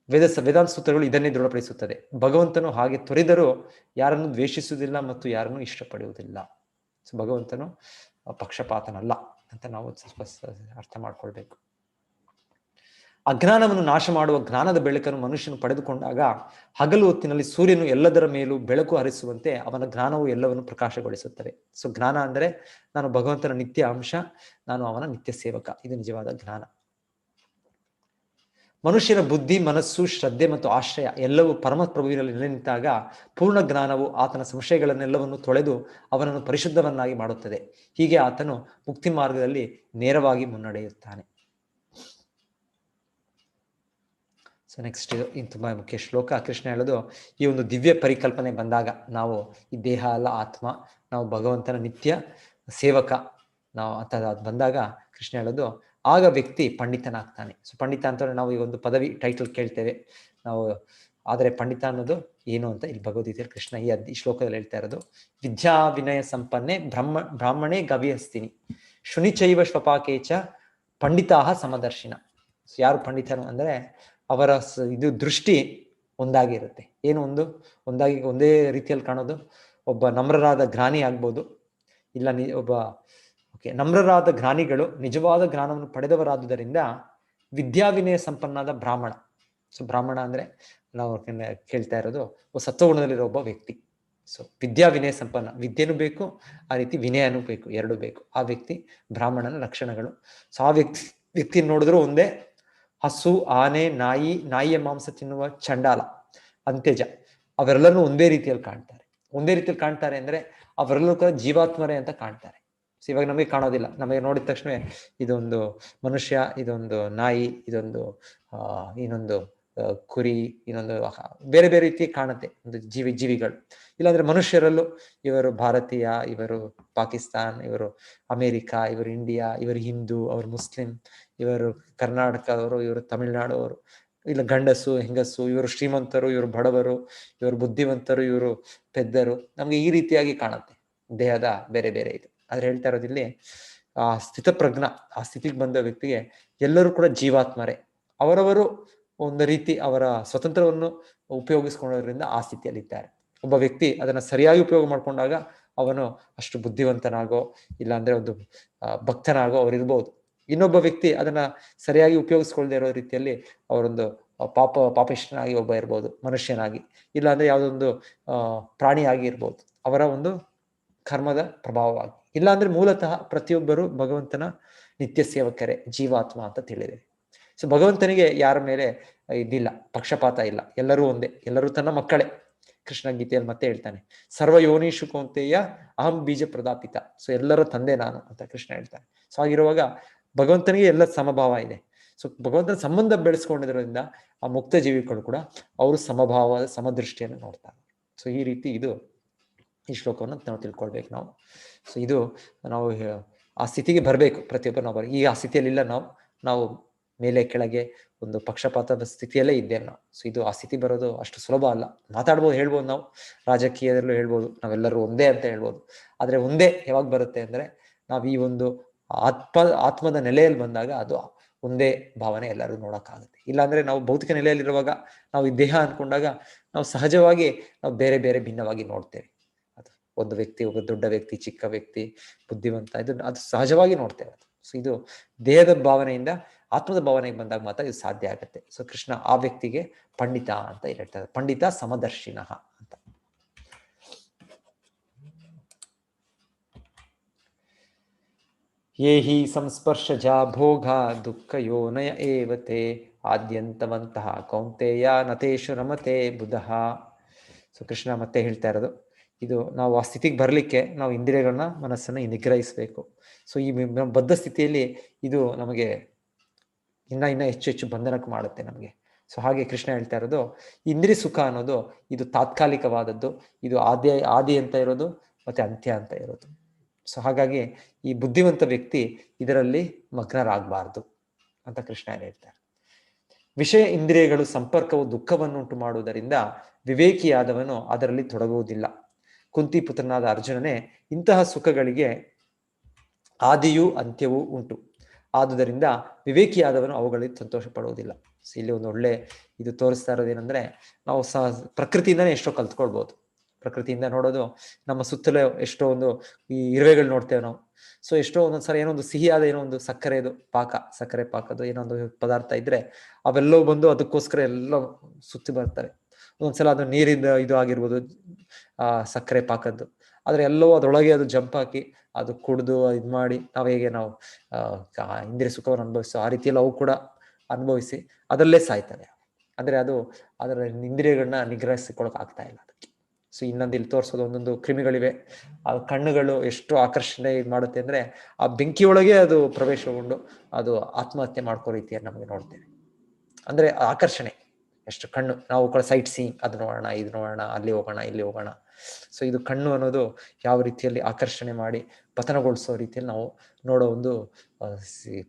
ವೇದಾಂತ ಸೂತ್ರಗಳು ಇದನ್ನೇ ದೃಢಪಡಿಸುತ್ತದೆ. ಭಗವಂತನು ಹಾಗೆ ತೊರೆದರೂ ಯಾರನ್ನು ದ್ವೇಷಿಸುವುದಿಲ್ಲ ಮತ್ತು ಯಾರನ್ನು ಇಷ್ಟಪಡುವುದಿಲ್ಲ. ಸೊ ಭಗವಂತನು ಪಕ್ಷಪಾತನಲ್ಲ ಅಂತ ನಾವು ಅರ್ಥ ಮಾಡ್ಕೊಳ್ಬೇಕು. ಅಜ್ಞಾನವನ್ನು ನಾಶ ಮಾಡುವ ಜ್ಞಾನದ ಬೆಳಕನ್ನು ಮನುಷ್ಯನು ಪಡೆದುಕೊಂಡಾಗ ಹಗಲು ಹೊತ್ತಿನಲ್ಲಿ ಸೂರ್ಯನು ಎಲ್ಲದರ ಮೇಲೂ ಬೆಳಕು ಹರಿಸುವಂತೆ ಅವನ ಜ್ಞಾನವು ಎಲ್ಲವನ್ನು ಪ್ರಕಾಶಗೊಳಿಸುತ್ತದೆ. ಸೊ ಜ್ಞಾನ ಅಂದರೆ ನಾನು ಭಗವಂತನ ನಿತ್ಯ ಅಂಶ, ನಾನು ಅವನ ನಿತ್ಯ ಸೇವಕ, ಇದು ನಿಜವಾದ ಜ್ಞಾನ. ಮನುಷ್ಯನ ಬುದ್ಧಿ, ಮನಸ್ಸು, ಶ್ರದ್ಧೆ ಮತ್ತು ಆಶ್ರಯ ಎಲ್ಲವೂ ಪರಮ ಪ್ರಭುವಿನಲ್ಲಿ ನೆಲೆ ನಿಂತಾಗ ಪೂರ್ಣ ಜ್ಞಾನವು ಆತನ ಸಂಶಯಗಳನ್ನೆಲ್ಲವನ್ನು ತೊಳೆದು ಅವನನ್ನು ಪರಿಶುದ್ಧವನ್ನಾಗಿ ಮಾಡುತ್ತದೆ. ಹೀಗೆ ಆತನು ಮುಕ್ತಿ ಮಾರ್ಗದಲ್ಲಿ ನೇರವಾಗಿ ಮುನ್ನಡೆಯುತ್ತಾನೆ. ಸೊ ನೆಕ್ಸ್ಟ್ ಇದು ತುಂಬಾ ಮುಖ್ಯ ಶ್ಲೋಕ. ಕೃಷ್ಣ ಹೇಳೋದು, ಈ ಒಂದು ದಿವ್ಯ ಪರಿಕಲ್ಪನೆ ಬಂದಾಗ ನಾವು ಈ ದೇಹ ಅಲ್ಲ ಆತ್ಮ, ನಾವು ಭಗವಂತನ ನಿತ್ಯ ಸೇವಕ ನಾವು ಅಂತ ಬಂದಾಗ ಕೃಷ್ಣ ಹೇಳೋದು, ಆಗ ವ್ಯಕ್ತಿ ಪಂಡಿತನಾಗ್ತಾನೆ. ಸೊ ಪಂಡಿತ ಅಂತಂದ್ರೆ ನಾವು ಈ ಒಂದು ಪದವಿ ಟೈಟಲ್ ಕೇಳ್ತೇವೆ ನಾವು, ಆದರೆ ಪಂಡಿತ ಅನ್ನೋದು ಏನು ಅಂತ ಇಲ್ಲಿ ಭಗವದ್ಗೀತೆಯಲ್ಲಿ ಕೃಷ್ಣ ಈ ಶ್ಲೋಕದಲ್ಲಿ ಹೇಳ್ತಾ ಇರೋದು, ವಿದ್ಯಾ ವಿನಯ ಸಂಪನ್ನೆ ಬ್ರಾಹ್ಮಣೇ ಗವಿಹಸ್ತಿನಿ ಶುನಿಚೈವ ಶ್ವಪಾಕೇಚ ಪಂಡಿತಾಹ ಸಮದರ್ಶಿನ. ಯಾರು ಪಂಡಿತರು ಅಂದ್ರೆ ಅವರ ಇದು ದೃಷ್ಟಿ ಒಂದಾಗಿರುತ್ತೆ. ಏನು ಒಂದಾಗಿ ಒಂದೇ ರೀತಿಯಲ್ಲಿ ಕಾಣೋದು. ಒಬ್ಬ ನಮ್ರರಾದ ಜ್ಞಾನಿ ಆಗ್ಬೋದು, ಇಲ್ಲ ಒಬ್ಬ ನಮ್ರರಾದ ಜ್ಞಾನಿಗಳು ನಿಜವಾದ ಜ್ಞಾನವನ್ನು ಪಡೆದವರಾದುದರಿಂದ ವಿದ್ಯಾವಿನಯ ಸಂಪನ್ನಾದ ಬ್ರಾಹ್ಮಣ. ಸೊ ಬ್ರಾಹ್ಮಣ ಅಂದ್ರೆ ನಾವು ಕೇಳ್ತಾ ಇರೋದು ಸತ್ವಗುಣದಲ್ಲಿರೋ ಒಬ್ಬ ವ್ಯಕ್ತಿ. ಸೊ ವಿದ್ಯಾವಿನಯ ಸಂಪನ್ನ, ವಿದ್ಯೆನೂ ಬೇಕು, ಆ ರೀತಿ ವಿನಯನೂ ಬೇಕು, ಎರಡೂ ಬೇಕು. ಆ ವ್ಯಕ್ತಿ ಬ್ರಾಹ್ಮಣನ ಲಕ್ಷಣಗಳು. ಸೊ ಆ ವ್ಯಕ್ತಿ ನೋಡಿದ್ರು ಒಂದೇ, ಹಸು, ಆನೆ, ನಾಯಿಯ ಮಾಂಸ ತಿನ್ನುವ ಚಂಡಾಲ, ಅಂತ್ಯಜ, ಅವರೆಲ್ಲರೂ ಒಂದೇ ರೀತಿಯಲ್ಲಿ ಕಾಣ್ತಾರೆ. ಒಂದೇ ರೀತಿಯಲ್ಲಿ ಕಾಣ್ತಾರೆ ಅಂದ್ರೆ ಅವರೆಲ್ಲರೂ ಕೂಡ ಜೀವಾತ್ಮರೇ ಅಂತ ಕಾಣ್ತಾರೆ. ಇವಾಗ ನಮಗೆ ಕಾಣೋದಿಲ್ಲ. ನಮಗೆ ನೋಡಿದ ತಕ್ಷಣ ಇದೊಂದು ಮನುಷ್ಯ, ಇದೊಂದು ನಾಯಿ, ಇದೊಂದು ಇನ್ನೊಂದು ಕುರಿ, ಇನ್ನೊಂದು ಬೇರೆ ಬೇರೆ ರೀತಿ ಕಾಣುತ್ತೆ ಒಂದು ಜೀವಿಗಳು. ಇಲ್ಲಾಂದ್ರೆ ಮನುಷ್ಯರಲ್ಲೂ ಇವರು ಭಾರತೀಯ, ಇವರು ಪಾಕಿಸ್ತಾನ್, ಇವರು ಅಮೇರಿಕ, ಇವರು ಇಂಡಿಯಾ, ಇವರು ಹಿಂದೂ, ಅವರು ಮುಸ್ಲಿಂ, ಇವರು ಕರ್ನಾಟಕದವರು, ಇವರು ತಮಿಳುನಾಡು ಅವರು, ಇಲ್ಲ ಗಂಡಸು ಹೆಂಗಸು, ಇವರು ಶ್ರೀಮಂತರು, ಇವರು ಬಡವರು, ಇವರು ಬುದ್ಧಿವಂತರು, ಇವರು ಪೆದ್ದರು, ನಮ್ಗೆ ಈ ರೀತಿಯಾಗಿ ಕಾಣುತ್ತೆ ದೇಹದ ಬೇರೆ ಬೇರೆ ಇದು. ಆದ್ರೆ ಹೇಳ್ತಾ ಇರೋದಿಲ್ಲಿ ಆ ಸ್ಥಿತಪ್ರಜ್ಞ, ಆ ಸ್ಥಿತಿಗೆ ಬಂದ ವ್ಯಕ್ತಿಗೆ ಎಲ್ಲರೂ ಕೂಡ ಜೀವಾತ್ಮರೇ. ಅವರವರು ಒಂದು ರೀತಿ ಅವರ ಸ್ವತಂತ್ರವನ್ನು ಉಪಯೋಗಿಸ್ಕೊಳ್ಳೋದ್ರಿಂದ ಆ ಸ್ಥಿತಿಯಲ್ಲಿ ಇದ್ದಾರೆ. ಒಬ್ಬ ವ್ಯಕ್ತಿ ಅದನ್ನ ಸರಿಯಾಗಿ ಉಪಯೋಗ ಮಾಡ್ಕೊಂಡಾಗ ಅವನು ಅಷ್ಟು ಬುದ್ಧಿವಂತನಾಗೋ ಇಲ್ಲಾಂದ್ರೆ ಒಂದು ಭಕ್ತನಾಗೋ ಅವ್ರು ಇರ್ಬೋದು. ಇನ್ನೊಬ್ಬ ವ್ಯಕ್ತಿ ಅದನ್ನ ಸರಿಯಾಗಿ ಉಪಯೋಗಿಸ್ಕೊಳ್ದೇ ಇರೋ ರೀತಿಯಲ್ಲಿ ಅವರೊಂದು ಪಾಪಿಷ್ಠನಾಗಿ ಒಬ್ಬ ಇರ್ಬೋದು, ಮನುಷ್ಯನಾಗಿ, ಇಲ್ಲಾಂದ್ರೆ ಯಾವುದೊಂದು ಪ್ರಾಣಿಯಾಗಿ ಇರ್ಬೋದು, ಅವರ ಒಂದು ಕರ್ಮದ ಪ್ರಭಾವವಾಗಿ. ಇಲ್ಲಾಂದ್ರೆ ಮೂಲತಃ ಪ್ರತಿಯೊಬ್ಬರು ಭಗವಂತನ ನಿತ್ಯ ಸೇವಕರೇ, ಜೀವಾತ್ಮ ಅಂತ ತಿಳಿದೆ. ಸೊ ಭಗವಂತನಿಗೆ ಯಾರ ಮೇಲೆ ಇದಿಲ್ಲ, ಪಕ್ಷಪಾತ ಇಲ್ಲ, ಎಲ್ಲರೂ ಒಂದೇ, ಎಲ್ಲರೂ ತನ್ನ ಮಕ್ಕಳೇ. ಕೃಷ್ಣ ಗೀತೆಯಲ್ಲಿ ಮತ್ತೆ ಹೇಳ್ತಾನೆ, ಸರ್ವ ಯೋನೀಶು ಕೌಂತೆಯ ಅಹಂ ಬೀಜ ಪ್ರದಾಪಿತ. ಸೊ ಎಲ್ಲರ ತಂದೆ ನಾನು ಅಂತ ಕೃಷ್ಣ ಹೇಳ್ತಾನೆ. ಸೊ ಹಾಗಿರುವಾಗ ಭಗವಂತನಿಗೆ ಎಲ್ಲ ಸಮಭಾವ ಇದೆ. ಸೊ ಭಗವಂತನ ಸಂಬಂಧ ಬೆಳೆಸ್ಕೊಂಡಿರೋದ್ರಿಂದ ಆ ಮುಕ್ತ ಜೀವಿಗಳು ಕೂಡ ಅವರು ಸಮಭಾವದ ಸಮದೃಷ್ಟಿಯನ್ನು ನೋಡ್ತಾರೆ. ಸೊ ಈ ರೀತಿ ಇದು ಈ ಶ್ಲೋಕವನ್ನು ನಾವು ತಿಳ್ಕೊಳ್ಬೇಕು ನಾವು. ಸೊ ಇದು ನಾವು ಆ ಸ್ಥಿತಿಗೆ ಬರಬೇಕು ಪ್ರತಿಯೊಬ್ಬರು. ನಾವು ಈಗ ಆ ಸ್ಥಿತಿಯಲ್ಲಿ ಇಲ್ಲ, ನಾವು ಮೇಲೆ ಕೆಳಗೆ ಒಂದು ಪಕ್ಷಪಾತದ ಸ್ಥಿತಿಯಲ್ಲೇ ಇದ್ದೇವೆ ನಾವು. ಸೊ ಇದು ಆ ಸ್ಥಿತಿ ಬರೋದು ಅಷ್ಟು ಸುಲಭ ಅಲ್ಲ. ಮಾತಾಡ್ಬೋದು, ಹೇಳ್ಬೋದು, ನಾವು ರಾಜಕೀಯದಲ್ಲೂ ಹೇಳ್ಬೋದು, ನಾವೆಲ್ಲರೂ ಒಂದೇ ಅಂತ ಹೇಳ್ಬೋದು. ಆದ್ರೆ ಒಂದೇ ಯಾವಾಗ ಬರುತ್ತೆ ಅಂದ್ರೆ ನಾವು ಈ ಒಂದು ಆತ್ಮದ ನೆಲೆಯಲ್ಲಿ ಬಂದಾಗ ಅದು ಒಂದೇ ಭಾವನೆ ಎಲ್ಲರೂ ನೋಡಕ್ಕಾಗುತ್ತೆ. ಇಲ್ಲಾಂದ್ರೆ ನಾವು ಭೌತಿಕ ನೆಲೆಯಲ್ಲಿರುವಾಗ ನಾವು ಈ ದೇಹ ಅನ್ಕೊಂಡಾಗ ನಾವು ಸಹಜವಾಗಿ ನಾವು ಬೇರೆ ಬೇರೆ ಭಿನ್ನವಾಗಿ ನೋಡ್ತೇವೆ. ಅದು ಒಂದು ವ್ಯಕ್ತಿ, ಒಬ್ಬ ದೊಡ್ಡ ವ್ಯಕ್ತಿ, ಚಿಕ್ಕ ವ್ಯಕ್ತಿ, ಬುದ್ಧಿವಂತ, ಅದು ಸಹಜವಾಗಿ ನೋಡ್ತೇವೆ ಅದು. ಸೊ ಇದು ದೇಹದ ಭಾವನೆಯಿಂದ ಆತ್ಮದ ಭಾವನೆಗೆ ಬಂದಾಗ ಮಾತ್ರ ಇದು ಸಾಧ್ಯ ಆಗುತ್ತೆ. ಸೊ ಕೃಷ್ಣ ಆ ವ್ಯಕ್ತಿಗೆ ಪಂಡಿತ ಅಂತ ಹೇಳ್ತಾರೆ, ಪಂಡಿತ ಸಮದರ್ಶಿನಃ ಅಂತ. ಯೇ ಹಿ ಸಂಸ್ಪರ್ಶಜಾ ಭೋಗ ದುಃಖ ಯೋನಯ ಏವತೆ ಆದ್ಯಂತವಂತಹ ಕೌಂತೆಯ ನತೇಶು ರಮತೆ ಬುಧಃ. ಸೊ ಕೃಷ್ಣ ಮತ್ತೆ ಹೇಳ್ತಾ ಇರೋದು ಇದು, ನಾವು ಆ ಸ್ಥಿತಿಗೆ ಬರಲಿಕ್ಕೆ ನಾವು ಇಂದ್ರಿಯಗಳನ್ನ, ಮನಸ್ಸನ್ನು ನಿಗ್ರಹಿಸಬೇಕು. ಸೊ ಈ ಬದ್ಧ ಸ್ಥಿತಿಯಲ್ಲಿ ಇದು ನಮಗೆ ಇನ್ನ ಹೆಚ್ಚು ಬಂಧನಕ್ಕೆ ಮಾಡುತ್ತೆ ನಮಗೆ. ಸೊ ಹಾಗೆ ಕೃಷ್ಣ ಹೇಳ್ತಾ ಇರೋದು, ಇಂದ್ರಿಯ ಸುಖ ಅನ್ನೋದು ಇದು ತಾತ್ಕಾಲಿಕವಾದದ್ದು, ಇದು ಆದಿ ಅಂತ ಇರೋದು ಮತ್ತೆ ಅಂತ್ಯ ಅಂತ ಇರೋದು. ಸೊ ಹಾಗಾಗಿ ಈ ಬುದ್ಧಿವಂತ ವ್ಯಕ್ತಿ ಇದರಲ್ಲಿ ಮಗ್ನರಾಗಬಾರ್ದು ಅಂತ ಕೃಷ್ಣ ಹೇಳ್ತಾರೆ. ವಿಷಯ ಇಂದ್ರಿಯಗಳು ಸಂಪರ್ಕವು ದುಃಖವನ್ನುಂಟು ಮಾಡುವುದರಿಂದ ವಿವೇಕಿಯಾದವನು ಅದರಲ್ಲಿ ತೊಡಗುವುದಿಲ್ಲ. ಕುಂತಿ ಪುತ್ರನಾದ ಅರ್ಜುನನೇ, ಇಂತಹ ಸುಖಗಳಿಗೆ ಆದಿಯೂ ಅಂತ್ಯವೂ ಉಂಟು. ಆದುದರಿಂದ ವಿವೇಕಿಯಾದವನು ಅವುಗಳಲ್ಲಿ ಸಂತೋಷ ಪಡುವುದಿಲ್ಲ. ಸೊ ಇಲ್ಲಿ ಒಂದು ಒಳ್ಳೆ ಇದು ತೋರಿಸ್ತಾ ಇರೋದೇನೆಂದ್ರೆ, ನಾವು ಪ್ರಕೃತಿಯಿಂದನೇ ಎಷ್ಟೋ ಕಲ್ತ್ಕೊಳ್ಬಹುದು. ಪ್ರಕೃತಿಯಿಂದ ನೋಡೋದು, ನಮ್ಮ ಸುತ್ತಲೇ ಎಷ್ಟೋ ಒಂದು ಈ ಇರುವೆಗಳು ನೋಡ್ತೇವೆ ನಾವು. ಸೊ ಎಷ್ಟೋ ಒಂದೊಂದ್ಸಲ ಏನೋ ಒಂದು ಸಿಹಿಯಾದ ಏನೋ ಒಂದು ಸಕ್ಕರೆ ಪಾಕದ್ದು ಏನೋ ಒಂದು ಪದಾರ್ಥ ಇದ್ರೆ ಅವೆಲ್ಲವೂ ಬಂದು ಅದಕ್ಕೋಸ್ಕರ ಎಲ್ಲ ಸುತ್ತಿ ಬರ್ತಾರೆ. ಒಂದೊಂದ್ಸಲ ಅದು ನೀರಿಂದ ಇದು ಆಗಿರ್ಬೋದು, ಸಕ್ಕರೆ ಪಾಕದ್ದು, ಆದ್ರೆ ಎಲ್ಲವೂ ಅದರೊಳಗೆ ಅದು ಜಂಪ್ ಹಾಕಿ ಅದು ಕುಡ್ದು ಇದು ಮಾಡಿ ನಾವು ಹೇಗೆ ನಾವು ಇಂದ್ರಿಯ ಸುಖವನ್ನು ಅನುಭವಿಸೋ ಆ ರೀತಿಯಲ್ಲಿ ಅವು ಕೂಡ ಅನುಭವಿಸಿ ಅದರಲ್ಲೇ ಸಾಯ್ತವೆ. ಅಂದ್ರೆ ಅದು ಅದರ ಇಂದ್ರಿಯಗಳನ್ನ ನಿಗ್ರಹಿಸಿಕೊಳ್ಳಕ್ ಆಗ್ತಾ ಇಲ್ಲ ಅದಕ್ಕೆ. ಸೊ ಇನ್ನೊಂದು ಇಲ್ಲಿ ತೋರಿಸೋದು, ಒಂದೊಂದು ಕ್ರಿಮಿಗಳಿವೆ, ಆ ಕಣ್ಣುಗಳು ಎಷ್ಟು ಆಕರ್ಷಣೆ ಮಾಡುತ್ತೆ ಅಂದ್ರೆ ಆ ಬೆಂಕಿಯೊಳಗೆ ಅದು ಪ್ರವೇಶಗೊಂಡು ಅದು ಆತ್ಮಹತ್ಯೆ ಮಾಡ್ಕೋ ರೀತಿಯನ್ನು ನಮಗೆ ನೋಡ್ತೇವೆ. ಅಂದ್ರೆ ಆಕರ್ಷಣೆ ಎಷ್ಟು ಕಣ್ಣು, ನಾವು ಕೂಡ ಸೈಟ್ ಸೀಯಿಂಗ್, ಅದು ನೋಡೋಣ, ಇದು ನೋಡೋಣ, ಅಲ್ಲಿ ಹೋಗೋಣ, ಇಲ್ಲಿ ಹೋಗೋಣ. ಸೊ ಇದು ಕಣ್ಣು ಅನ್ನೋದು ಯಾವ ರೀತಿಯಲ್ಲಿ ಆಕರ್ಷಣೆ ಮಾಡಿ ಪತನಗೊಳಿಸೋ ರೀತಿಯಲ್ಲಿ ನಾವು ನೋಡೋ ಒಂದು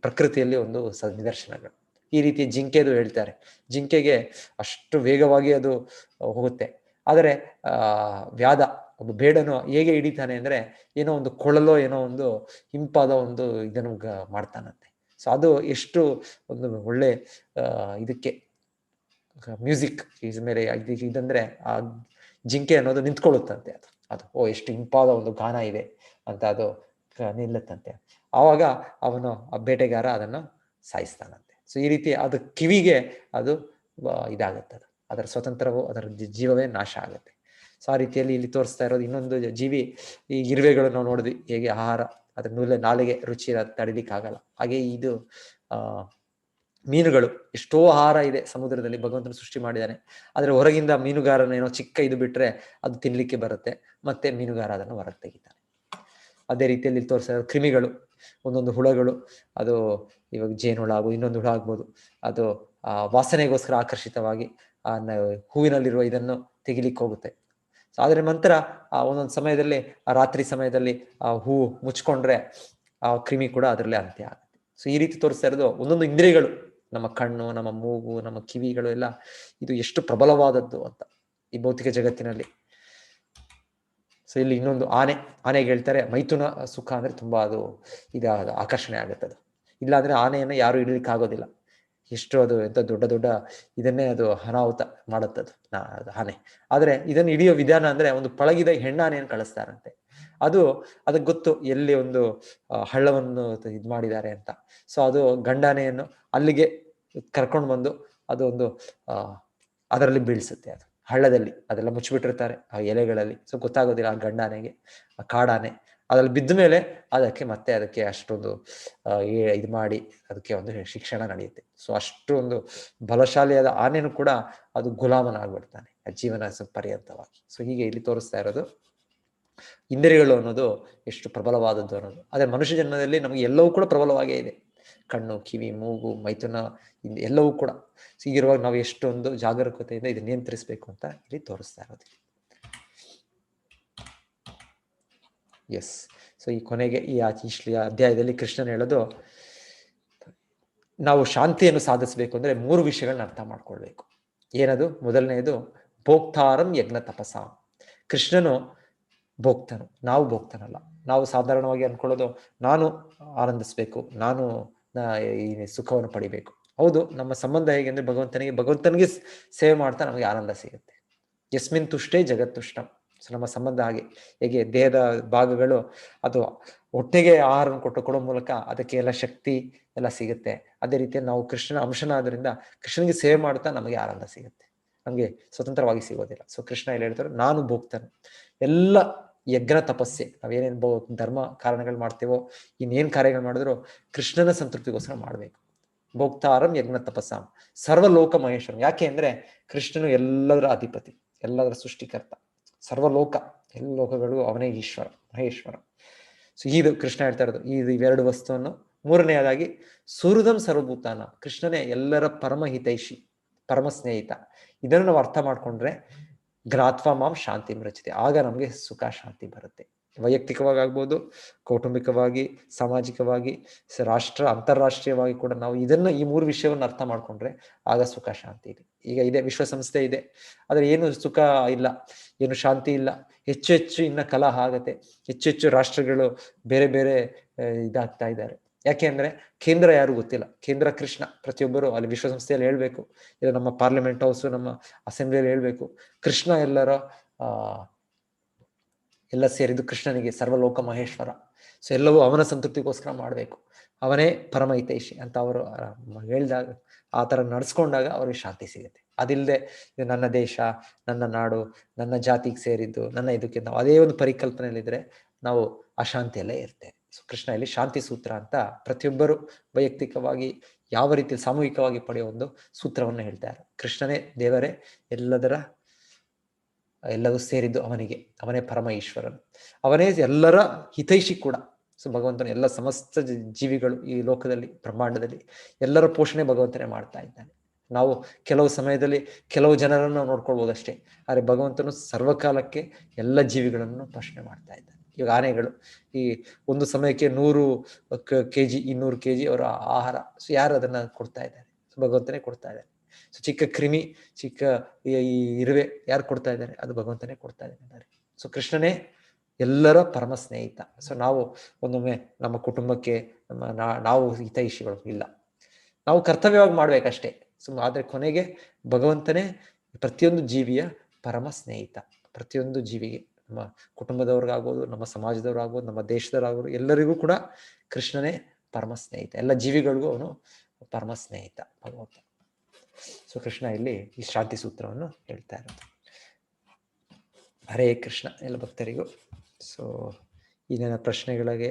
ಪ್ರಕೃತಿಯಲ್ಲಿ ಒಂದು ನಿದರ್ಶನಗಳು. ಈ ರೀತಿ ಜಿಂಕೆದು ಹೇಳ್ತಾರೆ, ಜಿಂಕೆಗೆ ಅಷ್ಟು ವೇಗವಾಗಿ ಅದು ಹೋಗುತ್ತೆ. ಆದರೆ ವ್ಯಾಧ ಒಬ್ಬ ಬೇಡನು ಹೇಗೆ ಹಿಡಿತಾನೆ ಅಂದ್ರೆ ಏನೋ ಒಂದು ಕೊಳಲೋ ಏನೋ ಒಂದು ಹಿಂಪಾದ ಒಂದು ಇದನ್ನು ಮಾಡ್ತಾನಂತೆ. ಸೊ ಅದು ಎಷ್ಟು ಒಂದು ಒಳ್ಳೆ ಇದಕ್ಕೆ ಮ್ಯೂಸಿಕ್ ಮೇಲೆ ಇದಂದ್ರೆ ಆ ಜಿಂಕೆ ಅನ್ನೋದು ನಿಂತ್ಕೊಳ್ಳುತ್ತಂತೆ. ಅದು ಎಷ್ಟು ಇಂಪಾದ ಒಂದು ಗಾನ ಇದೆ ಅಂತ ಅದು ನಿಲ್ಲುತ್ತಂತೆ. ಆವಾಗ ಅವನು ಆ ಬೇಟೆಗಾರ ಅದನ್ನು ಸಾಯಿಸ್ತಾನಂತೆ. ಸೊ ಈ ರೀತಿ ಅದು ಕಿವಿಗೆ ಅದು ಇದಾಗುತ್ತೆ, ಅದರ ಸ್ವತಂತ್ರವು, ಅದರ ಜೀವವೇ ನಾಶ ಆಗುತ್ತೆ. ಸೊ ಆ ರೀತಿಯಲ್ಲಿ ಇಲ್ಲಿ ತೋರಿಸ್ತಾ ಇರೋದು ಇನ್ನೊಂದು ಜೀವಿ, ಈ ಇರುವೆಗಳು ನಾವು ನೋಡಿದ್ವಿ ಹೇಗೆ ಆಹಾರ ಅದ್ರ ನಾಲಿಗೆ ರುಚಿ ತಡಿಲಿಕ್ಕೆ ಆಗಲ್ಲ, ಹಾಗೆ ಇದು ಮೀನುಗಳು, ಎಷ್ಟೋ ಆಹಾರ ಇದೆ ಸಮುದ್ರದಲ್ಲಿ, ಭಗವಂತನು ಸೃಷ್ಟಿ ಮಾಡಿದ್ದಾನೆ. ಆದ್ರೆ ಹೊರಗಿಂದ ಮೀನುಗಾರನ ಏನೋ ಚಿಕ್ಕ ಇದು ಬಿಟ್ರೆ ಅದು ತಿನ್ಲಿಕ್ಕೆ ಬರುತ್ತೆ, ಮತ್ತೆ ಮೀನುಗಾರ ಅದನ್ನು ಹೊರಗೆ ತೆಗಿತಾನೆ. ಅದೇ ರೀತಿಯಲ್ಲಿ ತೋರಿಸಿದ ಕ್ರಿಮಿಗಳು, ಒಂದೊಂದು ಹುಳಗಳು, ಅದು ಇವಾಗ ಜೇನುಹುಳ ಆಗ್ಬೋದು, ಇನ್ನೊಂದು ಹುಳ ಆಗ್ಬೋದು, ಅದು ವಾಸನೆಗೋಸ್ಕರ ಆಕರ್ಷಿತವಾಗಿ ಹೂವಿನಲ್ಲಿರುವ ಇದನ್ನು ತೆಗಿಲಿಕ್ಕೆ ಹೋಗುತ್ತೆ. ಸೊ ಆದ್ರೆ ನಂತರ ಒಂದೊಂದು ಸಮಯದಲ್ಲಿ ರಾತ್ರಿ ಸಮಯದಲ್ಲಿ ಹೂ ಮುಚ್ಕೊಂಡ್ರೆ ಆ ಕ್ರಿಮಿ ಕೂಡ ಅದರಲ್ಲೇ ಅಂತ್ಯ ಆಗುತ್ತೆ. ಸೊ ಈ ರೀತಿ ತೋರಿಸ್ತಾ ಇರೋದು ಒಂದೊಂದು ಇಂದ್ರಿಯಗಳು, ನಮ್ಮ ಕಣ್ಣು, ನಮ್ಮ ಮೂಗು, ನಮ್ಮ ಕಿವಿಗಳು ಎಲ್ಲ ಇದು ಎಷ್ಟು ಪ್ರಬಲವಾದದ್ದು ಅಂತ ಈ ಭೌತಿಕ ಜಗತ್ತಿನಲ್ಲಿ. ಸೊ ಇಲ್ಲಿ ಇನ್ನೊಂದು ಆನೆಗೆ ಹೇಳ್ತಾರೆ ಮೈಥುನ ಸುಖ ಅಂದ್ರೆ ತುಂಬಾ ಅದು ಆಕರ್ಷಣೆ ಆಗುತ್ತೆ. ಅದು ಇಲ್ಲ ಅಂದ್ರೆ ಆನೆಯನ್ನು ಯಾರು ಹಿಡಿಲಿಕ್ಕೆ ಆಗೋದಿಲ್ಲ. ಎಷ್ಟು ಅದು ಎಂತ ದೊಡ್ಡ ದೊಡ್ಡ ಇದನ್ನೇ ಅದು ಅನಾಹುತ ಮಾಡುತ್ತದು ಆನೆ. ಆದ್ರೆ ಇದನ್ನು ಹಿಡಿಯೋ ವಿಧಾನ ಅಂದ್ರೆ ಒಂದು ಪಳಗಿದ ಹೆಣ್ಣಾನೆಯನ್ನು ಕಳಿಸ್ತಾರಂತೆ. ಅದಕ್ಕೆ ಗೊತ್ತು ಎಲ್ಲಿ ಒಂದು ಹಳ್ಳವನ್ನು ಇದ್ ಮಾಡಿದ್ದಾರೆ ಅಂತ. ಸೊ ಅದು ಗಂಡಾನೆಯನ್ನು ಅಲ್ಲಿಗೆ ಕರ್ಕೊಂಡು ಬಂದು ಅದು ಒಂದು ಅದರಲ್ಲಿ ಬೀಳ್ಸುತ್ತೆ. ಅದು ಹಳ್ಳದಲ್ಲಿ ಅದೆಲ್ಲ ಮುಚ್ಚಿಬಿಟ್ಟಿರ್ತಾರೆ ಆ ಎಲೆಗಳಲ್ಲಿ. ಸೊ ಗೊತ್ತಾಗೋದಿಲ್ಲ ಆ ಗಂಡಾನೆಗೆ, ಆ ಕಾಡಾನೆ ಅದ್ರಲ್ಲಿ ಬಿದ್ದ ಮೇಲೆ ಅದಕ್ಕೆ ಅಷ್ಟೊಂದು ಇದು ಮಾಡಿ ಅದಕ್ಕೆ ಒಂದು ಶಿಕ್ಷಣ ನಡೆಯುತ್ತೆ. ಸೊ ಅಷ್ಟೊಂದು ಬಲಶಾಲಿಯಾದ ಆನೆನೂ ಕೂಡ ಅದು ಗುಲಾಮನಾಗ್ಬಿಡ್ತಾನೆ ಜೀವನ ಪರ್ಯಂತವಾಗಿ. ಸೊ ಹೀಗೆ ಇಲ್ಲಿ ತೋರಿಸ್ತಾ ಇರೋದು ಇಂದ್ರಿಯಗಳು ಅನ್ನೋದು ಎಷ್ಟು ಪ್ರಬಲವಾದದ್ದು ಅನ್ನೋದು. ಆದ್ರೆ ಮನುಷ್ಯ ಜನ್ಮದಲ್ಲಿ ನಮಗೆ ಎಲ್ಲವೂ ಕೂಡ ಪ್ರಬಲವಾಗೇ ಇದೆ. ಕಣ್ಣು, ಕಿವಿ, ಮೂಗು, ಮೈಥುನ ಎಲ್ಲವೂ ಕೂಡ. ಹೀಗಿರುವಾಗ ನಾವು ಎಷ್ಟೊಂದು ಜಾಗರೂಕತೆಯಿಂದ ಇದು ನಿಯಂತ್ರಿಸಬೇಕು ಅಂತ ಇಲ್ಲಿ ತೋರಿಸ್ತಾ ಇರೋದು. ಎಸ್. ಸೊ ಈ ಕೊನೆಗೆ ಈ ಅಧ್ಯಾಯದಲ್ಲಿ ಕೃಷ್ಣನ್ ಹೇಳೋದು, ನಾವು ಶಾಂತಿಯನ್ನು ಸಾಧಿಸಬೇಕು ಅಂದ್ರೆ 3 ವಿಷಯಗಳನ್ನ ಅರ್ಥ ಮಾಡ್ಕೊಳ್ಬೇಕು. ಏನದು? ಮೊದಲನೆಯದು ಭೋಕ್ತಾರಂ ಯಜ್ಞ ತಪಸ. ಕೃಷ್ಣನು ಭೋಕ್ತನು, ನಾವು ಭೋಕ್ತನಲ್ಲ. ನಾವು ಸಾಧಾರಣವಾಗಿ ಅನ್ಕೊಳ್ಳೋದು ನಾನು ಆನಂದಿಸ್ಬೇಕು, ನಾನು ಈ ಸುಖವನ್ನು ಪಡಿಬೇಕು. ಹೌದು, ನಮ್ಮ ಸಂಬಂಧ ಹೇಗೆ ಅಂದ್ರೆ ಭಗವಂತನಿಗೆ ಸೇವೆ ಮಾಡ್ತಾ ನಮಗೆ ಆನಂದ ಸಿಗುತ್ತೆ. ಯಸ್ಮಿನ್ ತುಷ್ಟೇ ಜಗತ್ತುಷ್ಟಂ. ಸೊ ನಮ್ಮ ಸಂಬಂಧ ಹೇಗೆ ದೇಹದ ಭಾಗಗಳು ಅದು ಹೊಟ್ಟೆಗೆ ಆಹಾರವನ್ನು ಕೊಡೋ ಮೂಲಕ ಅದಕ್ಕೆ ಎಲ್ಲ ಶಕ್ತಿ ಎಲ್ಲ ಸಿಗುತ್ತೆ. ಅದೇ ರೀತಿಯಲ್ಲಿ ನಾವು ಕೃಷ್ಣನ ಅಂಶನಾದ್ರಿಂದ ಕೃಷ್ಣನಿಗೆ ಸೇವೆ ಮಾಡ್ತಾ ನಮಗೆ ಆನಂದ ಸಿಗುತ್ತೆ, ನಮಗೆ ಸ್ವತಂತ್ರವಾಗಿ ಸಿಗೋದಿಲ್ಲ. ಸೊ ಕೃಷ್ಣ ಇಲ್ಲಿ ಹೇಳ್ತಾರೆ ನಾನು ಭೋಗ್ತಾನೆ. ಎಲ್ಲ ಯಜ್ಞ ತಪಸ್ಸೆ, ನಾವೇನೇನು ಧರ್ಮ ಕಾರಣಗಳು ಮಾಡ್ತೇವೋ, ಇನ್ನೇನ್ ಕಾರ್ಯಗಳು ಮಾಡಿದ್ರು ಕೃಷ್ಣನ ಸಂತೃಪ್ತಿಗೋಸ್ಕರ ಮಾಡ್ಬೇಕು. ಭೋಕ್ತಾರಂ ಯಜ್ಞ ತಪಸ್ಸಾಂ ಸರ್ವಲೋಕ ಮಹೇಶ್ವರಂ. ಯಾಕೆ ಅಂದ್ರೆ ಕೃಷ್ಣನು ಎಲ್ಲದರ ಅಧಿಪತಿ, ಎಲ್ಲದರ ಸೃಷ್ಟಿಕರ್ತ, ಸರ್ವಲೋಕ, ಎಲ್ಲ ಲೋಕಗಳಿಗೂ ಅವನೇ ಈಶ್ವರ, ಮಹೇಶ್ವರ. ಸೊ ಇದು ಕೃಷ್ಣ ಹೇಳ್ತಾ ಇರೋದು. ಇವೆರಡು ವಸ್ತುವನ್ನು. ಮೂರನೆಯದಾಗಿ ಸುಹೃದಂ ಸರ್ವಭೂತಾನ, ಕೃಷ್ಣನೇ ಎಲ್ಲರ ಪರಮ ಹಿತೈಷಿ, ಪರಮ ಸ್ನೇಹಿತ. ಇದನ್ನು ನಾವು ಅರ್ಥ ಮಾಡ್ಕೊಂಡ್ರೆ ಜ್ಞಾತ್ವಾ ಮಾಂ ಶಾಂತಿ ರಚಿತೆ, ಆಗ ನಮಗೆ ಸುಖ ಶಾಂತಿ ಬರುತ್ತೆ. ವೈಯಕ್ತಿಕವಾಗಿ ಆಗ್ಬೋದು, ಕೌಟುಂಬಿಕವಾಗಿ, ಸಾಮಾಜಿಕವಾಗಿ, ಅಂತಾರಾಷ್ಟ್ರೀಯವಾಗಿ ಕೂಡ ನಾವು ಈ 3 ವಿಷಯವನ್ನು ಅರ್ಥ ಮಾಡ್ಕೊಂಡ್ರೆ ಆಗ ಸುಖ ಶಾಂತಿ ಇದೆ. ಈಗ ಇದೆ, ವಿಶ್ವಸಂಸ್ಥೆ ಇದೆ, ಆದ್ರೆ ಏನು ಸುಖ ಇಲ್ಲ, ಏನು ಶಾಂತಿ ಇಲ್ಲ. ಹೆಚ್ಚು ಹೆಚ್ಚು ಇನ್ನ ಕಲಹ ಆಗತ್ತೆ, ಹೆಚ್ಚು ರಾಷ್ಟ್ರಗಳು ಬೇರೆ ಬೇರೆ ಇದಾಗ್ತಾ ಇದ್ದಾರೆ. ಯಾಕೆ ಅಂದ್ರೆ ಕೇಂದ್ರ ಯಾರು ಗೊತ್ತಿಲ್ಲ, ಕೇಂದ್ರ ಕೃಷ್ಣ. ಪ್ರತಿಯೊಬ್ಬರು ಅಲ್ಲಿ ವಿಶ್ವಸಂಸ್ಥೆಯಲ್ಲಿ ಹೇಳ್ಬೇಕು, ಇಲ್ಲ ನಮ್ಮ ಪಾರ್ಲಿಮೆಂಟ್ ಹೌಸ್, ನಮ್ಮ ಅಸೆಂಬ್ಲಿಯಲ್ಲಿ ಹೇಳ್ಬೇಕು, ಕೃಷ್ಣ ಎಲ್ಲ ಸೇರಿದ್ದು ಕೃಷ್ಣನಿಗೆ, ಸರ್ವಲೋಕ ಮಹೇಶ್ವರ. ಸೊ ಎಲ್ಲವೂ ಅವನ ಸಂತೃಪ್ತಿಗೋಸ್ಕರ ಮಾಡಬೇಕು, ಅವನೇ ಪರಮ ಹಿತೈಷಿ ಅಂತ ಅವರು ಹೇಳಿದಾಗ, ಆ ತರ ನಡ್ಸ್ಕೊಂಡಾಗ ಅವ್ರಿಗೆ ಶಾಂತಿ ಸಿಗುತ್ತೆ. ಅದಿಲ್ಲದೆ ಇದು ನನ್ನ ದೇಶ, ನನ್ನ ನಾಡು, ನನ್ನ ಜಾತಿಗೆ ಸೇರಿದ್ದು, ನನ್ನ ಇದಕ್ಕೆ ನಾವು ಅದೇ ಒಂದು ಪರಿಕಲ್ಪನೆಯಲ್ಲಿದ್ರೆ ನಾವು ಅಶಾಂತಿಯಲ್ಲೇ ಇರ್ತೇವೆ. ಸೊ ಕೃಷ್ಣ ಇಲ್ಲಿ ಶಾಂತಿ ಸೂತ್ರ ಅಂತ ಪ್ರತಿಯೊಬ್ಬರು ವೈಯಕ್ತಿಕವಾಗಿ ಯಾವ ರೀತಿ ಸಾಮೂಹಿಕವಾಗಿ ಪಡೆಯೋ ಒಂದು ಸೂತ್ರವನ್ನು ಹೇಳ್ತಾರೆ. ಕೃಷ್ಣನೇ ದೇವರೇ, ಎಲ್ಲವೂ ಸೇರಿದ್ದು ಅವನಿಗೆ, ಅವನೇ ಪರಮ ಈಶ್ವರನು, ಅವನೇ ಎಲ್ಲರ ಹಿತೈಷಿ ಕೂಡ. ಸೊ ಭಗವಂತನ ಎಲ್ಲ ಸಮಸ್ತ ಜೀವಿಗಳು ಈ ಲೋಕದಲ್ಲಿ, ಬ್ರಹ್ಮಾಂಡದಲ್ಲಿ ಎಲ್ಲರ ಪೋಷಣೆ ಭಗವಂತನೇ ಮಾಡ್ತಾ ಇದ್ದಾನೆ. ನಾವು ಕೆಲವು ಸಮಯದಲ್ಲಿ ಕೆಲವು ಜನರನ್ನು ನೋಡ್ಕೊಳ್ಬೋದು ಅಷ್ಟೇ, ಆದರೆ ಭಗವಂತನು ಸರ್ವಕಾಲಕ್ಕೆ ಎಲ್ಲ ಜೀವಿಗಳನ್ನು ಪೋಷಣೆ ಮಾಡ್ತಾ ಇದ್ದಾನೆ. ಇವಾಗ ಆನೆಗಳು ಈ ಒಂದು ಸಮಯಕ್ಕೆ 100 kg 200 kg ಅವರ ಆಹಾರ. ಸೊ ಯಾರು ಅದನ್ನ ಕೊಡ್ತಾ ಇದ್ದಾರೆ? ಭಗವಂತನೇ ಕೊಡ್ತಾ ಇದ್ದಾರೆ. ಸೊ ಚಿಕ್ಕ ಕ್ರಿಮಿ, ಚಿಕ್ಕ ಈ ಇರುವೆ ಯಾರು ಕೊಡ್ತಾ ಇದ್ದಾರೆ? ಅದು ಭಗವಂತನೇ ಕೊಡ್ತಾ ಇದ್ದಾರೆ. ಸೊ ಕೃಷ್ಣನೇ ಎಲ್ಲರ ಪರಮ ಸ್ನೇಹಿತ. ಸೊ ನಾವು ಒಂದೊಮ್ಮೆ ನಮ್ಮ ಕುಟುಂಬಕ್ಕೆ ನಾವು ಹಿತೈಷಿಗಳು ಇಲ್ಲ, ನಾವು ಕರ್ತವ್ಯವಾಗಿ ಮಾಡ್ಬೇಕಷ್ಟೇ. ಆದ್ರೆ ಕೊನೆಗೆ ಭಗವಂತನೇ ಪ್ರತಿಯೊಂದು ಜೀವಿಯ ಪರಮ ಸ್ನೇಹಿತ. ಪ್ರತಿಯೊಂದು ಜೀವಿಗೆ, ನಮ್ಮ ಕುಟುಂಬದವ್ರಿಗಾಗ್ಬೋದು, ನಮ್ಮ ಸಮಾಜದವ್ರಾಗ್ಬೋದು, ನಮ್ಮ ದೇಶದವ್ರಾಗ್ಬೋದು, ಎಲ್ಲರಿಗೂ ಕೂಡ ಕೃಷ್ಣನೇ ಪರಮ ಸ್ನೇಹಿತ. ಎಲ್ಲ ಜೀವಿಗಳಿಗೂ ಅವನು ಪರಮ ಸ್ನೇಹಿತ ಭಗವಂತ. ಸೊ ಕೃಷ್ಣ ಇಲ್ಲಿ ಈ ಶಾಂತಿ ಸೂತ್ರವನ್ನು ಹೇಳ್ತಾ ಇರೋದು. ಹರೇ ಕೃಷ್ಣ ಎಲ್ಲ ಭಕ್ತರಿಗೂ. ಸೊ ಈ ನನ್ನ ಪ್ರಶ್ನೆಗಳಿಗೆ